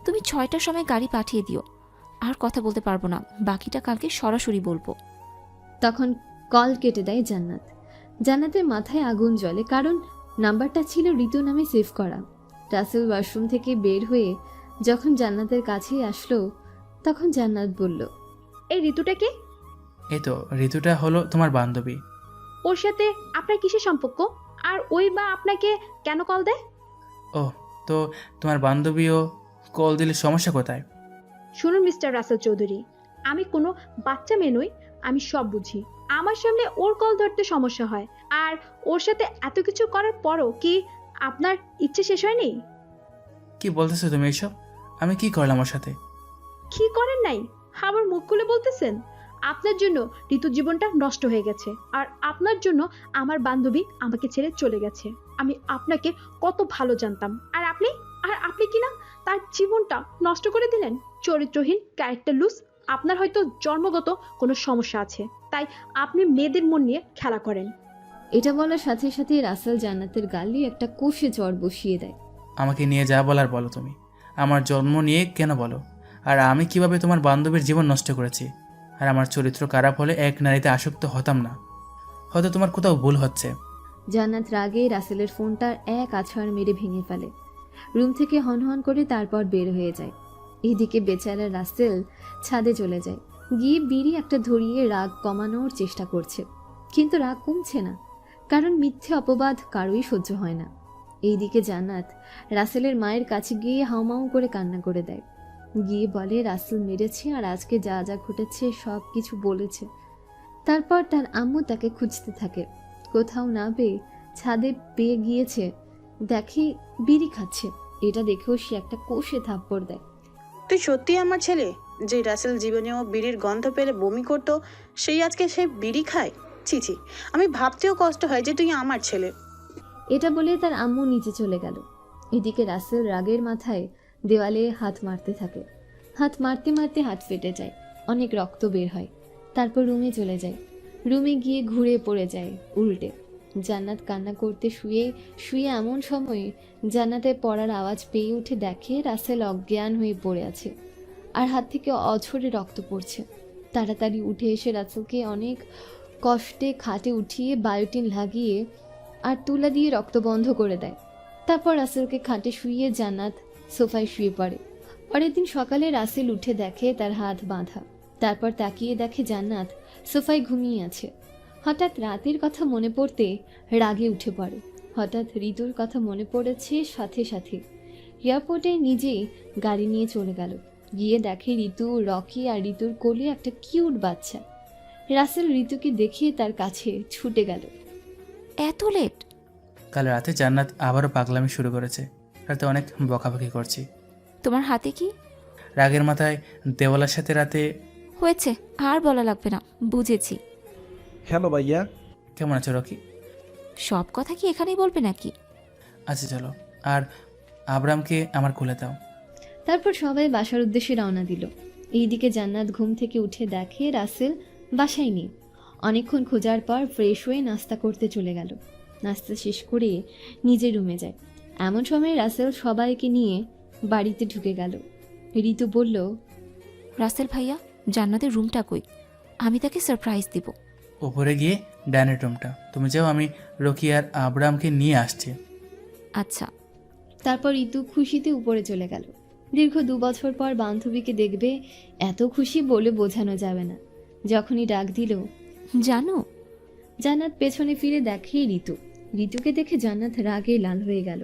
তুমি 6টার সময় গাড়ি পাঠিয়ে দিও। আর কথা বলতে পারবো না, বাকিটা কালকে সরাসরি বলবো। তখন কল কেটে দেয় জান্নাত। জান্নাতের মাথায় আগুন জ্বলে, কারণ নাম্বারটা ছিল ঋতু নামে সেভ করা। রাসেল ওয়াশরুম থেকে বের হয়ে যখন জান্নাতের কাছেই আসলো, তখন জান্নাত বলল, এই ঋতুটা কে? এই তো, ঋতুটা হলো তোমার বান্ধবী। ওর সাথে আপনার কিসের সম্পর্ক? আর ওই বা আপনাকে কেন কল দেয়? ও, তো তোমার বান্ধবীও কল দিলে সমস্যা কোথায়? শুনুন মিস্টার রাসেল চৌধুরী, আমি কোনো বাচ্চা মেয়ে নই, আমি সব বুঝি। আমার সামনে ওর কল ধরতে সমস্যা হয়, আর ওর সাথে এত কিছু করার পরও কি আপনার ইচ্ছে শেষ হয়নি? কি বলতেছো তুমি এইসব? আমি কি করলাম ওর সাথে? কি করেন নাই? আবার মুখ খুলে বলতেছেন। আপনার জন্য ঋতুর জীবনটা নষ্ট হয়ে গেছে, আর আপনার জন্য আমার বান্ধবী আমাকে ছেড়ে চলে গেছে। আমি আপনাকে কত ভালো জানতাম, আর আপনি কিনা তার জীবনটা নষ্ট করে দিলেন। চরিত্রহীন, ক্যারেক্টার লুজ। আপনার হয়তো জন্মগত কোনো সমস্যা আছে, তাই আপনি মেয়েদের মন নিয়ে খেলা করেন। এটা বলার সাথে সাথে রাসেল জান্নাতের গালে একটা কষে চড় বসিয়ে দেয়। আমাকে নিয়ে যা বলার বলো তুমি, আমার জন্ম নিয়ে কেন বলো? আর আমি কিভাবে তোমার বান্ধবীর জীবন নষ্ট করেছি? আর আমার চরিত্র খারাপ হলে এক নারীতে আসক্ত হতাম না। হয়তো তোমার কোথাও ভুল হচ্ছে। জান্নাত রাগে রাসেলের ফোনটার এক আছাড় মেরে ভেঙে ফেলে। রুম থেকে হনহন করে তারপর বের হয়ে যায়। এদিকে বেচারা রাসেল ছাদে চলে যায়। গিয়ে বিড়ি একটা ধরিয়ে রাগ কমানোর চেষ্টা করছে, কিন্তু রাগ কমছে না, কারণ মিথ্যে অপবাদ কারোই সহ্য হয় না। এইদিকে জান্নাত রাসেলের মায়ের কাছে গিয়ে হাউমাউ করে কান্না করে দেয়। গিয়ে বলে রাসেল মেরেছে আর আজকে যা যা ঘটেছে সব কিছু বলেছে। তারপর তার আম্মু তাকে খুঁজতে থাকে। কোথাও না পেয়ে ছাদে পেয়ে গিয়েছে, দেখে বিড়ি খাচ্ছে। এটা দেখেও সে একটা কষে থাপ্পড় দেয়। তুই সত্যি আমার ছেলে? যে রাসেল জীবনেও বিড়ির গন্ধ পেলে বমি করতো, সেই আজকে সে বিড়ি খায়? ছি ছি, আমি ভাবতেও কষ্ট হয় যে তুই আমার ছেলে। এটা বলে তার আম্মু নিচে চলে গেল। এদিকে রাসেল রাগের মাথায় দেওয়ালে হাত মারতে থাকে। হাত মারতে মারতে হাত ফেটে যায়, অনেক রক্ত বের হয়। তারপর রুমে চলে যায়। রুমে গিয়ে ঘুরে পড়ে যায় উল্টে। জান্নাত কান্না করতে শুয়ে শুয়ে এমন সময়ে জান্নাতের পড়ার আওয়াজ পেয়ে উঠে দেখে রাসেল অজ্ঞান হয়ে পড়ে আছে আর হাত থেকে অঝরে রক্ত পড়ছে। তাড়াতাড়ি উঠে এসে রাসেলকে অনেক কষ্টে খাটে উঠিয়ে বায়োটিন লাগিয়ে আর তুলা দিয়ে রক্ত বন্ধ করে দেয়। তারপর রাসেলকে খাটে শুইয়ে জান্নাত সোফায় শুয়ে পড়ে। পরের দিন সকালে রাসেল উঠে দেখে তার হাত বাঁধা। তারপর তাকিয়ে দেখে জান্নাত সোফায় ঘুমিয়ে আছে। হঠাৎ রাতের কথা মনে পড়তে রাগে উঠে পড়ে। হঠাৎ ঋতুর কথা মনে পড়েছে, সাথে সাথে এয়ারপোর্টে নিজেই গাড়ি নিয়ে চলে গেল। গিয়ে দেখে ঋতু, রকি আর ঋতুর কোলে একটা কিউট বাচ্চা। রাসেল ঋতুকে দেখে তার কাছে ছুটে গেল। এত লেট? কাল রাতে জান্নাত আবারও পাগলামি শুরু করেছে। রাতে অনেক বকাবকি করছি। তোমার হাতে কি? রাগের মাথায় দেওয়ালের সাথে রাতে। হয়েছে, আর বলা লাগবে না, বুঝেছি। হ্যালো ভাইয়া। কেমন আছো রকি? সব কথা কি এখানেই বলবে নাকি? আচ্ছা চলো, আর আবরামকে আমার কোলে দাও। তারপর সবাই বাসার উদ্দেশ্যে রওনা দিল। এইদিকে জান্নাত ঘুম থেকে উঠে দেখে রাসেল বাসায় নেই। অনেকক্ষণ খোঁজার পর ফ্রেশ হয়ে নাস্তা করতে চলে গেল। নাস্তা শেষ করে নিজের রুমে যায়। এমন সময় রাসেল সবাইকে নিয়ে বাড়িতে ঢুকে গেল। ঋতু বলল, রাসেল ভাইয়া, জান্নাতের রুমটা কই? আমি তাকে সারপ্রাইজ দিব। ওপরে গিয়ে ডাইনের রুমটা। তুমি যাও, আমি রকি আর আবরামকে নিয়ে আসছি। আচ্ছা। তারপর ঋতু খুশিতে উপরে চলে গেল। দীর্ঘ 2 বছর পর বান্ধবীকে দেখবে, এত খুশি বলে বোঝানো যাবে না। যখনই ডাক দিল, জানো, জান্নাত পেছনে ফিরে দেখে ঋতু। ঋতুকে দেখে জান্নাত রাগে লাল হয়ে গেল।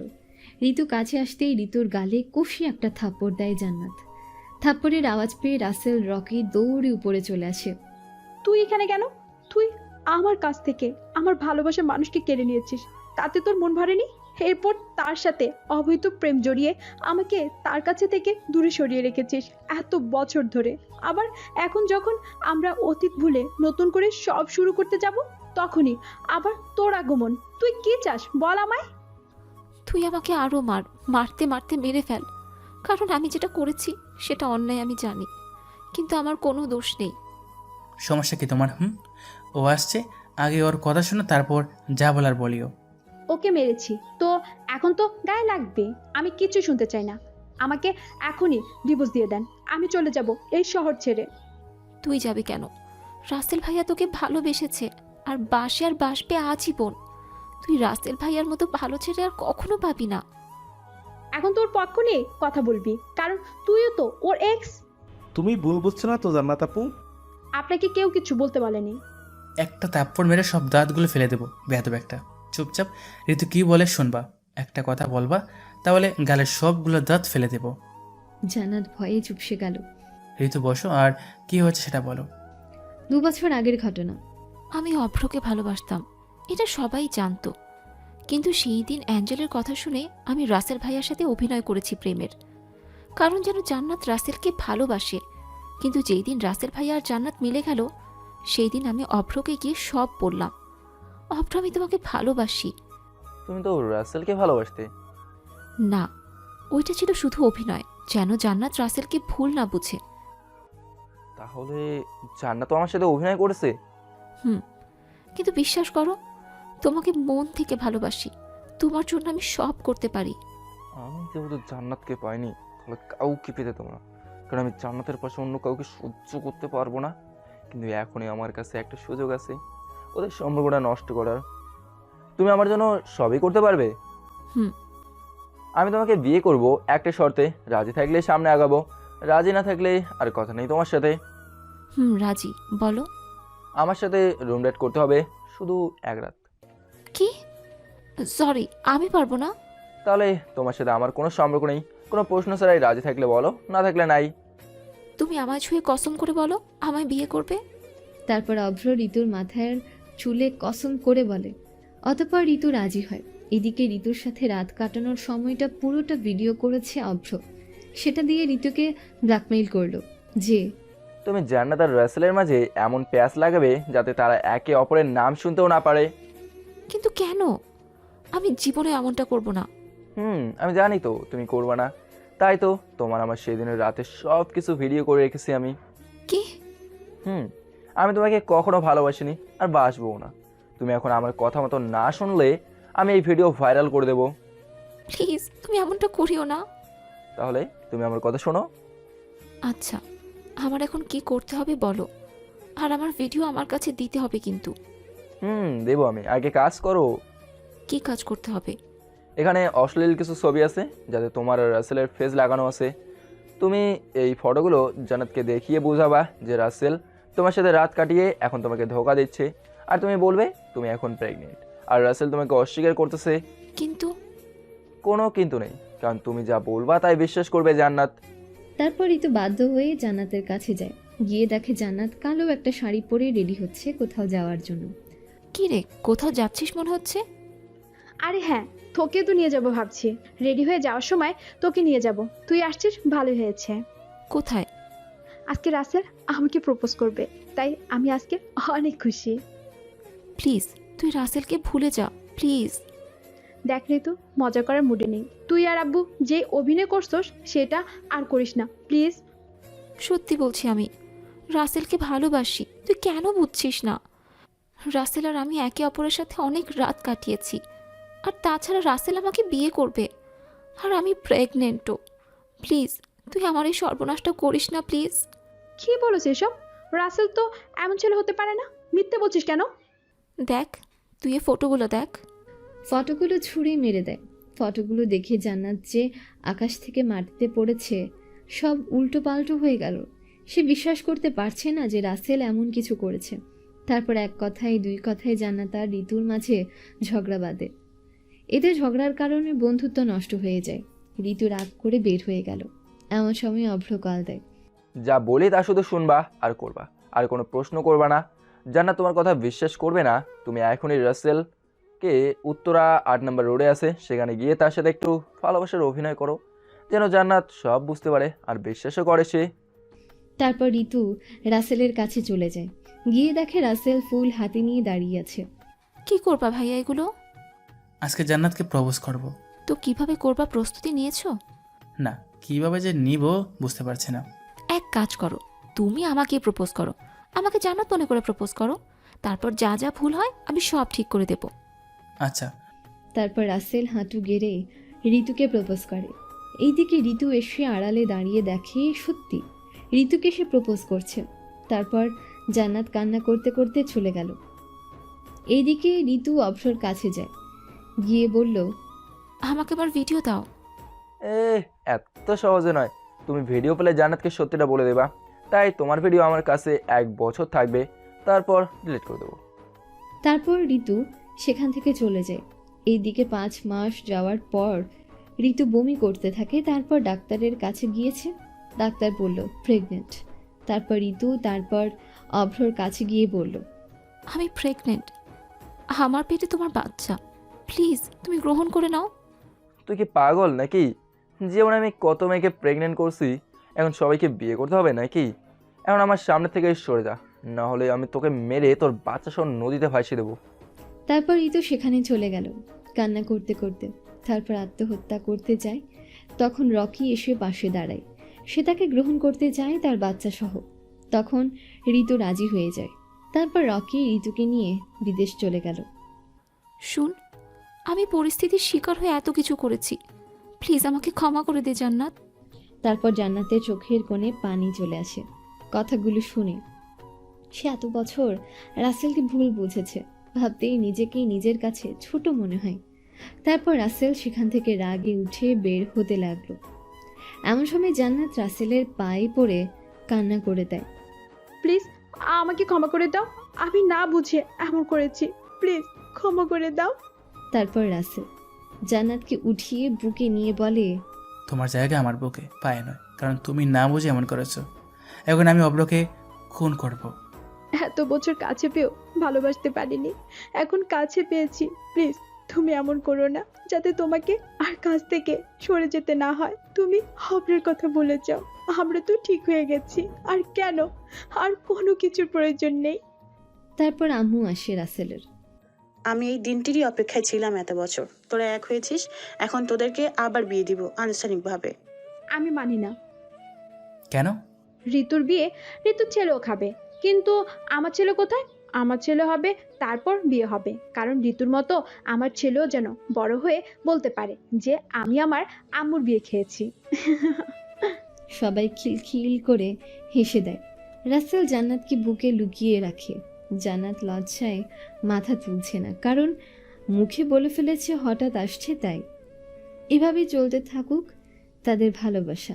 ঋতু কাছে আসতেই ঋতুর গালে কষি একটা থাপ্পড় দেয় জান্নাত। থাপ্পড়ের আওয়াজ পেয়ে রাসেল, রকি দৌড়ে উপরে চলে আসে। তুই এখানে কেন? তুই আমার কাছ থেকে আমার ভালোবাসার মানুষকে কেড়ে নিয়েছিস, তাতে তোর মন ভরেনি? এরপর তার সাথে অবৈধ প্রেম জড়িয়ে আমাকে তার কাছে থেকে দূরে সরিয়ে রেখেছিস এত বছর ধরে। আবার এখন যখন আমরা অতীত ভুলে নতুন করে সব শুরু করতে যাব, তখনই আবার তোর আগমন। তুই কি চাস বল আমায়? তুই আমাকে আরও মারতে মারতে মেরে ফেল, কারণ আমি যেটা করেছি সেটা অন্যায় আমি জানি, কিন্তু আমার কোনো দোষ নেই। সমস্যা কি তোমার? ও আসছে, আগে ওর কথা শোনো, তারপর যা বলার বলিও। ওকে মেরেছি তো এখন তো গায়ে লাগবে। আমি কিছু শুনতে চাই না। আমাকে এখনই ডিভোর্স দিয়ে দেন, আমি চলে যাব এই শহর ছেড়ে। তুই যাবি কেন? রাসেল ভাইয়া তোকে ভালোবেসেছে আর বাসে আর বাসবে আজীবন। তুই রাসেল ভাইয়ার মতো ভালো ছেলে আর কখনো পাবি না। এখন তোর পক্ষ নিয়ে কথা বলবি, কারণ তুইও তো ওর এক্স। তুমি ভুল বুঝছো না তো জান্নাত আপু? আপনাকে কেউ কিছু বলতে বলেনি। একটা থাপ্পড় মেরে সব দাঁতগুলো ফেলে দেবো, বেয়াদব একটা। চুপচাপ ঋতু কি বলে শুনবা, একটা কথা বলবা, তাহলে গালের সবগুলো দাঁত ফেলে দেবো। জান্নাত ভয়ে চুপসে গেল। ঋতু বসো, আর কি হয়েছে সেটা বলো। 2 বছর আগের ঘটনা। আমি অভ্রকে ভালোবাসতাম, এটা সবাই জানতো, কিন্তু সেই দিন অ্যাঞ্জেলের কথা শুনে আমি রাসেল ভাইয়ার সাথে অভিনয় করেছি প্রেমের, কারণ যেন জান্নাত রাসেলকে ভালোবাসে। কিন্তু যেই দিন রাসেল ভাইয়া আর জান্নাত মিলে গেল, সেই দিন আমি অভ্রকে গিয়ে সব বললাম, অভ্র আমি তোমাকে ভালোবাসি। তুমি তো রাসেলকে ভালোবাসতে। না, ওইটা ছিল শুধু অভিনয়, যেন জান্নাত রাসেলকে ভুল না বুঝে। তাহলে জান্নাত তো আমার সাথে অভিনয় করেছে। কিন্তু বিশ্বাস করো, তোমাকে মন থেকে ভালোবাসি, তোমার জন্য আমি সব করতে পারি। আমি যেহেতু জান্নাতকে পাইনি, তাহলে কাউকে পেতে তোমরা, কারণ আমি জান্নাতের পাশে অন্য কাউকে সহ্য করতে পারবো না। কিন্তু এখনই আমার কাছে একটা সুযোগ আছে ওদের সম্পর্কটা নষ্ট করার। তুমি আমার জন্য সবই করতে পারবে। আমি তোমাকে বিয়ে করব একটা শর্তে, রাজি থাকলে সামনে আগাবো, রাজি না থাকলে আর কথা নেই তোমার সাথে। রাজি, বলো। আমার সাথে রুম ডেট করতে হবে, শুধু 1 রাত। কি? সরি, আমি পারবো না। তাহলে তোমার সাথে আমার কোনো সম্পর্ক নেই, কোনো প্রশ্ন ছাড়াই রাজি থাকলে বলো, না থাকলে নাই। তুমি আমায় ছুঁয়ে কসম করে বলো আমায় বিয়ে করবে। তারপর অভ্র ঋতুর মাথার চুলে কসম করে বলে। অতঃপর ঋতু রাজি হয়। এদিকে ঋতুর সাথে রাত কাটানোর সময়টা পুরোটা ভিডিও করেছে অভ্র। সেটা দিয়ে ঋতুকে ব্ল্যাকমেইল করলো যে তুমি জান্নাত আর রাসেলের মাঝে এমন প্যাচ লাগাবে যাতে তারা একে অপরের নাম শুনতেও না পারে। কিন্তু কেন? আমি জীবনে এমনটা করব না। আমি জানি তো তুমি করবে না, তাই তো তোমার আমার সেদিনের রাতে সব কিছু ভিডিও করে রেখেছি আমি। কি? আমি তোমাকে কখনো ভালোবাসিনি আর বাসবো না। তুমি এখন আমার কথা মতো না শুনলে আমি এই ভিডিও ভাইরাল করে দেব। প্লিজ তুমি এমনটা করিও না। তাহলে তুমি আমার কথা শোনো। আচ্ছা, আমার এখন কি করতে হবে বলো, আর আমার ভিডিও আমার কাছে দিতে হবে কিন্তু। দেবো আমি, আগে কাজ করো। কি কাজ করতে হবে? এখানে অশ্লীল কিছু ছবি আছে যাতে তোমার আর রাসেলের ফেস লাগানো আছে। তুমি এই ফটোগুলো জান্নাতকে দেখিয়ে বোঝাবা যে রাসেল তোমার সাথে রাত কাটিয়ে এখন তোমাকে ধোকা দিচ্ছে, আর তুমি বলবে তুমি এখন প্রেগনেন্ট, আর রাসেল তোমাকে অস্বীকার করতেছে। কিন্তু কোনো কিন্তু নেই, কারণ তুমি যা বলবা তাই বিশ্বাস করবে জান্নাত। তারপর ঋতু বাধ্য হয়ে জান্নাতের কাছে যায়। গিয়ে দেখে জান্নাত কালো একটা শাড়ি পরে রেডি হচ্ছে কোথাও যাওয়ার জন্য। কি রে, কোথাও যাচ্ছিস মনে হচ্ছে? আরে হ্যাঁ, তোকে তো নিয়ে যাব ভাবছি। রেডি হয়ে যাওয়ার সময় তোকে নিয়ে যাব। তুই আসছিস, ভালোই হয়েছে। কোথায়? আজকে রাসেল আমাকে প্রপোজ করবে, তাই আমি আজকে অনেক খুশি। প্লিজ তুই রাসেলকে ভুলে যা প্লিজ। দেখ রে, তো মজা করার মুডে নেই। তুই আর আব্বু যে অভিনয় করছস সেটা আর করিস না প্লিজ। সত্যি বলছি, আমি রাসেলকে ভালোবাসি, তুই কেন বুঝছিস না? রাসেল আর আমি একে অপরের সাথে অনেক রাত কাটিয়েছি, আর তাছাড়া রাসেল আমাকে বিয়ে করবে, আর আমি প্রেগনেন্টও। প্লিজ তুই আমার এই সর্বনাশটা করিস না প্লিজ। কি বলছ এসব? রাসেল তো এমন ছেলে হতে পারে না। মিথ্যে বলছিস কেন? দেখ, তুই এই ফটোগুলো দেখ। ফটোগুলো ছুঁড়ে মেরে দেয়। ফটোগুলো দেখে জান্নাত যে আকাশ থেকে মাটিতে পড়েছে, সব উল্টো পাল্টো হয়ে গেল। সে বিশ্বাস করতে পারছে না যে রাসেল এমন কিছু করেছে। তারপর এক কথায় দুই কথায় জান্নাত আর ঋতুর মাঝে ঝগড়া বাঁধে। এদের ঝগড়ার কারণে বন্ধুত্ব নষ্ট হয়ে যায়। ঋতু রাগ করে বের হয়ে গেল। এমন সময় অভ্র কল দেয়। যা বলি তা শুধু শুনবা আর করবা, আর কোনো প্রশ্ন করবা না। জান্নাত তোমার কথা বিশ্বাস করবে না। তুমি এখনই রাসেলকে উত্তরা 8 নম্বর রোডে আছে, সেখানে গিয়ে তার সাথে একটু ভালোবাসার অভিনয় করো, যেন জান্নাত সব বুঝতে পারে আর বিশ্বাসও করে সে। তারপর ঋতু রাসেলের কাছে চলে যায়। গিয়ে দেখে রাসেল ফুল হাতে নিয়ে দাঁড়িয়ে আছে। কি করবা ভাইয়া এগুলো? আজকে জান্নাতকে প্রপোজ করব। তো কিভাবে করবা, প্রস্তুতি নিয়েছো? না, কিভাবে যে নিব বুঝতে পারছি না। এক কাজ করো, তুমি আমাকে প্রপোজ করো, আমাকে জান্নাত মনে করে প্রপোজ করো, তারপর যা যা ভুল হয় আমি সব ঠিক করে দেব। আচ্ছা। তারপর রাসেল হাঁটু গেড়ে ঋতুকে প্রপোজ করে। এইদিকে ঋতু এসে আড়ালে দাঁড়িয়ে দেখে সত্যি ঋতুকে সে প্রপোজ করছে। তারপর জান্নাত কান্না করতে করতে চলে গেল। এইদিকে ঋতু অবসর কাছে যায়, গিয়ে বলল, আমাকে আবার ভিডিও দাও। এত সহজে নয়। তুমি ভিডিও পেলে জান্নাতকে সত্যিটা বলে দেবা, তাই তোমার ভিডিও আমার কাছে 1 বছর থাকবে, তারপর ডিলিট করে দেবো। তারপর ঋতু সেখান থেকে চলে যায়। এইদিকে 5 মাস যাওয়ার পর ঋতু বমি করতে থাকে। তারপর ডাক্তারের কাছে গিয়েছে। ডাক্তার বলল প্রেগনেন্ট। তারপর ঋতু তারপর অভ্রর কাছে গিয়ে বলল, আমি প্রেগনেন্ট, আমার পেটে তোমার বাচ্চা, প্লিজ তুমি গ্রহণ করে নাও। তুই কি পাগল নাকি? জীবনে আমি কত মেয়েকে প্রেগনেন্ট করছি, এখন সবাইকে বিয়ে করতে হবে নাকি? এখন আমার সামনে থেকে সরে যা, না হলে আমি তোকে মেরে তোর বাচ্চা সহ নদীতে ভাসিয়ে দেবো। তারপর ঋতু সেখানে চলে গেল কান্না করতে করতে। তারপর আত্মহত্যা করতে যায়। তখন রকি এসে পাশে দাঁড়ায়। সে তাকে গ্রহণ করতে চায় তার বাচ্চা সহ। তখন ঋতু রাজি হয়ে যায়। তারপর রকি ঋতুকে নিয়ে বিদেশ চলে গেল। শুন, আমি পরিস্থিতির শিকার হয়ে এত কিছু করেছি, প্লিজ আমাকে ক্ষমা করে দে জান্নাত। তারপর জান্নাতের চোখের কোণে পানি চলে আসে কথাগুলো শুনে। সে এত বছর রাসেলকে ভুল বুঝেছে, ভাবতেই নিজেকেই নিজের কাছে ছোট মনে হয়। তারপর রাসেল সেখান থেকে রাগে উঠে বের হতে লাগলো। এমন সময় জান্নাত রাসেলের পায়ে পড়ে কান্না করে দেয়। প্লিজ আমাকে ক্ষমা করে দাও, আমি না বুঝে এমন করেছি, প্লিজ ক্ষমা করে দাও। তারপর রাসেল জান্নাতকে উঠিয়ে বুকে নিয়ে বলে, তোমার জায়গা আমার বুকে, পায়ে নয়, কারণ তুমি না বুঝে এমন করেছো। এখন আমি অব্রকে খুন করব। এত বছর কাছে পেয়েও ভালোবাসতে পারিনি, এখন কাছে পেয়েছি, প্লিজ তুমি এমন করো না যাতে তোমাকে আর কাজ থেকে সরে যেতে না হয়। তুমি অভ্রের কথা বলে যাও, আমরা তো ঠিক হয়ে গেছি, আর কেন, আর কোনো কিছুর প্রয়োজন নেই। তারপর আম্মু আসে রাসেলের। আমি এই দিনটিরই অপেক্ষায় ছিলাম এত বছর। তোরা এক হয়েছিস, এখন তোদেরকে আবার বিয়ে দিব আনুষ্ঠানিকভাবে। আমি মানি না। কেন? ঋতুর বিয়ে ঋতুর ছেলেও খাবে, কিন্তু আমার ছেলে কোথায়? আমার ছেলে হবে, তারপর বিয়ে হবে, কারণ ঋতুর মতো আমার ছেলেও যেন বড় হয়ে বলতে পারে যে আমি আমার আম্মুর বিয়ে খেয়েছি। সবাই খিলখিল করে হেসে দেয়। রাসেল জান্নাতকে বুকে লুকিয়ে রাখে। জান্নাত লজ্জায় মাথা তুলছে না, কারণ মুখে বলে ফেলেছে হঠাৎ আসছে তাই। এভাবেই চলতে থাকুক তাদের ভালোবাসা।